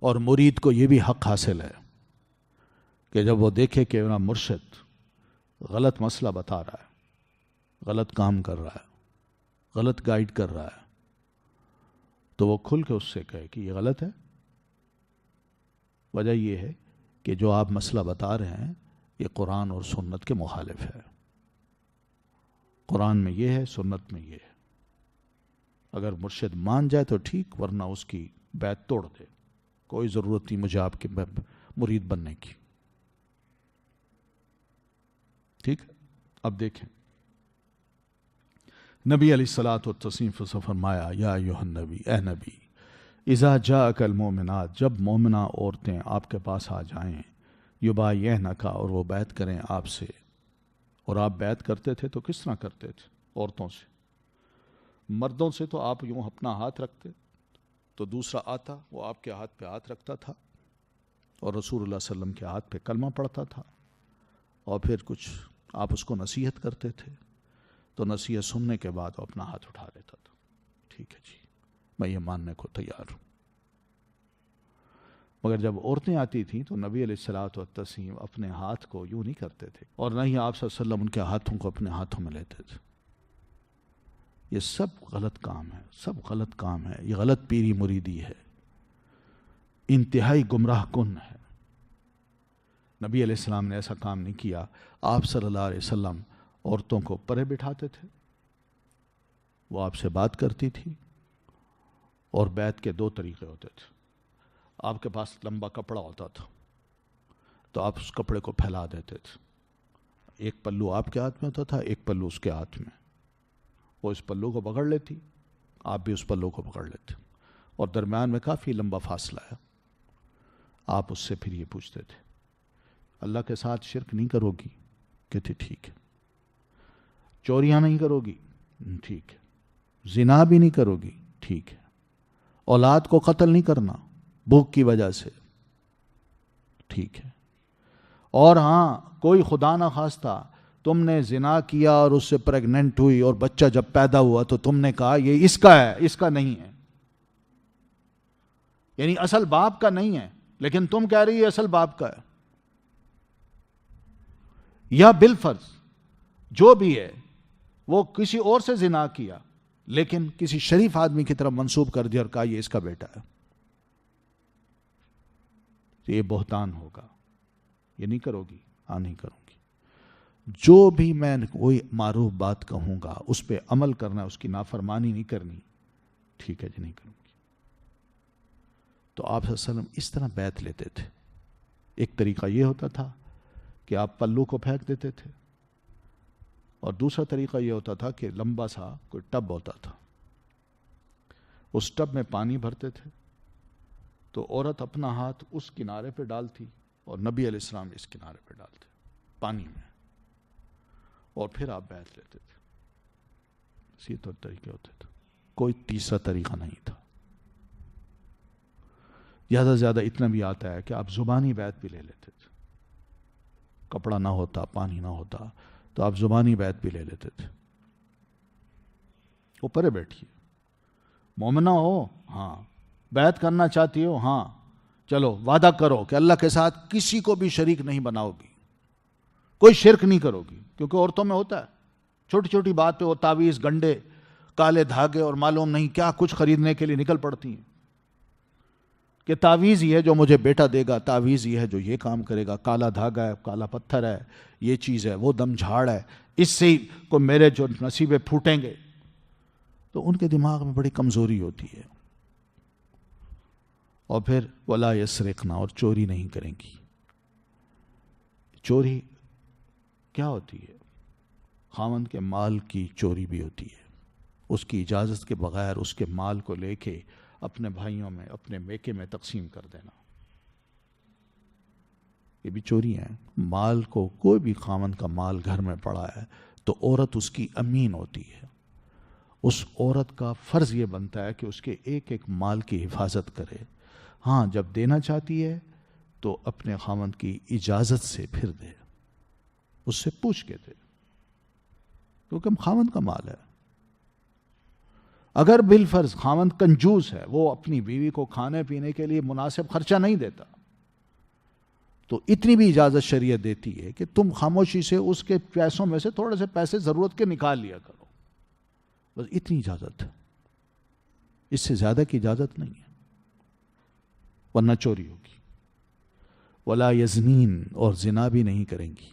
اور مرید کو یہ بھی حق حاصل ہے کہ جب وہ دیکھے کہ میرا مرشد غلط مسئلہ بتا رہا ہے، غلط کام کر رہا ہے، غلط گائیڈ کر رہا ہے، تو وہ کھل کے اس سے کہے کہ یہ غلط ہے۔ وجہ یہ ہے کہ جو آپ مسئلہ بتا رہے ہیں یہ قرآن اور سنت کے مخالف ہے، قرآن میں یہ ہے، سنت میں یہ ہے۔ اگر مرشد مان جائے تو ٹھیک، ورنہ اس کی بیعت توڑ دے، کوئی ضرورت نہیں مجھے آپ کے مرید بننے کی۔ ٹھیک۔ اب دیکھیں نبی علیہ الصلوۃ والتسلیم سے فرمایا، یا ایھا النبی، اے نبی، اذا جاءک المؤمنات، جب مومنہ عورتیں آپ کے پاس آ جائیں، یبایعنک، اور وہ بیعت کریں آپ سے۔ اور آپ بیعت کرتے تھے تو کس طرح کرتے تھے؟ عورتوں سے، مردوں سے تو آپ یوں اپنا ہاتھ رکھتے تو دوسرا آتا وہ آپ کے ہاتھ پہ ہاتھ رکھتا تھا اور رسول اللہ صلی اللہ علیہ وسلم کے ہاتھ پہ کلمہ پڑھتا تھا، اور پھر کچھ آپ اس کو نصیحت کرتے تھے تو نصیحت سننے کے بعد وہ اپنا ہاتھ اٹھا لیتا تھا۔ ٹھیک ہے جی، میں یہ ماننے کو تیار ہوں۔ مگر جب عورتیں آتی تھیں تو نبی علیہ الصلوۃ والتسلیم اپنے ہاتھ کو یوں نہیں کرتے تھے، اور نہ ہی آپ صلی اللہ علیہ وسلم ان کے ہاتھوں کو اپنے ہاتھوں میں لیتے تھے۔ یہ سب غلط کام ہے، سب غلط کام ہے، یہ غلط پیری مریدی ہے، انتہائی گمراہ کن ہے۔ نبی علیہ السلام نے ایسا کام نہیں کیا. آپ صلی اللہ علیہ وسلم عورتوں کو پرے بٹھاتے تھے، وہ آپ سے بات کرتی تھی، اور بیعت کے دو طریقے ہوتے تھے. آپ کے پاس لمبا کپڑا ہوتا تھا تو آپ اس کپڑے کو پھیلا دیتے تھے. ایک پلو آپ کے ہاتھ میں ہوتا تھا، ایک پلو اس کے ہاتھ میں. وہ اس پلو کو پکڑ لیتی، آپ بھی اس پلو کو پکڑ لیتے، اور درمیان میں کافی لمبا فاصلہ ہے. آپ اس سے پھر یہ پوچھتے تھے اللہ کے ساتھ شرک نہیں کرو گی؟ کہتے ٹھیک ہے. چوریاں نہیں کرو گی؟ ٹھیک ہے. زنا بھی نہیں کرو گی؟ ٹھیک ہے. اولاد کو قتل نہیں کرنا بھوک کی وجہ سے؟ ٹھیک ہے. اور ہاں کوئی خدا نہ خواستہ تم نے زنا کیا اور اس سے پریگننٹ ہوئی اور بچہ جب پیدا ہوا تو تم نے کہا یہ اس کا ہے، اس کا نہیں ہے، یعنی اصل باپ کا نہیں ہے، لیکن تم کہہ رہی ہے اصل باپ کا ہے. یا بالفرض جو بھی ہے وہ کسی اور سے زنا کیا لیکن کسی شریف آدمی کی طرف منسوب کر دیا اور کہا یہ اس کا بیٹا ہے، تو یہ بہتان ہوگا. یہ نہیں کرو گی؟ ہاں نہیں کروں گی. جو بھی میں کوئی معروف بات کہوں گا اس پہ عمل کرنا، اس کی نافرمانی نہیں کرنی. ٹھیک ہے جی، نہیں کروں گی. تو آپ صلی اللہ علیہ وسلم اس طرح بیعت لیتے تھے. ایک طریقہ یہ ہوتا تھا کہ آپ پلو کو پھینک دیتے تھے، اور دوسرا طریقہ یہ ہوتا تھا کہ لمبا سا کوئی ٹب ہوتا تھا، اس ٹب میں پانی بھرتے تھے، تو عورت اپنا ہاتھ اس کنارے پہ ڈالتی اور نبی علیہ السلام اس کنارے پہ ڈالتے پانی میں، اور پھر آپ بیعت لیتے تھے. اسی طور طریقے ہوتے تھے، کوئی تیسرا طریقہ نہیں تھا. زیادہ سے زیادہ اتنا بھی آتا ہے کہ آپ زبانی بیعت بھی لے لیتے تھے. کپڑا نہ ہوتا، پانی نہ ہوتا تو آپ زبانی بیعت بھی لے لیتے تھے. وہ پرے بیٹھیے، مومنہ ہو؟ ہاں. بیعت کرنا چاہتی ہو؟ ہاں. چلو وعدہ کرو کہ اللہ کے ساتھ کسی کو بھی شریک نہیں بناؤ گی، کوئی شرک نہیں کرو گی. کیونکہ عورتوں میں ہوتا ہے چھوٹی چھوٹی بات پہ وہ تعویذ، گنڈے، کالے دھاگے اور معلوم نہیں کیا کچھ خریدنے کے لیے نکل پڑتی ہیں کہ تعویذ یہ ہے جو مجھے بیٹا دے گا، تعویذ یہ ہے جو یہ کام کرے گا، کالا دھاگا ہے، کالا پتھر ہے، یہ چیز ہے، وہ دم جھاڑ ہے، اس سے ہی کو میرے جو نصیبے پھوٹیں گے. تو ان کے دماغ میں بڑی کمزوری ہوتی ہے. اور پھر ولا یسرقنا، اور چوری نہیں کریں گی. چوری کیا ہوتی ہے؟ خاوند کے مال کی چوری بھی ہوتی ہے. اس کی اجازت کے بغیر اس کے مال کو لے کے اپنے بھائیوں میں، اپنے میکے میں تقسیم کر دینا، یہ بھی چوری ہے. مال کو، کوئی بھی خاوند کا مال گھر میں پڑا ہے تو عورت اس کی امین ہوتی ہے. اس عورت کا فرض یہ بنتا ہے کہ اس کے ایک ایک مال کی حفاظت کرے. ہاں جب دینا چاہتی ہے تو اپنے خاوند کی اجازت سے پھر دے، اس سے پوچھ کے دے، کیونکہ خاوند کا مال ہے. اگر بالفرض خاوند کنجوس ہے، وہ اپنی بیوی کو کھانے پینے کے لیے مناسب خرچہ نہیں دیتا، تو اتنی بھی اجازت شریعت دیتی ہے کہ تم خاموشی سے اس کے پیسوں میں سے تھوڑے سے پیسے ضرورت کے نکال لیا کرو. بس اتنی اجازت ہے، اس سے زیادہ کی اجازت نہیں ہے، ورنہ چوری ہوگی. ولا یزنین، اور زنا بھی نہیں کریں گی.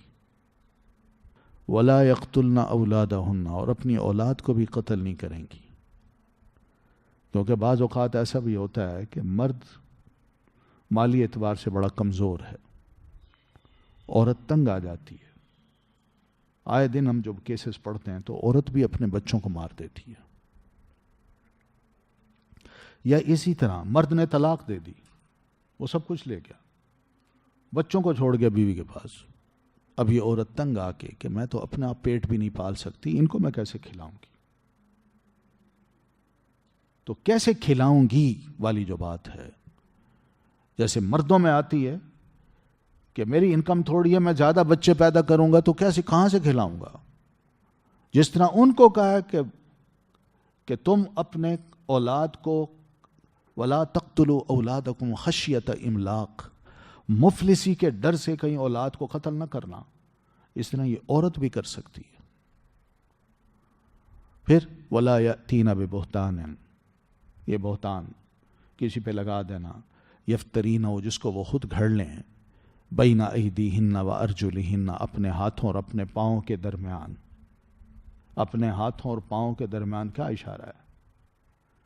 ولا یقتلن اولادہن، اور اپنی اولاد کو بھی قتل نہیں کریں گی. کیونکہ بعض اوقات ایسا بھی ہوتا ہے کہ مرد مالی اعتبار سے بڑا کمزور ہے، عورت تنگ آ جاتی ہے. آئے دن ہم جب کیسز پڑھتے ہیں تو عورت بھی اپنے بچوں کو مار دیتی ہے. یا اسی طرح مرد نے طلاق دے دی، وہ سب کچھ لے گیا، بچوں کو چھوڑ گیا بیوی کے پاس. اب یہ عورت تنگ آ کے کہ میں تو اپنا پیٹ بھی نہیں پال سکتی، ان کو میں کیسے کھلاؤں گی. تو کیسے کھلاؤں گی والی جو بات ہے، جیسے مردوں میں آتی ہے کہ میری انکم تھوڑی ہے، میں زیادہ بچے پیدا کروں گا تو کیسے، کہاں سے کھلاؤں گا. جس طرح ان کو کہا ہے کہ تم اپنے اولاد کو ولا تقتلوا اولادکم خشیۃ املاق، مفلسی کے ڈر سے کہیں اولاد کو قتل نہ کرنا. اس طرح یہ عورت بھی کر سکتی ہے. پھر ولا یأتین ببہتان، یہ بہتان کسی پہ لگا دینا، یفترین ہو جس کو وہ خود گھڑ لیں، بین ایدیہن و ارجلہن، اپنے ہاتھوں اور اپنے پاؤں کے درمیان. اپنے ہاتھوں اور پاؤں کے درمیان کیا اشارہ ہے؟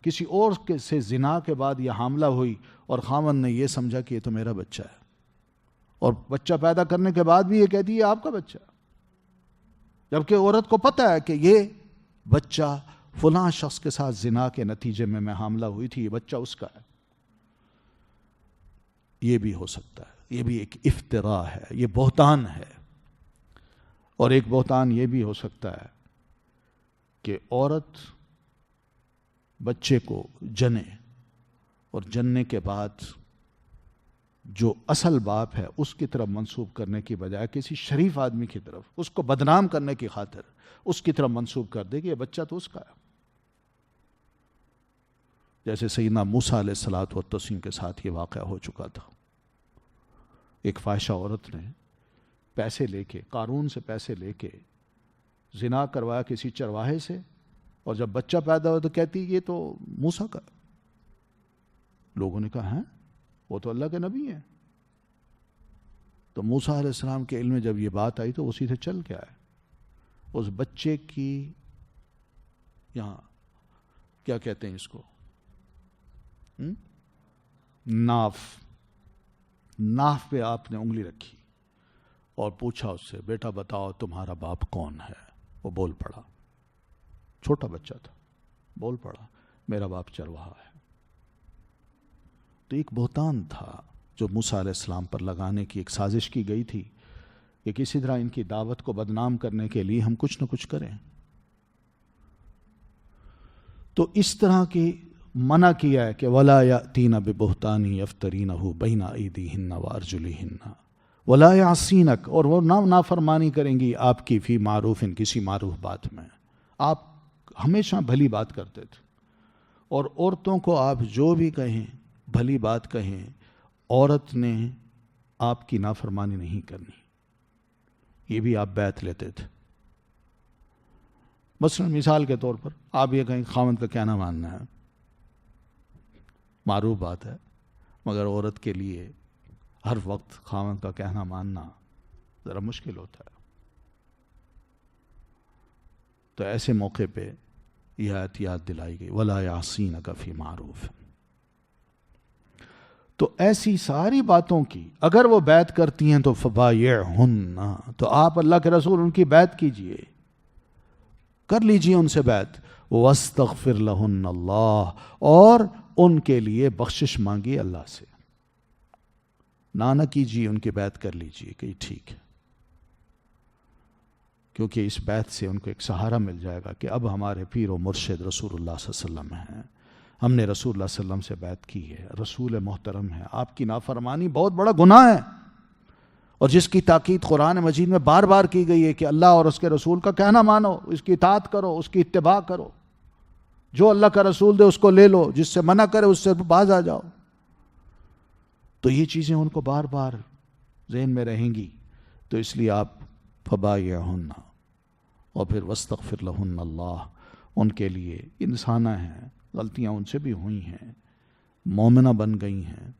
کسی اور سے زنا کے بعد یہ حاملہ ہوئی اور خاوند نے یہ سمجھا کہ یہ تو میرا بچہ ہے، اور بچہ پیدا کرنے کے بعد بھی یہ کہتی ہے یہ آپ کا بچہ ہے، جبکہ عورت کو پتہ ہے کہ یہ بچہ فلاں شخص کے ساتھ زنا کے نتیجے میں حاملہ ہوئی تھی، یہ بچہ اس کا ہے. یہ بھی ہو سکتا ہے، یہ بھی ایک افتراء ہے، یہ بہتان ہے. اور ایک بہتان یہ بھی ہو سکتا ہے کہ عورت بچے کو جنے، اور جننے کے بعد جو اصل باپ ہے اس کی طرف منسوب کرنے کی بجائے کسی شریف آدمی کی طرف، اس کو بدنام کرنے کی خاطر اس کی طرف منسوب کر دے کہ یہ بچہ تو اس کا ہے. جیسے سیدنا موسیٰ علیہ الصلوۃ والتسلیم کے ساتھ یہ واقعہ ہو چکا تھا. ایک فاحشہ عورت نے پیسے لے کے، قارون سے پیسے لے کے زنا کروایا کسی چرواہے سے، اور جب بچہ پیدا ہوا تو کہتی یہ تو موسیٰ کا. لوگوں نے کہا ہیں وہ تو اللہ کے نبی ہیں. تو موسیٰ علیہ السلام کے علم میں جب یہ بات آئی تو اسی سے چل کے آئے. اس بچے کی یہاں کیا کہتے ہیں اس کو، ناف پہ آپ نے انگلی رکھی اور پوچھا اس سے بیٹا بتاؤ تمہارا باپ کون ہے. وہ بول پڑا، چھوٹا بچہ تھا، بول پڑا میرا باپ چرواہا ہے. تو ایک بہتان تھا جو موسیٰ علیہ السلام پر لگانے کی ایک سازش کی گئی تھی کہ کسی طرح ان کی دعوت کو بدنام کرنے کے لیے ہم کچھ نہ کچھ کریں. تو اس طرح کی منع کیا ہے کہ وَلَا يَأْتِينَ بِبُهْتَانٍ يَفْتَرِينَهُ بَيْنَ أَيْدِيهِنَّ وَأَرْجُلِهِنَّ وَلَا يَعْصِينَكَ، اور وہ نافرمانی کریں گی آپ کی فی معروف، کسی معروف بات میں. آپ ہمیشہ بھلی بات کرتے تھے، اور عورتوں کو آپ جو بھی کہیں بھلی بات کہیں، عورت نے آپ کی نافرمانی نہیں کرنی. یہ بھی آپ بیعت لیتے تھے. مثلا مثال کے طور پر آپ یہ کہیں خاوند کا کہنا ماننا ہے، معروف بات ہے، مگر عورت کے لیے ہر وقت خاوند کا کہنا ماننا ذرا مشکل ہوتا ہے. تو ایسے موقع پہ یہ آیت یاد دلائی گئی وَلَا يَعْصِينَكَ فِي مَعْرُوفٍ. تو ایسی ساری باتوں کی اگر وہ بیعت کرتی ہیں تو فَبَايِعْهُنَّ، تو آپ اللہ کے رسول ان کی بیعت کیجئے، کر لیجئے ان سے بیعت. وَاسْتَغْفِرْ لَهُنَّ اللَّهُ، اور ان کے لیے بخشش مانگی اللہ سے. نہ کیجئے، ان کی بیعت کر لیجئے کہ ٹھیک ہے، کیونکہ اس بیعت سے ان کو ایک سہارا مل جائے گا کہ اب ہمارے پیر و مرشد رسول اللہ صلی اللہ علیہ وسلم ہیں، ہم نے رسول اللہ صلی اللہ علیہ وسلم سے بیعت کی ہے، رسول محترم ہے. آپ کی نافرمانی بہت بڑا گناہ ہے، اور جس کی تاکید قرآن مجید میں بار بار کی گئی ہے کہ اللہ اور اس کے رسول کا کہنا مانو، اس کی اطاعت کرو، اس کی اتباع کرو. جو اللہ کا رسول دے اس کو لے لو، جس سے منع کرے اس سے باز آ جاؤ. تو یہ چیزیں ان کو بار بار ذہن میں رہیں گی. تو اس لیے آپ فَبَايِعْهُنَّ، اور پھر وَاسْتَغْفِرْ لَهُنَّ اللَّهُ، ان کے لیے انسانہ ہیں، غلطیاں ان سے بھی ہوئی ہیں، مومنہ بن گئی ہیں،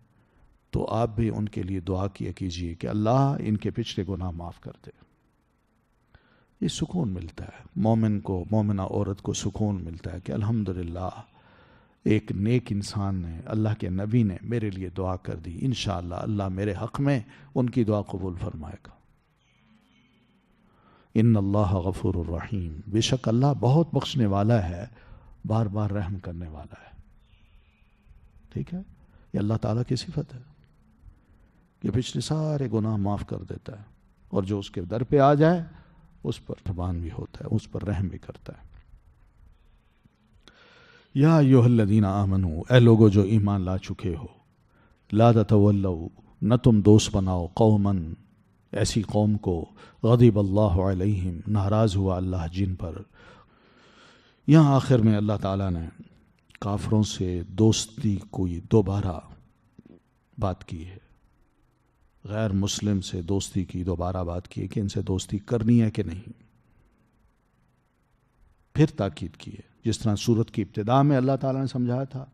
تو آپ بھی ان کے لیے دعا کیا کیجئے کہ اللہ ان کے پچھلے گناہ معاف کر دے. یہ سکون ملتا ہے مومن کو، مومنہ عورت کو سکون ملتا ہے کہ الحمدللہ ایک نیک انسان نے، اللہ کے نبی نے میرے لیے دعا کر دی، انشاءاللہ اللہ میرے حق میں ان کی دعا قبول فرمائے گا. ان اللہ غفور الرحیم، بے شک اللہ بہت بخشنے والا ہے، بار بار رحم کرنے والا ہے. ٹھیک ہے، یہ اللہ تعالیٰ کی صفت ہے کہ پچھلے سارے گناہ معاف کر دیتا ہے، اور جو اس کے در پہ آ جائے اس پر تبان بھی ہوتا ہے، اس پر رحم بھی کرتا ہے. یا ایھا الذین آمنو، اے لوگو جو ایمان لا چکے ہو، لا تتولوا، نہ تم دوست بناؤ، قوماً، ایسی قوم کو، غضب اللہ علیہم، ناراض ہوا اللہ جن پر. یہاں آخر میں اللہ تعالیٰ نے کافروں سے دوستی کوئی دوبارہ بات کی ہے، غیر مسلم سے دوستی کی دوبارہ بات کی ہے کہ ان سے دوستی کرنی ہے کہ نہیں. پھر تاکید کی ہے، جس طرح سورت کی ابتدا میں اللہ تعالیٰ نے سمجھایا تھا،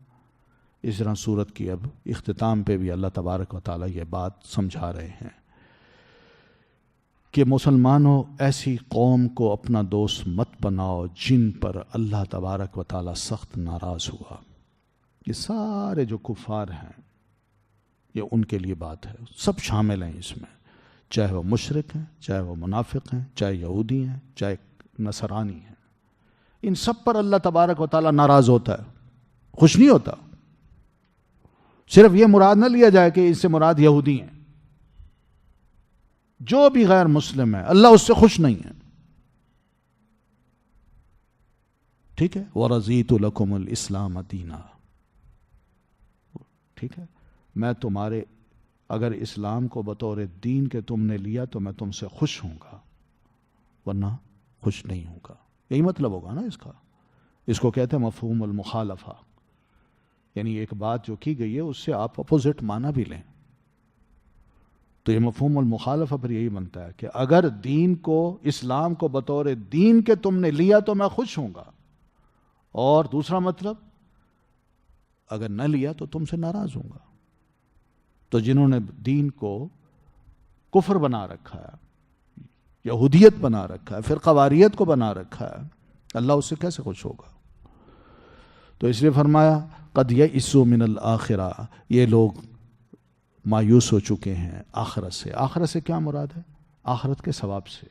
اس طرح سورت کی اب اختتام پہ بھی اللہ تبارک و تعالیٰ یہ بات سمجھا رہے ہیں کہ مسلمانوں ایسی قوم کو اپنا دوست مت بناؤ جن پر اللہ تبارک و تعالی سخت ناراض ہوا. یہ سارے جو کفار ہیں یہ ان کے لیے بات ہے، سب شامل ہیں اس میں، چاہے وہ مشرک ہیں، چاہے وہ منافق ہیں، چاہے یہودی ہیں، چاہے نصرانی ہیں، ان سب پر اللہ تبارک و تعالی ناراض ہوتا ہے، خوش نہیں ہوتا. صرف یہ مراد نہ لیا جائے کہ اس سے مراد یہودی ہیں، جو بھی غیر مسلم ہے اللہ اس سے خوش نہیں ہے. ٹھیک ہے، وَرَضِيتُ لَكُمُ الْإِسْلَامَ دِينًا. ٹھیک ہے، میں تمہارے اگر اسلام کو بطور دین کے تم نے لیا تو میں تم سے خوش ہوں گا، ورنہ خوش نہیں ہوں گا. یہی مطلب ہوگا نا اس کا. اس کو کہتے ہیں مفہوم المخالفہ، یعنی ایک بات جو کی گئی ہے اس سے آپ اپوزٹ معنی بھی لیں. تو یہ مفہوم المخالفہ پر یہی بنتا ہے کہ اگر دین کو، اسلام کو بطور دین کے تم نے لیا تو میں خوش ہوں گا، اور دوسرا مطلب اگر نہ لیا تو تم سے ناراض ہوں گا. تو جنہوں نے دین کو کفر بنا رکھا ہے، یہودیت بنا رکھا ہے، فرقواریت کو بنا رکھا ہے، اللہ اس سے کیسے خوش ہوگا؟ تو اس لیے فرمایا قد یئسوا من الآخرہ، یہ لوگ مایوس ہو چکے ہیں آخرت سے. آخرت سے کیا مراد ہے؟ آخرت کے ثواب سے.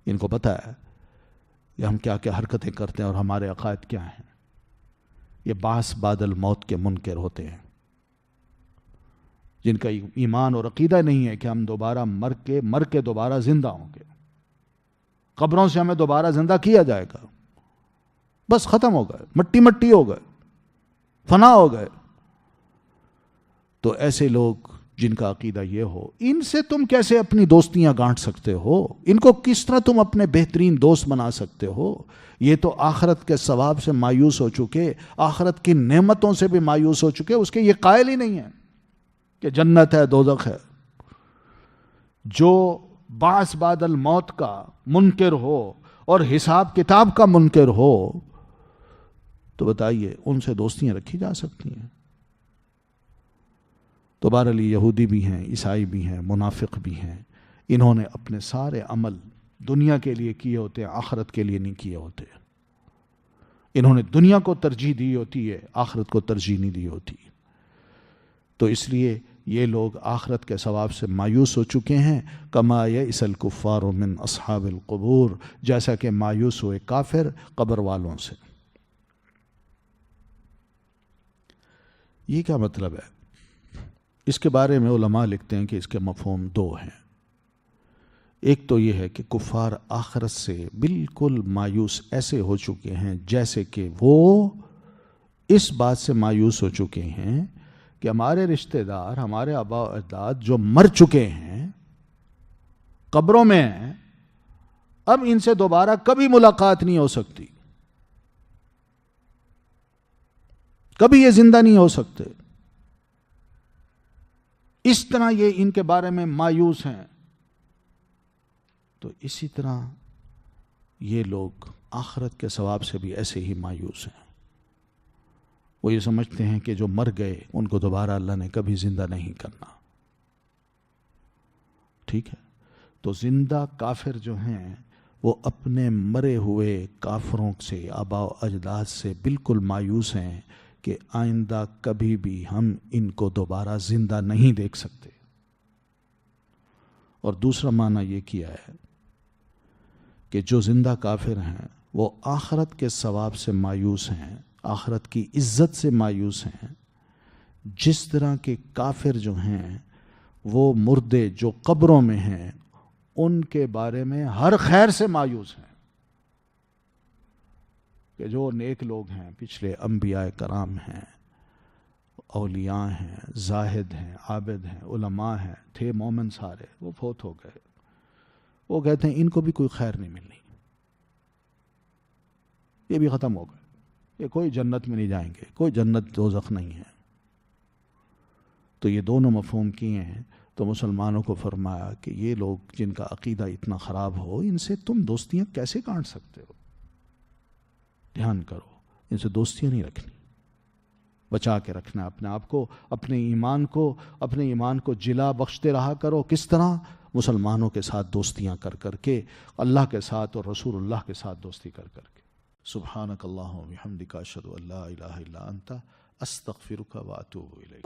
ان کو پتہ ہے کہ ہم کیا کیا حرکتیں کرتے ہیں اور ہمارے عقائد کیا ہیں. یہ بعث بعد الموت کے منکر ہوتے ہیں، جن کا ایمان اور عقیدہ نہیں ہے کہ ہم دوبارہ مر کے دوبارہ زندہ ہوں گے، قبروں سے ہمیں دوبارہ زندہ کیا جائے گا، بس ختم ہو گئے، مٹی مٹی ہو گئے، فنا ہو گئے. تو ایسے لوگ جن کا عقیدہ یہ ہو، ان سے تم کیسے اپنی دوستیاں گانٹ سکتے ہو؟ ان کو کس طرح تم اپنے بہترین دوست بنا سکتے ہو؟ یہ تو آخرت کے ثواب سے مایوس ہو چکے، آخرت کی نعمتوں سے بھی مایوس ہو چکے، اس کے یہ قائل ہی نہیں ہیں کہ جنت ہے دوزخ ہے. جو بعث بعد الموت کا منکر ہو اور حساب کتاب کا منکر ہو، تو بتائیے ان سے دوستیاں رکھی جا سکتی ہیں؟ تو بہرحال یہودی بھی ہیں، عیسائی بھی ہیں، منافق بھی ہیں. انہوں نے اپنے سارے عمل دنیا کے لیے کیے ہوتے ہیں، آخرت کے لیے نہیں کیے ہوتے. انہوں نے دنیا کو ترجیح دی ہوتی ہے، آخرت کو ترجیح نہیں دی ہوتی. تو اس لیے یہ لوگ آخرت کے ثواب سے مایوس ہو چکے ہیں. کما یئس الکفار من اصحاب القبور، جیسا کہ مایوس ہوئے کافر قبر والوں سے. یہ کیا مطلب ہے؟ اس کے بارے میں علماء لکھتے ہیں کہ اس کے مفہوم دو ہیں. ایک تو یہ ہے کہ کفار آخرت سے بالکل مایوس ایسے ہو چکے ہیں جیسے کہ وہ اس بات سے مایوس ہو چکے ہیں کہ ہمارے رشتہ دار، ہمارے آباء و اجداد جو مر چکے ہیں، قبروں میں ہیں، اب ان سے دوبارہ کبھی ملاقات نہیں ہو سکتی، کبھی یہ زندہ نہیں ہو سکتے. اس طرح یہ ان کے بارے میں مایوس ہیں. تو اسی طرح یہ لوگ آخرت کے ثواب سے بھی ایسے ہی مایوس ہیں. وہ یہ سمجھتے ہیں کہ جو مر گئے ان کو دوبارہ اللہ نے کبھی زندہ نہیں کرنا. ٹھیک ہے، تو زندہ کافر جو ہیں وہ اپنے مرے ہوئے کافروں سے، آباء و اجداد سے بالکل مایوس ہیں کہ آئندہ کبھی بھی ہم ان کو دوبارہ زندہ نہیں دیکھ سکتے. اور دوسرا معنی یہ کیا ہے کہ جو زندہ کافر ہیں وہ آخرت کے ثواب سے مایوس ہیں، آخرت کی عزت سے مایوس ہیں. جس طرح کے کافر جو ہیں وہ مردے جو قبروں میں ہیں ان کے بارے میں ہر خیر سے مایوس ہیں. کہ جو نیک لوگ ہیں، پچھلے انبیاء کرام ہیں، اولیاء ہیں، زاہد ہیں، عابد ہیں، علماء ہیں، تھے مومن سارے، وہ فوت ہو گئے. وہ کہتے ہیں ان کو بھی کوئی خیر نہیں ملنی، یہ بھی ختم ہو گئے، یہ کوئی جنت میں نہیں جائیں گے، کوئی جنت دوزخ نہیں ہے. تو یہ دونوں مفہوم کیے ہیں. تو مسلمانوں کو فرمایا کہ یہ لوگ جن کا عقیدہ اتنا خراب ہو، ان سے تم دوستیاں کیسے کاٹ سکتے ہو؟ دھیان کرو، ان سے دوستیاں نہیں رکھنی. بچا کے رکھنا ہے اپنے آپ کو، اپنے ایمان کو جلا بخشتے رہا کرو۔ کس طرح؟ مسلمانوں کے ساتھ دوستیاں کر کے، اللہ کے ساتھ اور رسول اللہ کے ساتھ دوستی کر کے۔ سبحانک اللہم و بحمدک، اشہد ان لا الہ الا انت، استغفرک و اتوب الیک۔